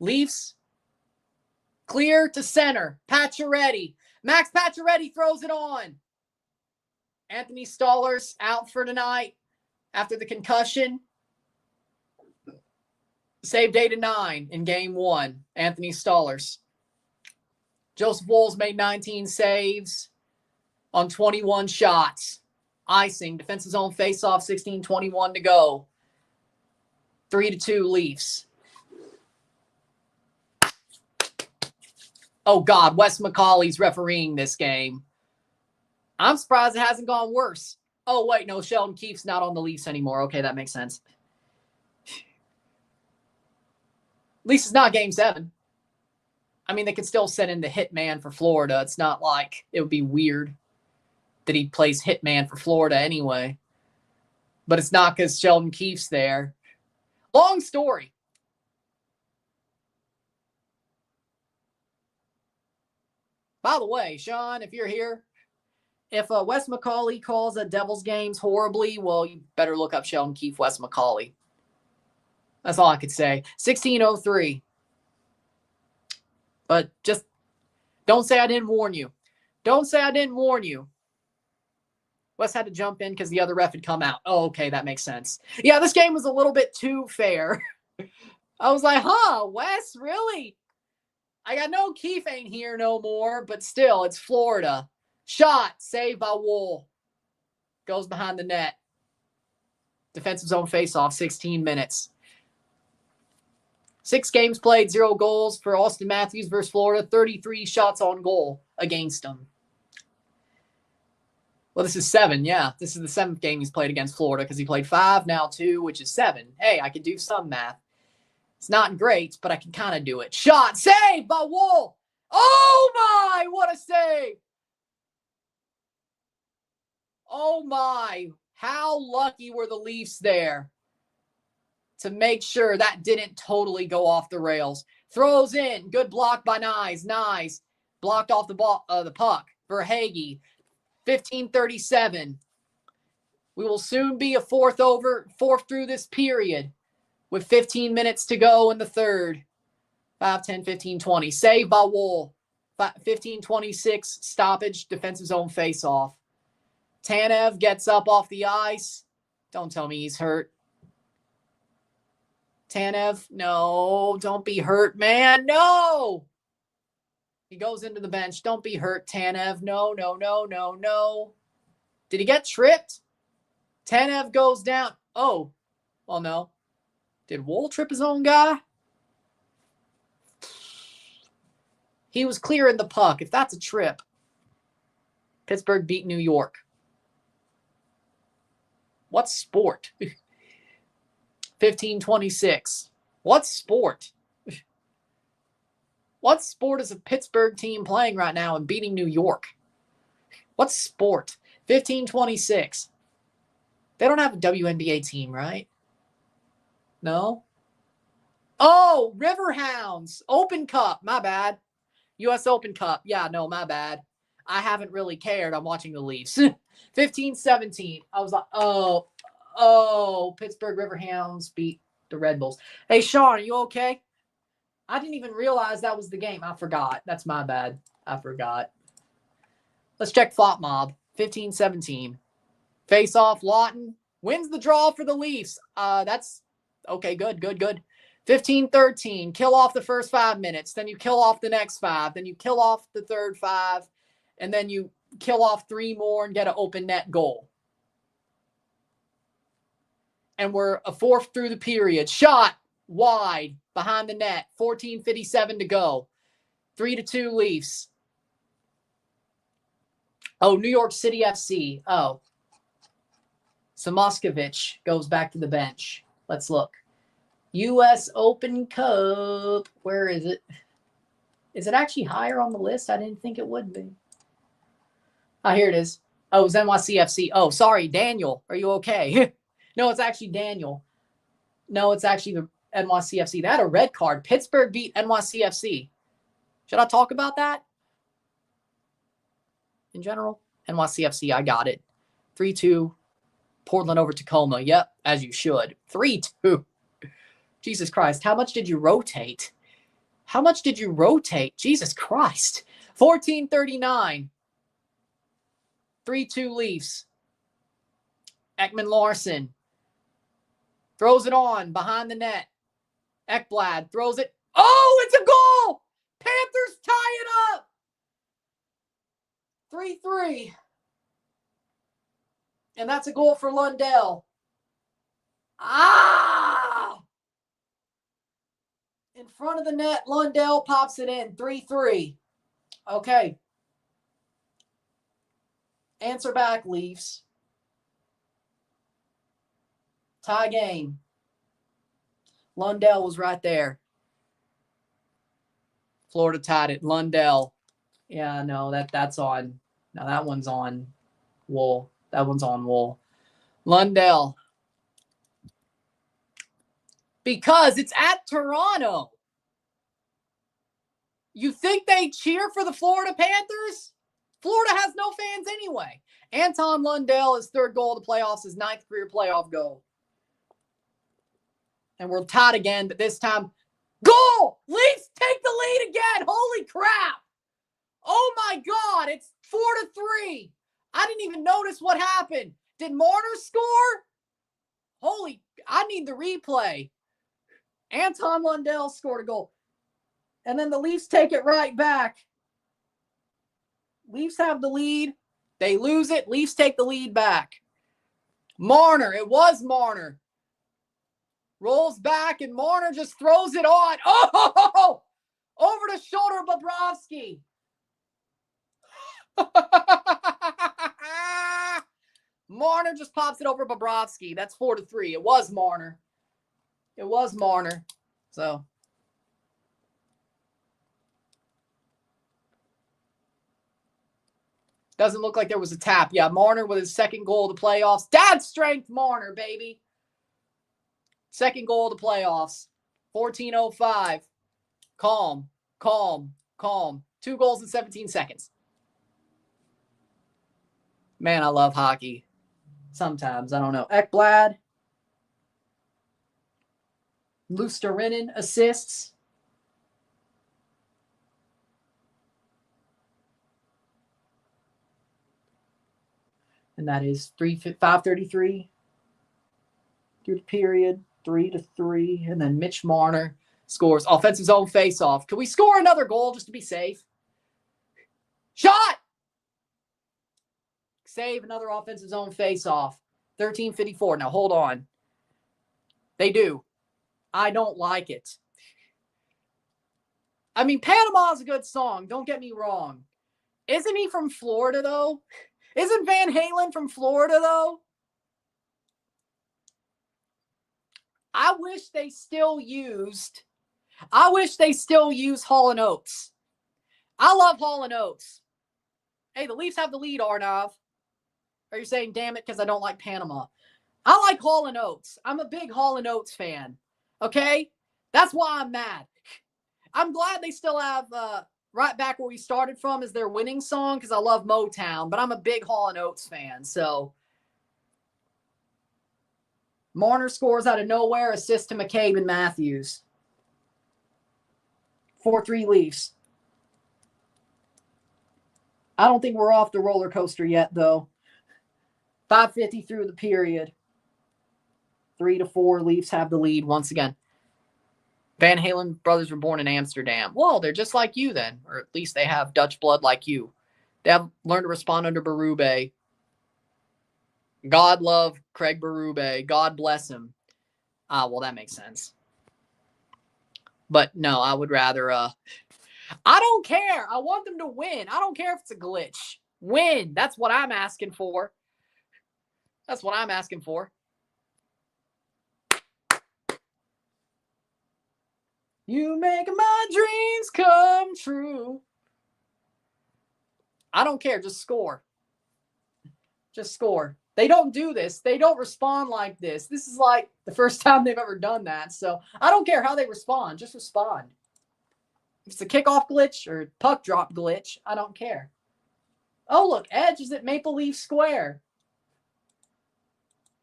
Leafs clear to center. Pacioretty. Max Pacioretty throws it on. Anthony Stolarz out for tonight after the concussion. Saved 8-9 in game 1. Anthony Stolarz. Joseph Wolff made 19 saves on 21 shots. Icing, defensive zone face-off, 16:21 to go. 3-2 Leafs. Oh, God, Wes McCauley's refereeing this game. I'm surprised it hasn't gone worse. Oh, wait, no, Sheldon Keefe's not on the Leafs anymore. Okay, that makes sense. At least it's not Game 7. I mean, they could still send in the hitman for Florida. It's not like it would be weird that he plays hitman for Florida anyway. But it's not because Sheldon Keefe's there. Long story. By the way, Sean, if you're here, if Wes McCauley calls a Devils games horribly, well, you better look up Sheldon Keefe, Wes McCauley. That's all I could say. 16:03. But just don't say I didn't warn you. Don't say I didn't warn you. Wes had to jump in because the other ref had come out. Oh, okay, that makes sense. Yeah, this game was a little bit too fair. I was like, Wes, really? I know Keefe ain't here no more, but still, it's Florida. Shot, saved by Wolff. Goes behind the net. Defensive zone faceoff, 16 minutes. 6 games played, 0 goals for Austin Matthews versus Florida. 33 shots on goal against them. Well, this is 7, yeah. This is the 7th game he's played against Florida because he played 5, now 2, which is 7. Hey, I can do some math. It's not great, but I can kind of do it. Shot, saved by Wolff. Oh, my, what a save. Oh, my. How lucky were the Leafs there to make sure that didn't totally go off the rails. Throws in. Good block by Nyes. Nyes blocked off the puck for Hagee. 15:37. We will soon be a fourth through this period with 15 minutes to go in the third. 5, 10, 15, 20. Saved by Wolff. 15:26 stoppage, defensive zone face-off. Tanev gets up off the ice. Don't tell me he's hurt. Tanev, no, don't be hurt, man. No. He goes into the bench. Don't be hurt, Tanev. No, no, no, no, no. Did he get tripped? Tanev goes down. Oh, well, no. Did Wolff trip his own guy? He was clearing the puck. If that's a trip, Pittsburgh beat New York. What sport? 15:26. What sport? What sport is a Pittsburgh team playing right now and beating New York? What sport? 15:26. They don't have a WNBA team, right? No? Oh, Riverhounds. Open Cup. My bad. U.S. Open Cup. Yeah, no, my bad. I haven't really cared. I'm watching the Leafs. 15-17. I was like, oh, Pittsburgh Riverhounds beat the Red Bulls. Hey, Sean, are you okay? I didn't even realize that was the game. I forgot. That's my bad. I forgot. Let's check Flop Mob. 15-17. Face off. Lawton wins the draw for the Leafs. That's okay. Good. 15-13. Kill off the first 5 minutes. Then you kill off the next 5. Then you kill off the third 5. And then you kill off 3 more and get an open net goal. And we're a fourth through the period. Shot wide behind the net. 14:57 to go. 3-2 Leafs. Oh, New York City FC. Oh. Samoskevich goes back to the bench. Let's look. U.S. Open Cup. Where is it? Is it actually higher on the list? I didn't think it would be. Oh, here it is. Oh, it's NYCFC. Oh, sorry, Daniel. Are you okay? No, it's actually Daniel. No, it's actually the NYCFC. They had a red card. Pittsburgh beat NYCFC. Should I talk about that? In general? NYCFC, I got it. 3-2. Portland over Tacoma. Yep, as you should. 3-2. Jesus Christ. How much did you rotate? Jesus Christ. 14:39. 3-2 Leafs. Ekman Larson throws it on behind the net. Ekblad throws it. Oh, it's a goal! Panthers tie it up! 3-3. And that's a goal for Lundell. Ah! In front of the net, Lundell pops it in. 3-3. Okay. Answer back, Leafs. Tie game. Lundell was right there. Florida tied it. Lundell. Yeah, no, that's on. No, that one's on Wool. That one's on Wool. Lundell. Because it's at Toronto. You think they cheer for the Florida Panthers? Florida has no fans anyway. Anton Lundell, his third goal of the playoffs, his 9th career playoff goal. And we're tied again, but this time, goal! Leafs take the lead again. Holy crap. Oh my God, it's 4-3. I didn't even notice what happened. Did Marner score? Holy, I need the replay. Anton Lundell scored a goal. And then the Leafs take it right back. Leafs have the lead. They lose it. Leafs take the lead back. Marner, it was Marner. Rolls back and Marner just throws it on. Oh! Over the shoulder of Bobrovsky. Marner just pops it over Bobrovsky. That's 4-3. It was Marner. It was Marner. So. Doesn't look like there was a tap. Yeah, Marner with his second goal of the playoffs. Dad strength Marner, baby. Second goal of the playoffs. 14:05. Calm, calm, calm. 2 goals in 17 seconds. Man, I love hockey. Sometimes, I don't know. Ekblad. Luostarinen assists. And that is 5:33 through the period, 3-3. And then Mitch Marner scores offensive zone faceoff. Can we score another goal just to be safe? Shot! Save another offensive zone faceoff. 13:54. Now hold on. They do. I don't like it. I mean, Panama's a good song. Don't get me wrong. Isn't he from Florida, though? Isn't Van Halen from Florida, though? I wish they still use Hall & Oates. I love Hall & Oates. Hey, the Leafs have the lead, Arnav. Are you saying, damn it, because I don't like Panama? I like Hall & Oates. I'm a big Hall & Oates fan. Okay? That's why I'm mad. I'm glad they still have Right Back Where We Started From is their winning song because I love Motown, but I'm a big Hall & Oates fan. So Marner scores out of nowhere, assist to McCabe and Matthews. 4-3 Leafs. I don't think we're off the roller coaster yet, though. 5:50 through the period. 3-4 Leafs have the lead once again. Van Halen brothers were born in Amsterdam. Well, they're just like you then, or at least they have Dutch blood like you. They have learned to respond under Berube. God love Craig Berube. God bless him. Well, that makes sense. But no, I would rather, I don't care. I want them to win. I don't care if it's a glitch. Win. That's what I'm asking for. That's what I'm asking for. You make my dreams come true. I don't care. Just score. Just score. They don't do this. They don't respond like this. This is like the first time they've ever done that. So I don't care how they respond. Just respond. If it's a kickoff glitch or puck drop glitch, I don't care. Oh, look. Edge is at Maple Leaf Square.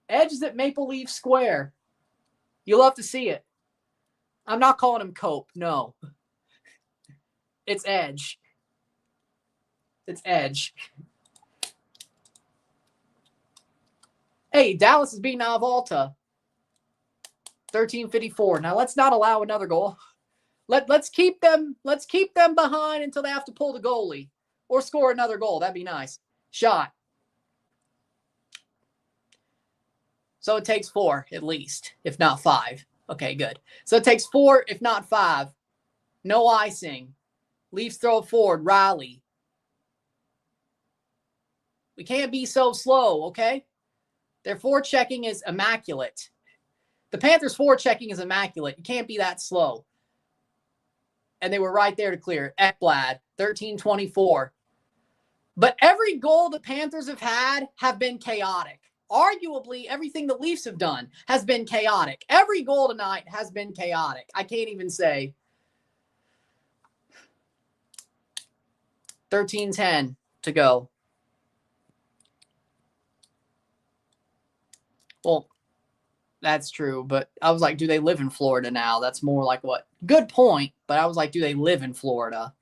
Edge is at Maple Leaf Square. You love to see it. I'm not calling him Cope. No. It's Edge. It's Edge. Hey, Dallas is beating Avalta. 13:54. Now let's not allow another goal. Let's keep them behind until they have to pull the goalie. Or score another goal. That'd be nice. Shot. So it takes 4 at least, if not 5. Okay, good. So it takes 4, if not 5. No icing. Leafs throw it forward. Riley. We can't be so slow, okay? Their forechecking is immaculate. The Panthers' forechecking is immaculate. You can't be that slow. And they were right there to clear it. Ekblad, 13-24. But every goal the Panthers have been chaotic. Arguably, everything the Leafs have done has been chaotic. Every goal tonight has been chaotic. I can't even say. 13-10 to go. Well, that's true, but I was like, do they live in Florida now? That's more like what? Good point, but I was like, do they live in Florida?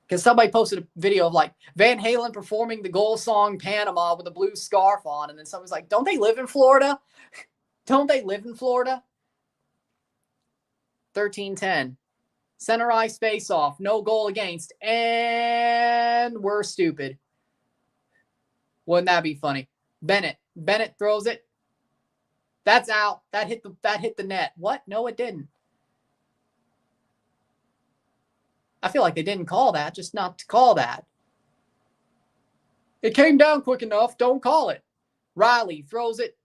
Because somebody posted a video of like Van Halen performing the goal song Panama with a blue scarf on, and then someone's like, don't they live in Florida? Don't they live in Florida? 13-10. Center ice face off. No goal against. And we're stupid. Wouldn't that be funny? Bennett throws it. That's out. That hit the net. What? No, it didn't. I feel like they didn't call that, just not to call that. It came down quick enough. Don't call it. Riley throws it.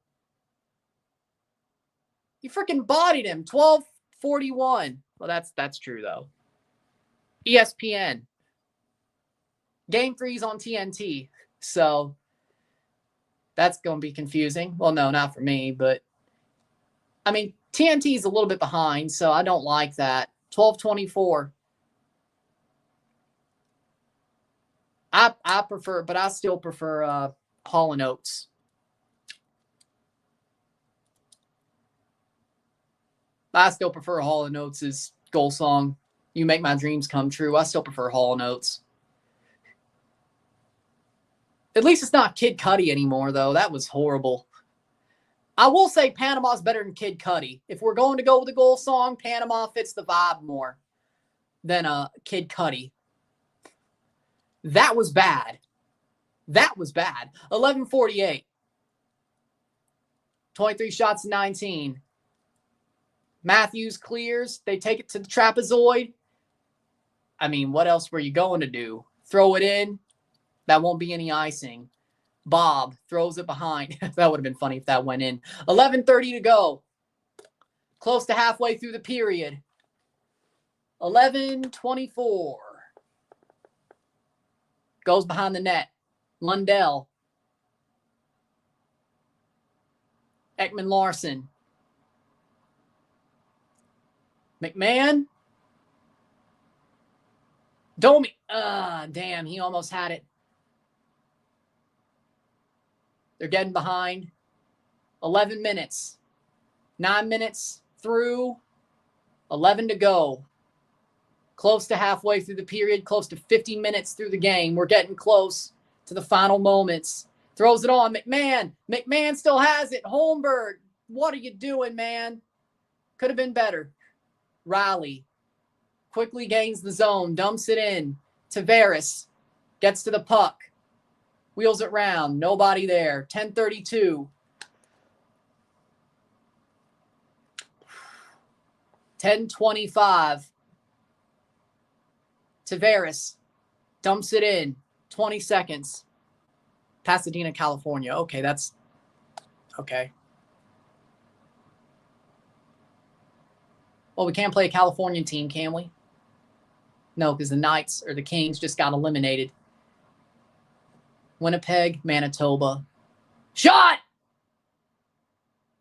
He freaking bodied him. 12-41. Well, that's true, though. ESPN. Game 3's on TNT. So that's going to be confusing. Well, no, not for me, but I mean, TNT is a little bit behind, so I don't like that. 12-24. I prefer, but I still prefer Hall & Oates. I still prefer Hall & Oates' goal song, You Make My Dreams Come True. I still prefer Hall & Oates. At least it's not Kid Cudi anymore, though. That was horrible. I will say Panama's better than Kid Cudi. If we're going to go with a goal song, Panama fits the vibe more than Kid Cudi. That was bad. That was bad. 11:48. 23 shots, 19. Matthews clears. They take it to the trapezoid. I mean, what else were you going to do? Throw it in. That won't be any icing. Bob throws it behind. That would have been funny if that went in. 11:30 to go. Close to halfway through the period. 11:24. Goes behind the net. Lundell. Ekman Larson. McMahon. Domi. Damn, he almost had it. They're getting behind. 11 minutes. 9 minutes through. 11 to go. Close to halfway through the period. Close to 50 minutes through the game. We're getting close to the final moments. Throws it on. McMahon. McMahon still has it. Holmberg. What are you doing, man? Could have been better. Riley. Quickly gains the zone. Dumps it in. Tavares. Gets to the puck. Wheels it round. Nobody there. 10:32. 10:25. Tavares dumps it in. 20 seconds. Pasadena, California. Okay, that's okay. Well, we can't play a Californian team, can we? No, because the Knights or the Kings just got eliminated. Winnipeg, Manitoba. Shot!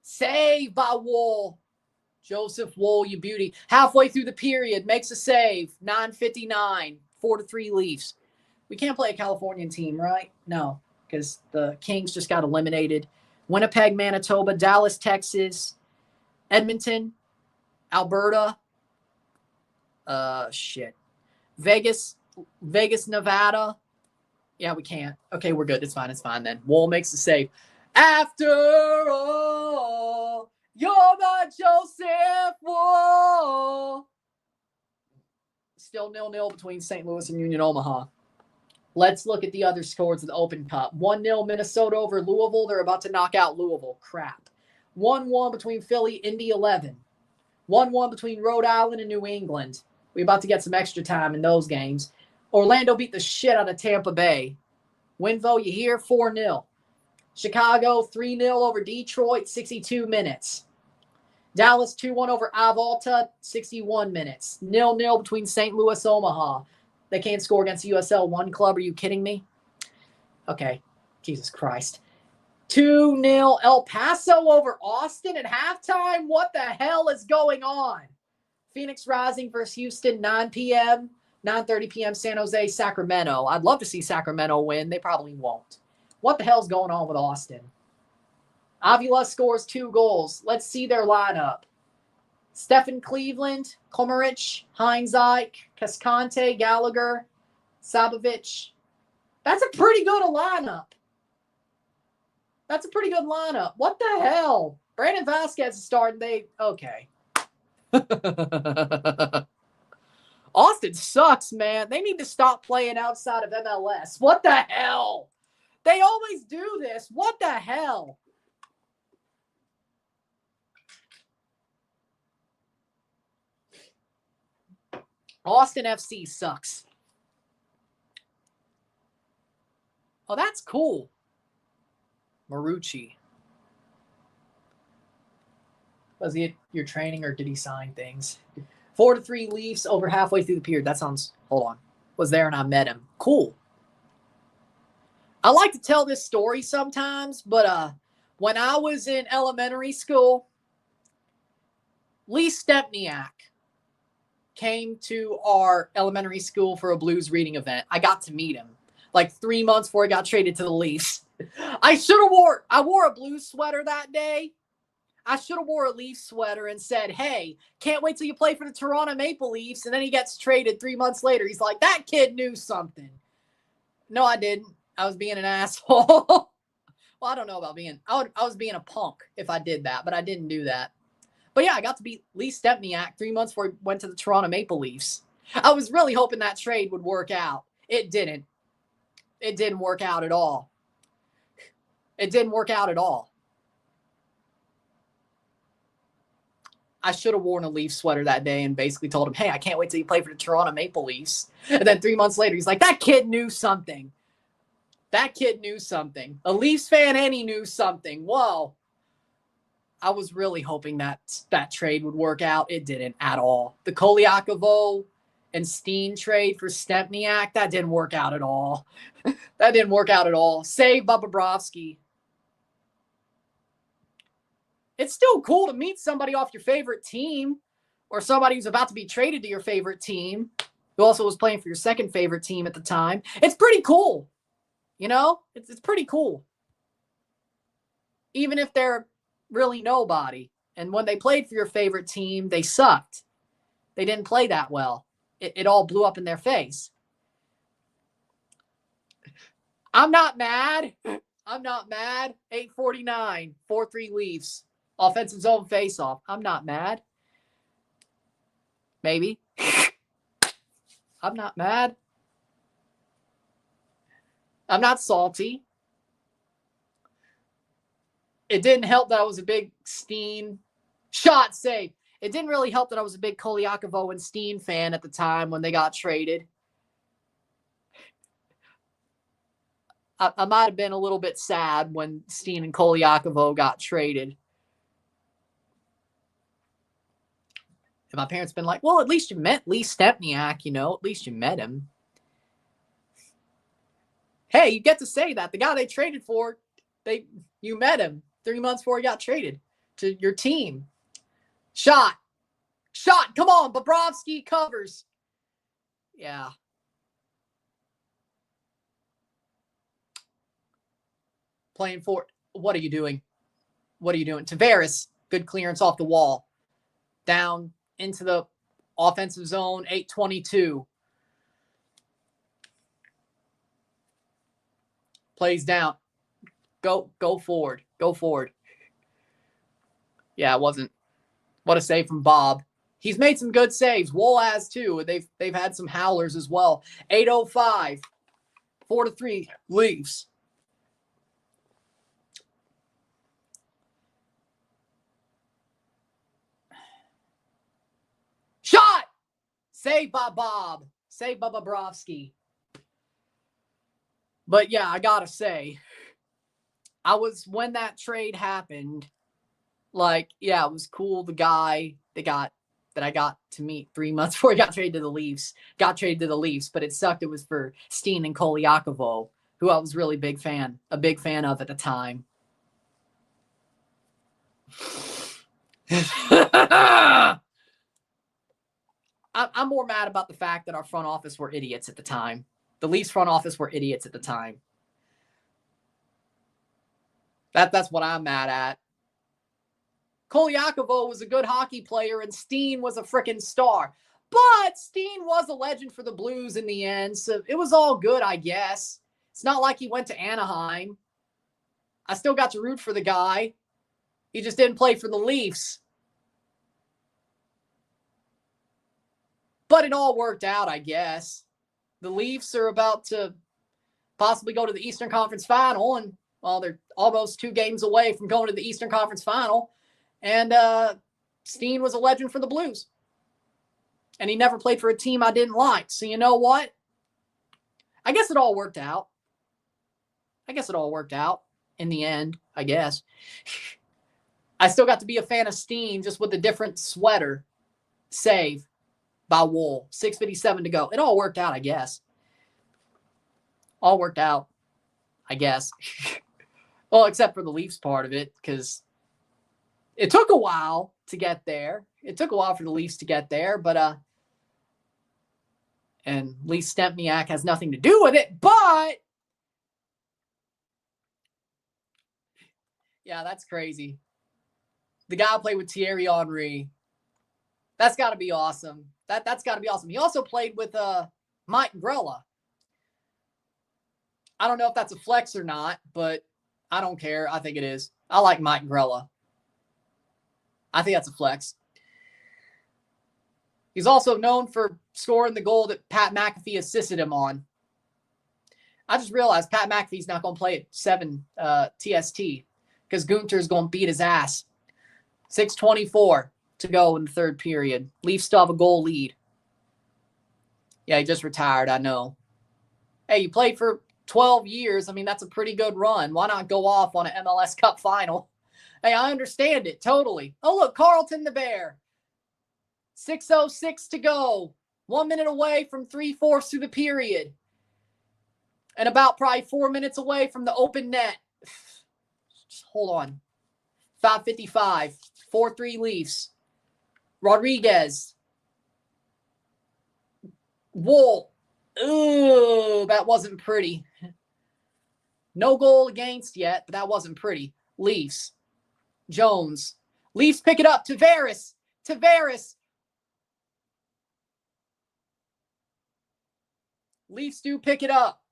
Save by Woll. Joseph Woll, you beauty. Halfway through the period, makes a save. 9:59, 4-3 Leafs. We can't play a Californian team, right? No, because the Kings just got eliminated. Winnipeg, Manitoba, Dallas, Texas, Edmonton, Alberta. Vegas, Nevada. Yeah, we can't. Okay, we're good. It's fine then. Woll makes the save. After all, you're my Joseph Woll. still 0-0 between St. Louis and Union Omaha. Let's look at the other scores of the Open Cup. 1-0 Minnesota over Louisville. They're about to knock out Louisville. Crap. 1-1 between Philly, Indy 11. 1-1 between Rhode Island and New England. We're about to get some extra time in those games. Orlando beat the shit out of Tampa Bay. Winvo, you hear? 4-0. Chicago, 3-0 over Detroit, 62 minutes. Dallas, 2-1 over Avalta, 61 minutes. 0-0 between St. Louis, Omaha. They can't score against USL One Club. Are you kidding me? Okay. Jesus Christ. 2-0 El Paso over Austin at halftime. What the hell is going on? Phoenix Rising versus Houston, 9 p.m. 9:30 p.m. San Jose, Sacramento. I'd love to see Sacramento win. They probably won't. What the hell's going on with Austin? Avila scores 2 goals. Let's see their lineup. Stephen Cleveland, Komarich, Heinzike, Cascante, Gallagher, Sabovic. That's a pretty good lineup. That's a pretty good lineup. What the hell? Brandon Vasquez is starting. Okay. Austin sucks, man. They need to stop playing outside of MLS. What the hell? They always do this. What the hell? Austin FC sucks. Oh, that's cool. Marucci. Was he at your training or did he sign things? 4-3 Leafs over halfway through the period. That sounds, hold on. Was there and I met him. Cool. I like to tell this story sometimes, but when I was in elementary school, Lee Stepniak came to our elementary school for a blues reading event. I got to meet him like 3 months before he got traded to the Leafs. I wore a blues sweater that day. I should have wore a Leaf sweater and said, hey, can't wait till you play for the Toronto Maple Leafs. And then he gets traded 3 months later. He's like, that kid knew something. No, I didn't. I was being an asshole. Well, I don't know about I was being a punk if I did that, but I didn't do that. But yeah, I got to beat Lee Stepniak 3 months before he went to the Toronto Maple Leafs. I was really hoping that trade would work out. It didn't. It didn't work out at all. It didn't work out at all. I should have worn a Leaf sweater that day and basically told him, hey, I can't wait till you play for the Toronto Maple Leafs. And then 3 months later, he's like, that kid knew something. That kid knew something. A Leafs fan and he knew something. Whoa. I was really hoping that trade would work out. It didn't at all. The Kolyakovo and Steen trade for Stepniak, that didn't work out at all. That didn't work out at all. Save Bobrovsky. It's still cool to meet somebody off your favorite team or somebody who's about to be traded to your favorite team who also was playing for your second favorite team at the time. It's pretty cool. You know, it's pretty cool. Even if they're really nobody. And when they played for your favorite team, they sucked. They didn't play that well. It all blew up in their face. I'm not mad. I'm not mad. 8:49, 4-3 Leafs. Offensive zone face-off. I'm not mad. Maybe. I'm not mad. I'm not salty. It didn't help that I was a big Steen shot save. It didn't really help that I was a big Kolyakovo and Steen fan at the time when they got traded. I might have been a little bit sad when Steen and Kolyakovo got traded. And my parents been like, well, at least you met Lee Stepniak, you know, at least you met him. Hey, you get to say that. The guy they traded for, you met him 3 months before he got traded to your team. Shot. Come on, Bobrovsky covers. Yeah. Playing for, what are you doing? What are you doing? Tavares, good clearance off the wall. Down into the offensive zone, 8:22. Plays down. Go forward. Go forward. Yeah, it wasn't. What a save from Bob. He's made some good saves. Wolff has too. They've had some howlers as well. 8:05, 4-3 Leafs. Shot! Saved by Bob. Saved by Bobrovsky. But yeah, I gotta say, when that trade happened, like, yeah, it was cool. The guy that I got to meet 3 months before he got traded to the Leafs, but it sucked. It was for Steen and Kolyakovo, who I was really a big fan of at the time. I'm more mad about the fact that our front office were idiots at the time. The Leafs front office were idiots at the time. That's what I'm mad at. Kolyakovo was a good hockey player and Steen was a freaking star. But Steen was a legend for the Blues in the end, so it was all good, I guess. It's not like he went to Anaheim. I still got to root for the guy. He just didn't play for the Leafs. But it all worked out, I guess. The Leafs are about to possibly go to the Eastern Conference Final, and, well, they're almost 2 games away from going to the Eastern Conference Final. And Steen was a legend for the Blues. And he never played for a team I didn't like. So you know what? I guess it all worked out. In the end, I guess. I still got to be a fan of Steen, just with a different sweater. Save by Wolff. 6:57 to go. It all worked out, I guess. All worked out, I guess. Well, except for the Leafs part of it, because it took a while to get there. It took a while for the Leafs to get there, but and Lee Stempniak has nothing to do with it, but yeah, that's crazy. The guy played with Thierry Henry. That's got to be awesome. That's got to be awesome. He also played with Mike Grella. I don't know if that's a flex or not, but I don't care. I think it is. I like Mike Grella. I think that's a flex. He's also known for scoring the goal that Pat McAfee assisted him on. I just realized Pat McAfee's not going to play at 7 TST because Gunter's going to beat his ass. 6:24 to go in the third period. Leafs still have a goal lead. Yeah, he just retired, I know. Hey, you played for 12 years. I mean, that's a pretty good run. Why not go off on an MLS Cup final? Hey, I understand it, totally. Oh, look, Carlton the Bear. 6:06 to go. 1 minute away from 3/4 through the period. And about probably 4 minutes away from the open net. Just hold on. 5:55. 4-3 Leafs. Rodriguez. Wolff. Ooh, that wasn't pretty. No goal against yet, but that wasn't pretty. Leafs. Jones. Leafs pick it up. Tavares. Leafs do pick it up.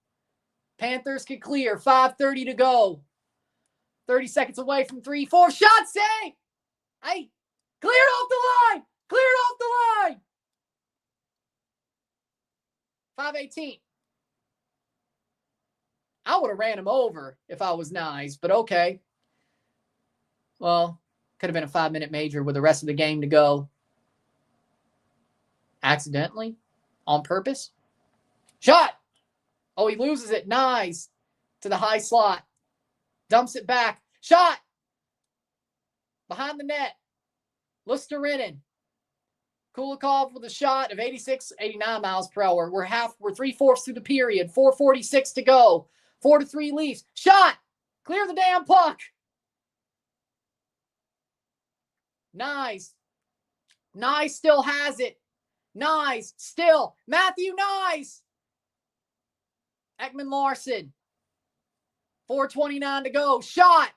Panthers can clear. 5:30 to go. 30 seconds away from 3-4. Shot save! Hey, cleared off the line! 5:18. I would have ran him over if I was nice, but okay. Well, could have been a 5-minute major with the rest of the game to go. Accidentally? On purpose? Shot! Oh, he loses it. Nice. To the high slot. Dumps it back. Shot! Behind the net. Lusterinen. Kulikov with a shot of 89 miles per hour. We're 3/4 through the period. 4:46 to go. 4-3 Leafs. Shot! Clear the damn puck. Nice. Nice still has it. Nice still. Matthew Nice. Ekman Larson. 4:29 to go. Shot.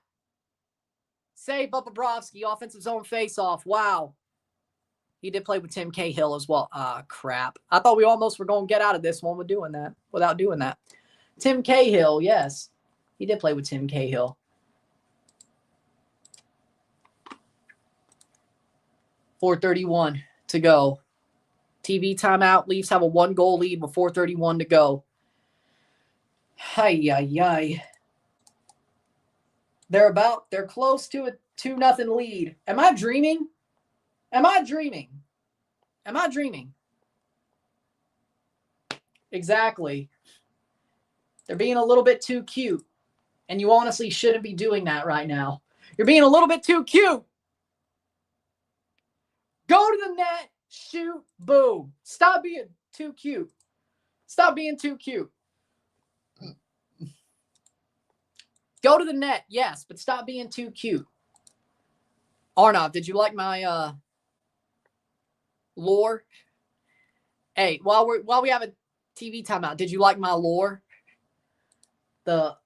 Save by Bobrovsky. Offensive zone face-off. Wow. He did play with Tim Cahill as well. Ah, crap. I thought we almost were going to get out of this one without doing that. Tim Cahill, yes. He did play with Tim Cahill. 4:31 to go. TV timeout. Leafs have a 1-goal lead with 4:31 to go. Hi. They're close to a 2-0 lead. Am I dreaming? Exactly. They're being a little bit too cute. And you honestly shouldn't be doing that right now. You're being a little bit too cute. Go to the net, shoot, boom. Stop being too cute. Go to the net, yes, but stop being too cute. Arnav, did you like my lore? Hey, while we have a TV timeout, did you like my lore? Got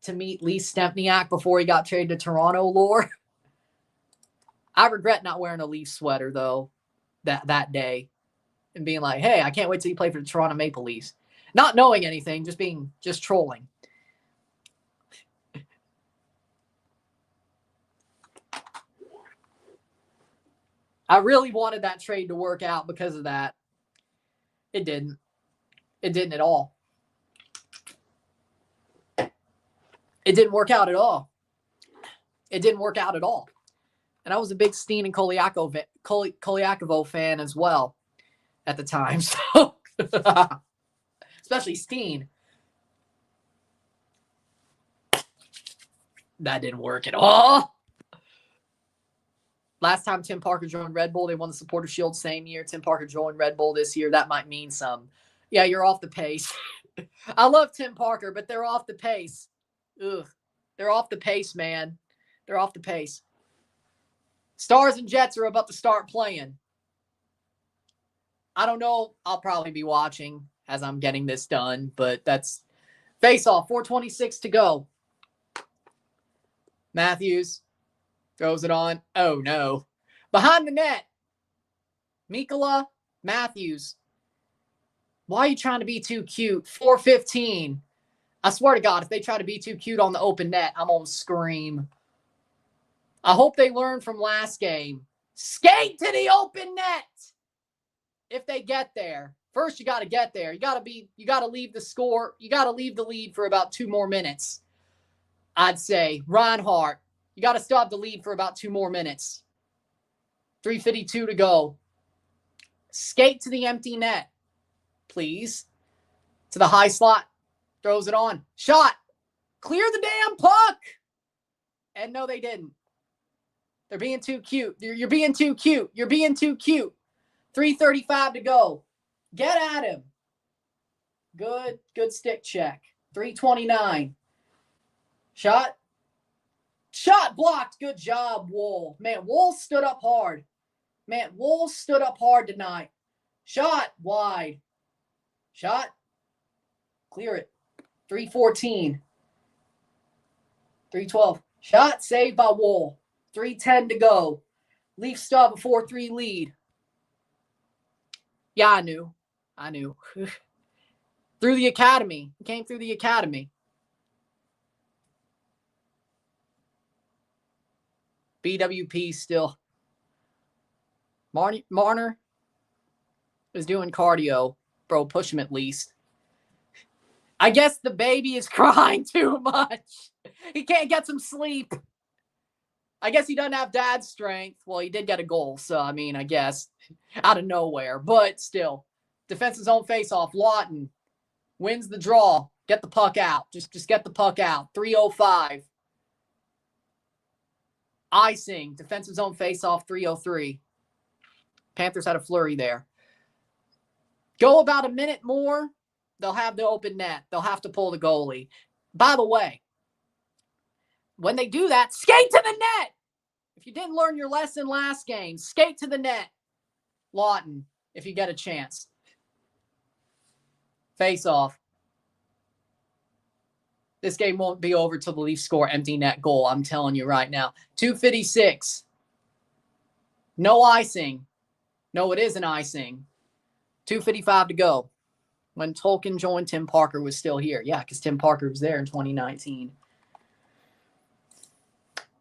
to meet Lee Stempniak before he got traded to Toronto lore. I regret not wearing a Leaf sweater though that day and being like, hey, I can't wait till you play for the Toronto Maple Leafs. Not knowing anything, just trolling. I really wanted that trade to work out because of that. It didn't. It didn't at all. It didn't work out at all. And I was a big Steen and Kolyakovo fan as well at the time. So especially Steen. That didn't work at all. Last time Tim Parker joined Red Bull, they won the Supporter Shield same year. Tim Parker joined Red Bull this year. That might mean some. Yeah, you're off the pace. I love Tim Parker, but they're off the pace. Ugh. They're off the pace, man. They're off the pace. Stars and Jets are about to start playing. I don't know. I'll probably be watching as I'm getting this done, but that's face-off. 4:26 to go. Matthews throws it on. Oh, no. Behind the net. Mikkola Matthews. Why are you trying to be too cute? 4:15. I swear to God, if they try to be too cute on the open net, I'm going to scream. I hope they learned from last game. Skate to the open net if they get there. First, you got to get there. You got to leave the score. You got to leave the lead for about 2 more minutes. I'd say. Reinhart, you got to stop the lead for about 2 more minutes. 3:52 to go. Skate to the empty net, please. To the high slot. Throws it on. Shot. Clear the damn puck. And no, they didn't. They're being too cute. You're being too cute. 3:35 to go. Get at him. Good stick check. 3:29. Shot blocked. Good job, Wolff. Man, Wolff stood up hard. Tonight. Shot wide. Shot. Clear it. 3:14. 3:12. Shot saved by Wolff. 3:10 to go. Leafs still have a 4-3 lead. Yeah, I knew. Through the academy. He came through the academy. BWP still. Marner is doing cardio. Bro, push him at least. I guess the baby is crying too much. He can't get some sleep. I guess he doesn't have dad's strength. Well, he did get a goal, so, I mean, I guess out of nowhere. But still, defense's own face-off. Lawton wins the draw. Get the puck out. Just get the puck out. 3:05. Icing. Defense's own face-off. 3:03. Panthers had a flurry there. Go about a minute more. They'll have the open net. They'll have to pull the goalie. By the way, when they do that, skate to the net. If you didn't learn your lesson last game, skate to the net. Lawton, if you get a chance. Face off. This game won't be over till the Leafs score empty net goal. I'm telling you right now. 2:56. No icing. No, it is an icing. 2:55 to go. When Tolkien joined, Tim Parker was still here. Yeah, because Tim Parker was there in 2019.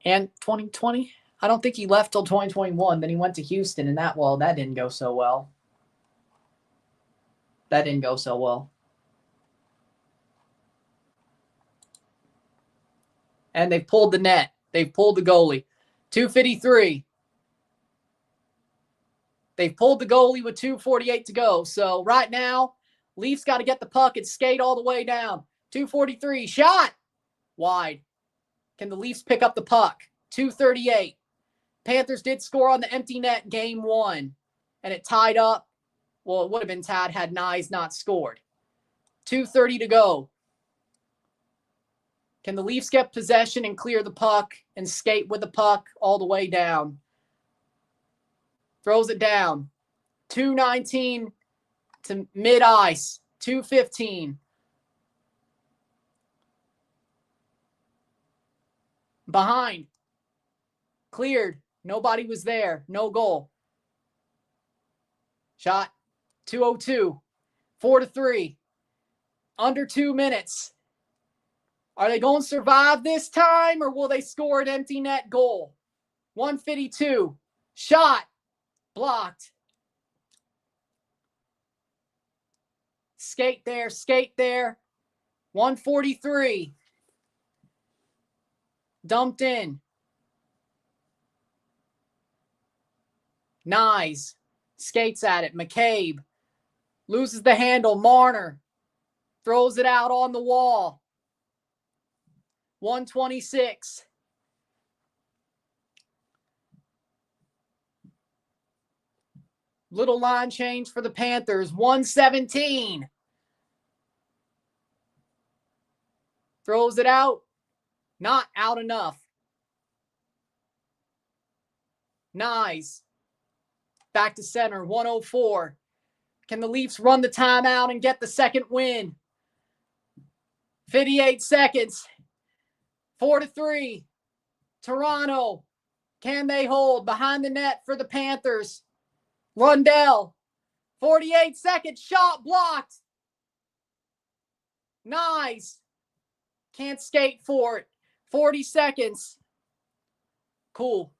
And 2020. I don't think he left till 2021. Then he went to Houston, and that didn't go so well. That didn't go so well. And they've pulled the net. They've pulled the goalie. 2:53. They've pulled the goalie with 2:48 to go. So right now, Leafs got to get the puck and skate all the way down. 2:43. Shot. Wide. Can the Leafs pick up the puck? 2:38. Panthers did score on the empty net game 1. And it tied up. Well, it would have been tied had Nyes not scored. 2:30 to go. Can the Leafs get possession and clear the puck and skate with the puck all the way down? Throws it down. 2:19 to mid-ice. 2:15. Behind. Cleared. Nobody was there. No goal. Shot. 2:02. 4-3. Under 2 minutes. Are they going to survive this time, or will they score an empty net goal? 1:52. Shot. Blocked. Skate there. Skate there. 1:43. Dumped in. Nyes. Skates at it. McCabe. Loses the handle. Marner. Throws it out on the wall. 1:26. Little line change for the Panthers. 1:17. Throws it out. Not out enough. Nyes. Back to center. 1:04. Can the Leafs run the timeout and get the second win? 58 seconds. 4-3. Toronto. Can they hold? Behind the net for the Panthers. Lundell. 48 seconds. Shot blocked. Nyes. Can't skate for it. 40 seconds. Cool.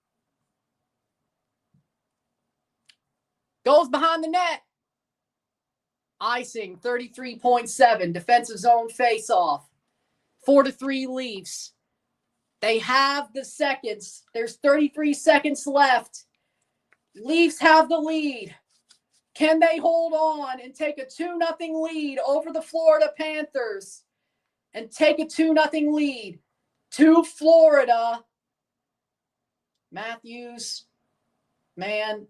Goes behind the net. Icing. 33.7. Defensive zone face-off. 4-3 Leafs. They have the seconds. There's 33 seconds left. Leafs have the lead. Can they hold on and take a 2-0 lead over the Florida Panthers and take a 2-0 lead to Florida? Matthews, man,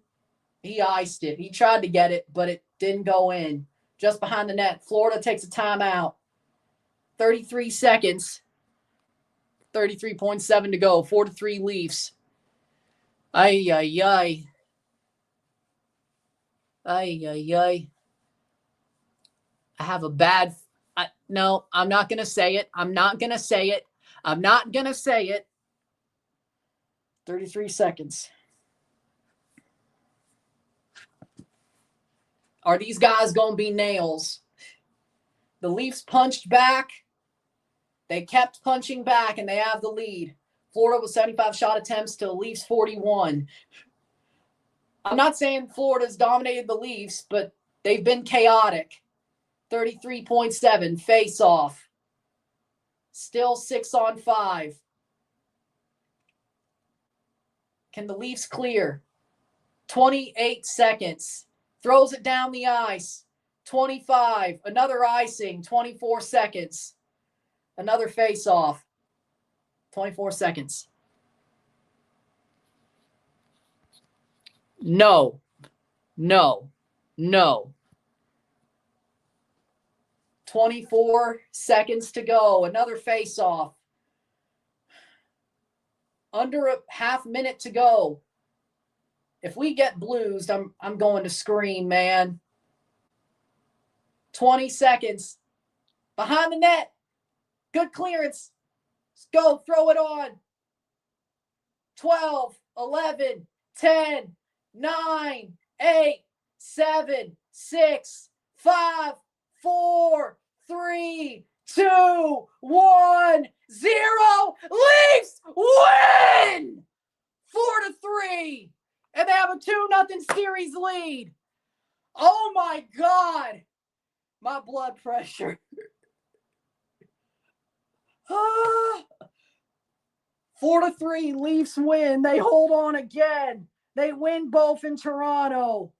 he iced it. He tried to get it, but it didn't go in. Just behind the net. Florida takes a timeout. 33 seconds. 33.7 to go. 4-3 Leafs. Ay, ay, ay. Ay, ay, ay. I have a bad... No, I'm not going to say it. I'm not going to say it. I'm not going to say it. 33 seconds. Are these guys going to be nails? The Leafs punched back. They kept punching back, and they have the lead. Florida with 75 shot attempts to the Leafs 41. I'm not saying Florida's dominated the Leafs, but they've been chaotic. 33.7 face-off. Still 6-on-5. Can the Leafs clear? 28 seconds. Throws it down the ice. 25. Another icing. 24 seconds. Another face-off. 24 seconds. No. No. No. 24 seconds to go. Another face-off. Under a half minute to go. If we get blues, I'm going to scream, man. 20 seconds. Behind the net. Good clearance. Let's go. Throw it on. 12, 11, 10, 9, 8, 7, 6, 5, 4, 3, 2, 1, 0. Leafs win! series lead. Oh my God. My blood pressure. 4-3, Leafs win. They hold on again. They win both in Toronto.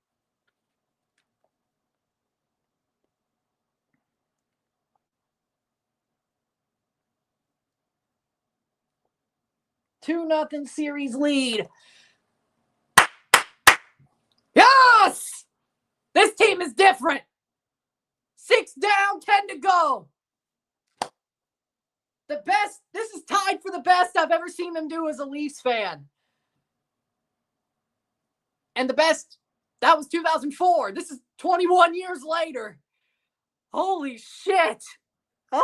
Two 2-0 series lead. Yes! This team is different. 6 down, 10 to go. The best, this is tied for the best I've ever seen them do as a Leafs fan. And the best, that was 2004. This is 21 years later. Holy shit. Ah!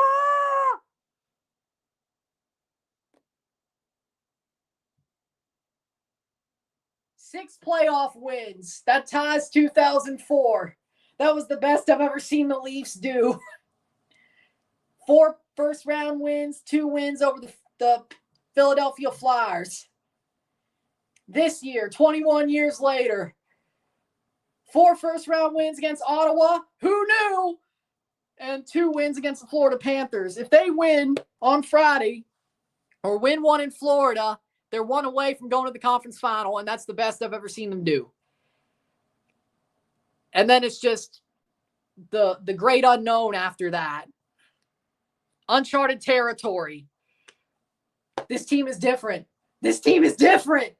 6 playoff wins. That ties 2004. That was the best I've ever seen the Leafs do. 4 first-round wins, 2 wins over the Philadelphia Flyers. This year, 21 years later, 4 first-round wins against Ottawa. Who knew? And 2 wins against the Florida Panthers. If they win on Friday or win one in Florida, they're 1 away from going to the conference final, and that's the best I've ever seen them do. And then it's just the great unknown after that. Uncharted territory. This team is different. This team is different.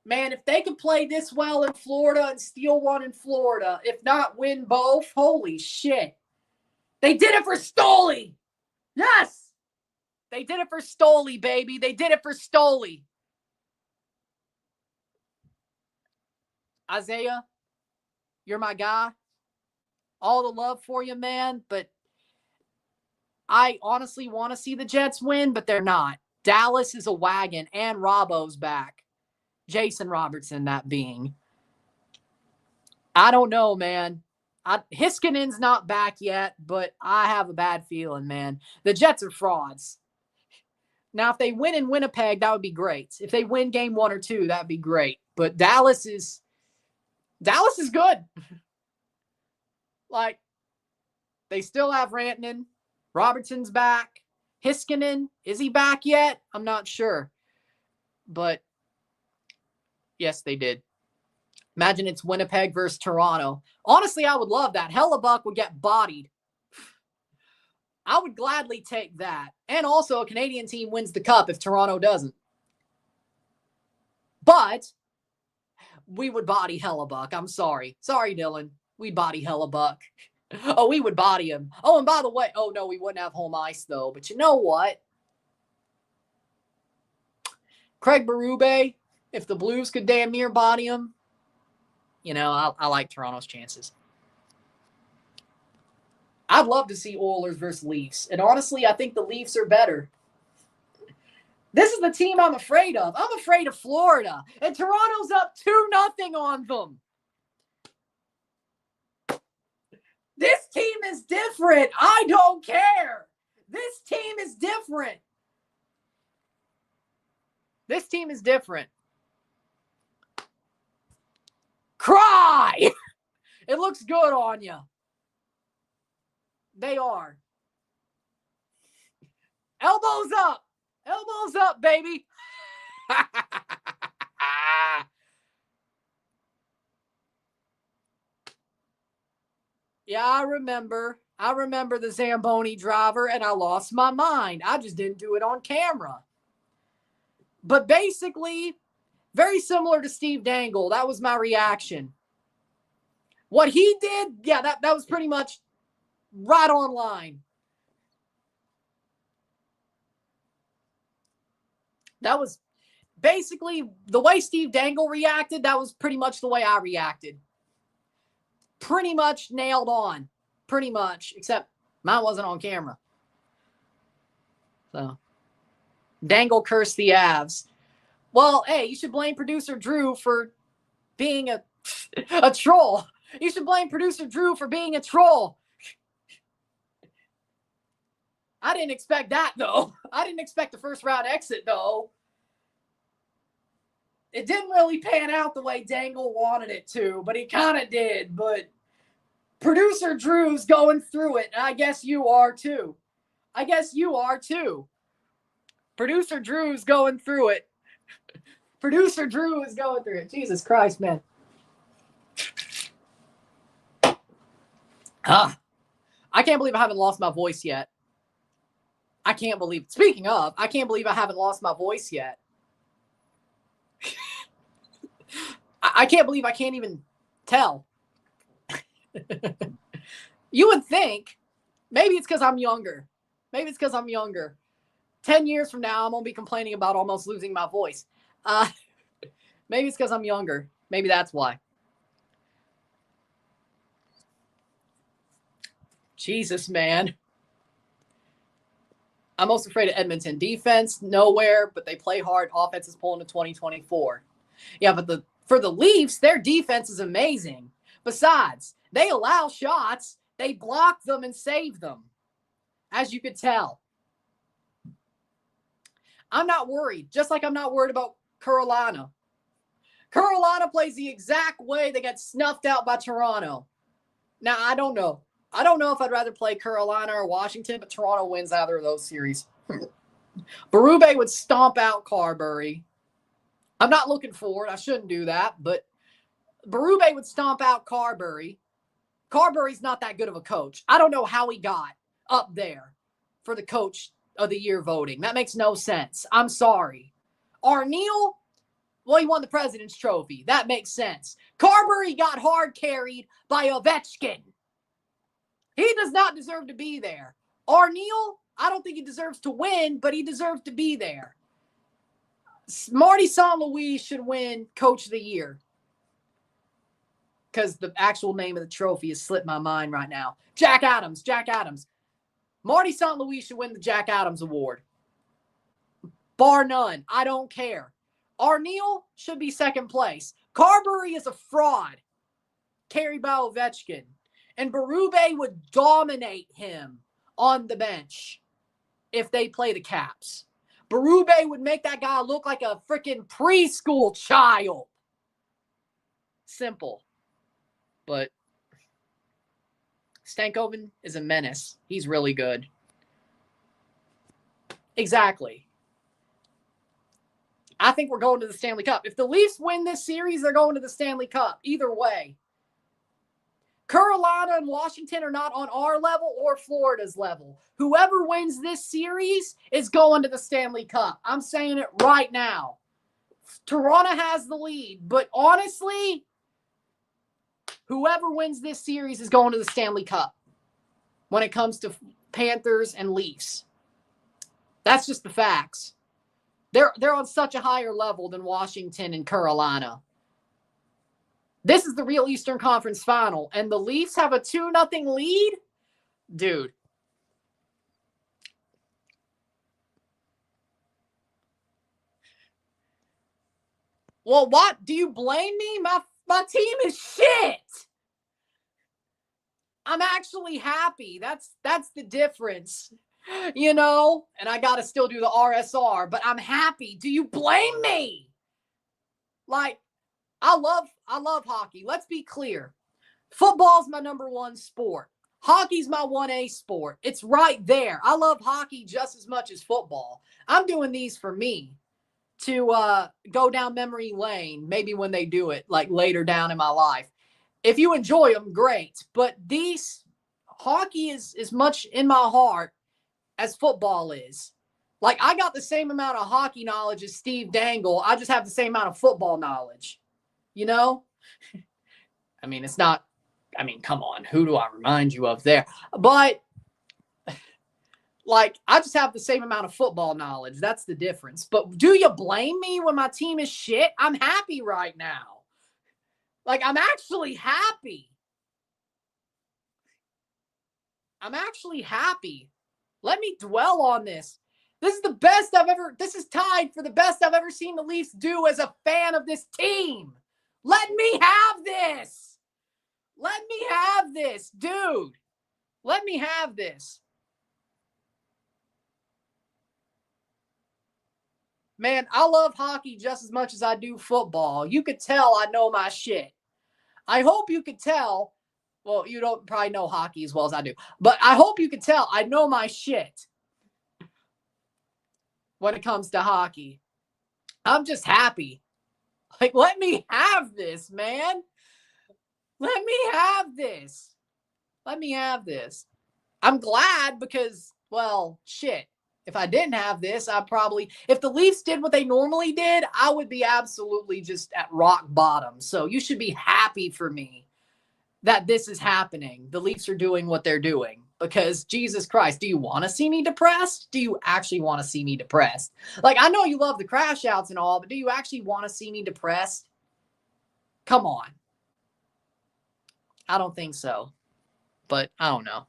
Man, if they could play this well in Florida and steal one in Florida, if not win both, holy shit. They did it for Stoli. Yes. They did it for Stoli, baby. They did it for Stoli. Isaiah, you're my guy. All the love for you, man. But I honestly want to see the Jets win, but they're not. Dallas is a wagon, and Robbo's back. Jason Robertson, that being. I don't know, man. Hiskinen's not back yet, but I have a bad feeling, man. The Jets are frauds. Now, if they win in Winnipeg, that would be great. If they win game 1 or 2, that'd be great. But Dallas is good. Like, they still have Rantanen. Robertson's back. Hiskinen, is he back yet? I'm not sure. But, yes, they did. Imagine it's Winnipeg versus Toronto. Honestly, I would love that. Hellebuck would get bodied. I would gladly take that. And also, a Canadian team wins the cup if Toronto doesn't. But we would body Hellebuck. I'm sorry. Sorry, Dylan. We'd body Hellebuck. Oh, we would body him. Oh, and by the way, oh, no, we wouldn't have home ice, though. But you know what? Craig Berube, if the Blues could damn near body him, you know, I like Toronto's chances. I'd love to see Oilers versus Leafs. And honestly, I think the Leafs are better. This is the team I'm afraid of. I'm afraid of Florida. And Toronto's up 2-0 on them. This team is different. I don't care. This team is different. This team is different. Cry! It looks good on you. They are. Elbows up. Elbows up, baby. Yeah, I remember. I remember the Zamboni driver, and I lost my mind. I just didn't do it on camera. But basically, very similar to Steve Dangle. That was my reaction. What he did, yeah, that was pretty much right on line. That was basically the way Steve Dangle reacted. That was pretty much the way I reacted. Pretty much nailed on. Pretty much. Except mine wasn't on camera. So, Dangle cursed the Avs. Well, hey, you should blame producer Drew for being a troll. You should blame producer Drew for being a troll. I didn't expect that, though. I didn't expect the first round exit, though. it didn't really pan out the way Dangle wanted it to, but he kind of did. But producer Drew's going through it, and I guess you are too. Producer Drew's going through it. Producer Drew is going through it. Jesus Christ, man. I can't believe I haven't lost my voice yet. Speaking of, I can't believe I haven't lost my voice yet. I can't believe I can't even tell. You would think, maybe it's because I'm younger. 10 years from now, I'm going to be complaining about almost losing my voice. Maybe it's because I'm younger. Maybe that's why. Jesus, man. I'm most afraid of Edmonton. Defense, nowhere, but they play hard. Offense is pulling to 2024. Yeah, but for the Leafs, their defense is amazing. Besides, they allow shots. They block them and save them, as you could tell. I'm not worried, just like I'm not worried about Carolina. Carolina plays the exact way they got snuffed out by Toronto. Now, I don't know. I don't know if I'd rather play Carolina or Washington, but Toronto wins either of those series. Berube would stomp out Carberry. I'm not looking forward. I shouldn't do that, but Berube would stomp out Carberry. Carberry's not that good of a coach. I don't know how he got up there for the coach of the year voting. That makes no sense. I'm sorry. Arneal, well, he won the President's Trophy. That makes sense. Carberry got hard carried by Ovechkin. He does not deserve to be there. Arneal, I don't think he deserves to win, but he deserves to be there. Marty St. Louis should win Coach of the Year. Because the actual name of the trophy has slipped my mind right now. Jack Adams. Marty St. Louis should win the Jack Adams Award. Bar none. I don't care. Arneal should be second place. Carberry is a fraud. Carried by Ovechkin. And Berube would dominate him on the bench if they play the Caps. Berube would make that guy look like a freaking preschool child. Simple. But Stankoven is a menace. He's really good. Exactly. I think we're going to the Stanley Cup. If the Leafs win this series, they're going to the Stanley Cup. Either way. Carolina and Washington are not on our level or Florida's level. Whoever wins this series is going to the Stanley Cup. I'm saying it right now. Toronto has the lead, but honestly, whoever wins this series is going to the Stanley Cup when it comes to Panthers and Leafs. That's just the facts. They're on such a higher level than Washington and Carolina. This is the real Eastern Conference Final, and the Leafs have a 2-0 lead? Dude. Well, what? Do you blame me? My team is shit. I'm actually happy. That's the difference. You know? And I got to still do the RSR, but I'm happy. Do you blame me? Like, I love hockey. Let's be clear. Football's my number one sport. Hockey's my 1A sport. It's right there. I love hockey just as much as football. I'm doing these for me to go down memory lane, maybe when they do it, like later down in my life. If you enjoy them, great. But hockey is as much in my heart as football is. Like, I got the same amount of hockey knowledge as Steve Dangle. I just have the same amount of football knowledge. You know? I mean, it's not, come on. Who do I remind you of there? But, like, I just have the same amount of football knowledge. That's the difference. But do you blame me when my team is shit? I'm happy right now. Like, I'm actually happy. Let me dwell on this. This is tied for the best I've ever seen the Leafs do as a fan of this team. Let me have this. Dude. Let me have this. Man, I love hockey just as much as I do football. You could tell I know my shit. I hope you could tell. Well, you don't probably know hockey as well as I do. But I hope you could tell I know my shit when it comes to hockey. I'm just happy. Like, let me have this, man. Let me have this. Let me have this. I'm glad because, well, shit. If I didn't have this, if the Leafs did what they normally did, I would be absolutely just at rock bottom. So you should be happy for me that this is happening. The Leafs are doing what they're doing because Jesus Christ, do you want to see me depressed? Do you actually want to see me depressed? Like, I know you love the crash outs and all, but do you actually want to see me depressed? Come on. I don't think so, but I don't know.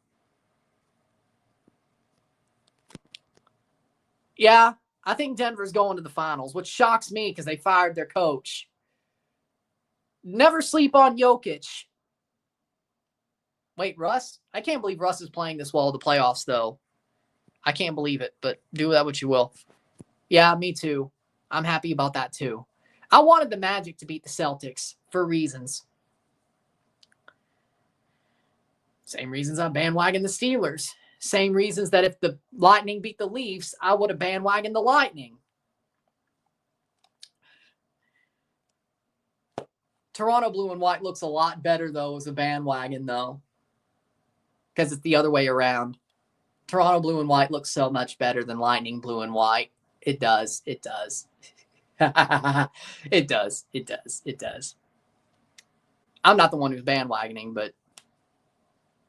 Yeah, I think Denver's going to the finals, which shocks me because they fired their coach. Never sleep on Jokic. Wait, Russ? I can't believe Russ is playing this well in the playoffs, though. I can't believe it, but do that what you will. Yeah, me too. I'm happy about that, too. I wanted the Magic to beat the Celtics for reasons. Same reasons I bandwagoned the Steelers. Same reasons that if the Lightning beat the Leafs, I would have bandwagoned the Lightning. Toronto blue and white looks a lot better, though, as a bandwagon, though. Because it's the other way around. Toronto blue and white looks so much better than Lightning blue and white. It does. It does. It does. It does. It does. I'm not the one who's bandwagoning, but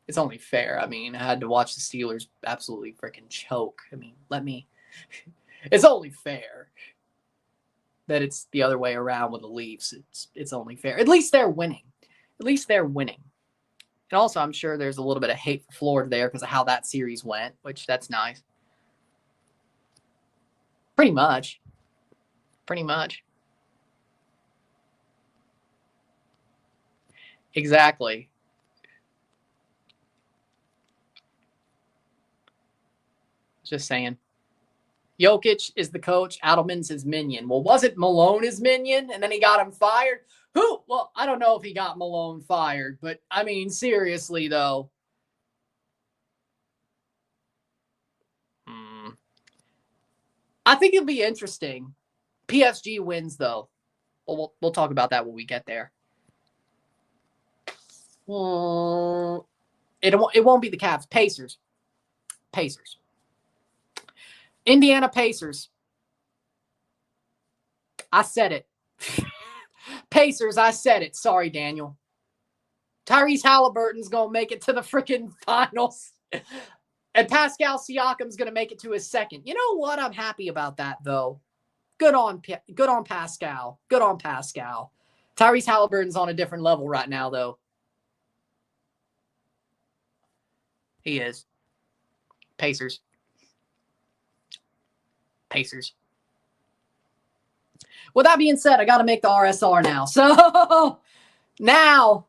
it's only fair. I mean, I had to watch the Steelers absolutely freaking choke. I mean, it's only fair that it's the other way around with the Leafs. It's only fair. At least they're winning. At least they're winning. And also, I'm sure there's a little bit of hate for Florida there because of how that series went, which that's nice. Pretty much. Pretty much. Exactly. Just saying. Jokic is the coach. Adelman's his minion. Well, wasn't Malone his minion? And then he got him fired? Who? Well, I don't know if he got Malone fired, but I mean, seriously, though. I think it'll be interesting. PSG wins, though. We'll talk about that when we get there. It won't be the Cavs. Pacers. Indiana Pacers. I said it. Pacers, I said it. Sorry, Daniel. Tyrese Halliburton's going to make it to the freaking finals. And Pascal Siakam's going to make it to his second. You know what? I'm happy about that, though. Good on Pascal. Good on Pascal. Tyrese Halliburton's on a different level right now, though. He is. Pacers. With that being said, I got to make the RSR now. So now,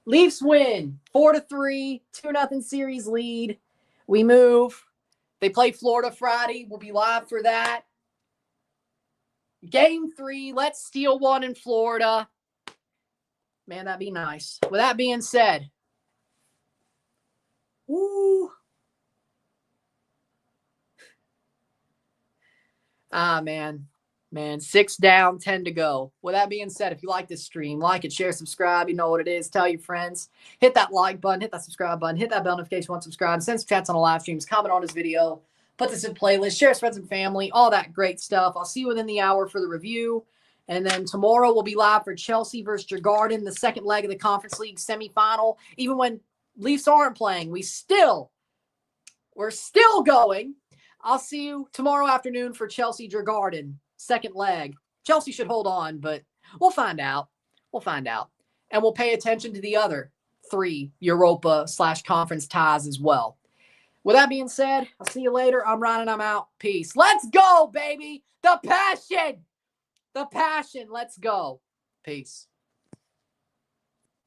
Leafs win 4-3, 2-0 series lead. We move. They play Florida Friday. We'll be live for that. Game 3. Let's steal one in Florida. Man, that'd be nice. With that being said, woo. Man, 6 down, 10 to go. With that being said, if you like this stream, like it, share, subscribe. You know what it is. Tell your friends. Hit that like button. Hit that subscribe button. Hit that bell notification once subscribe. Send some chats on the live streams. Comment on this video. Put this in playlist. Share with friends and family. All that great stuff. I'll see you within the hour for the review. And then tomorrow we'll be live for Chelsea versus Djurgården, the second leg of the Conference League semifinal. Even when Leafs aren't playing, we're still going. I'll see you tomorrow afternoon for Chelsea Djurgården, second leg. Chelsea should hold on, but we'll find out. And we'll pay attention to the other 3 Europa/conference ties as well. With that being said, I'll see you later. I'm Ryan and I'm out. Peace. Let's go, baby. The passion. Let's go. Peace.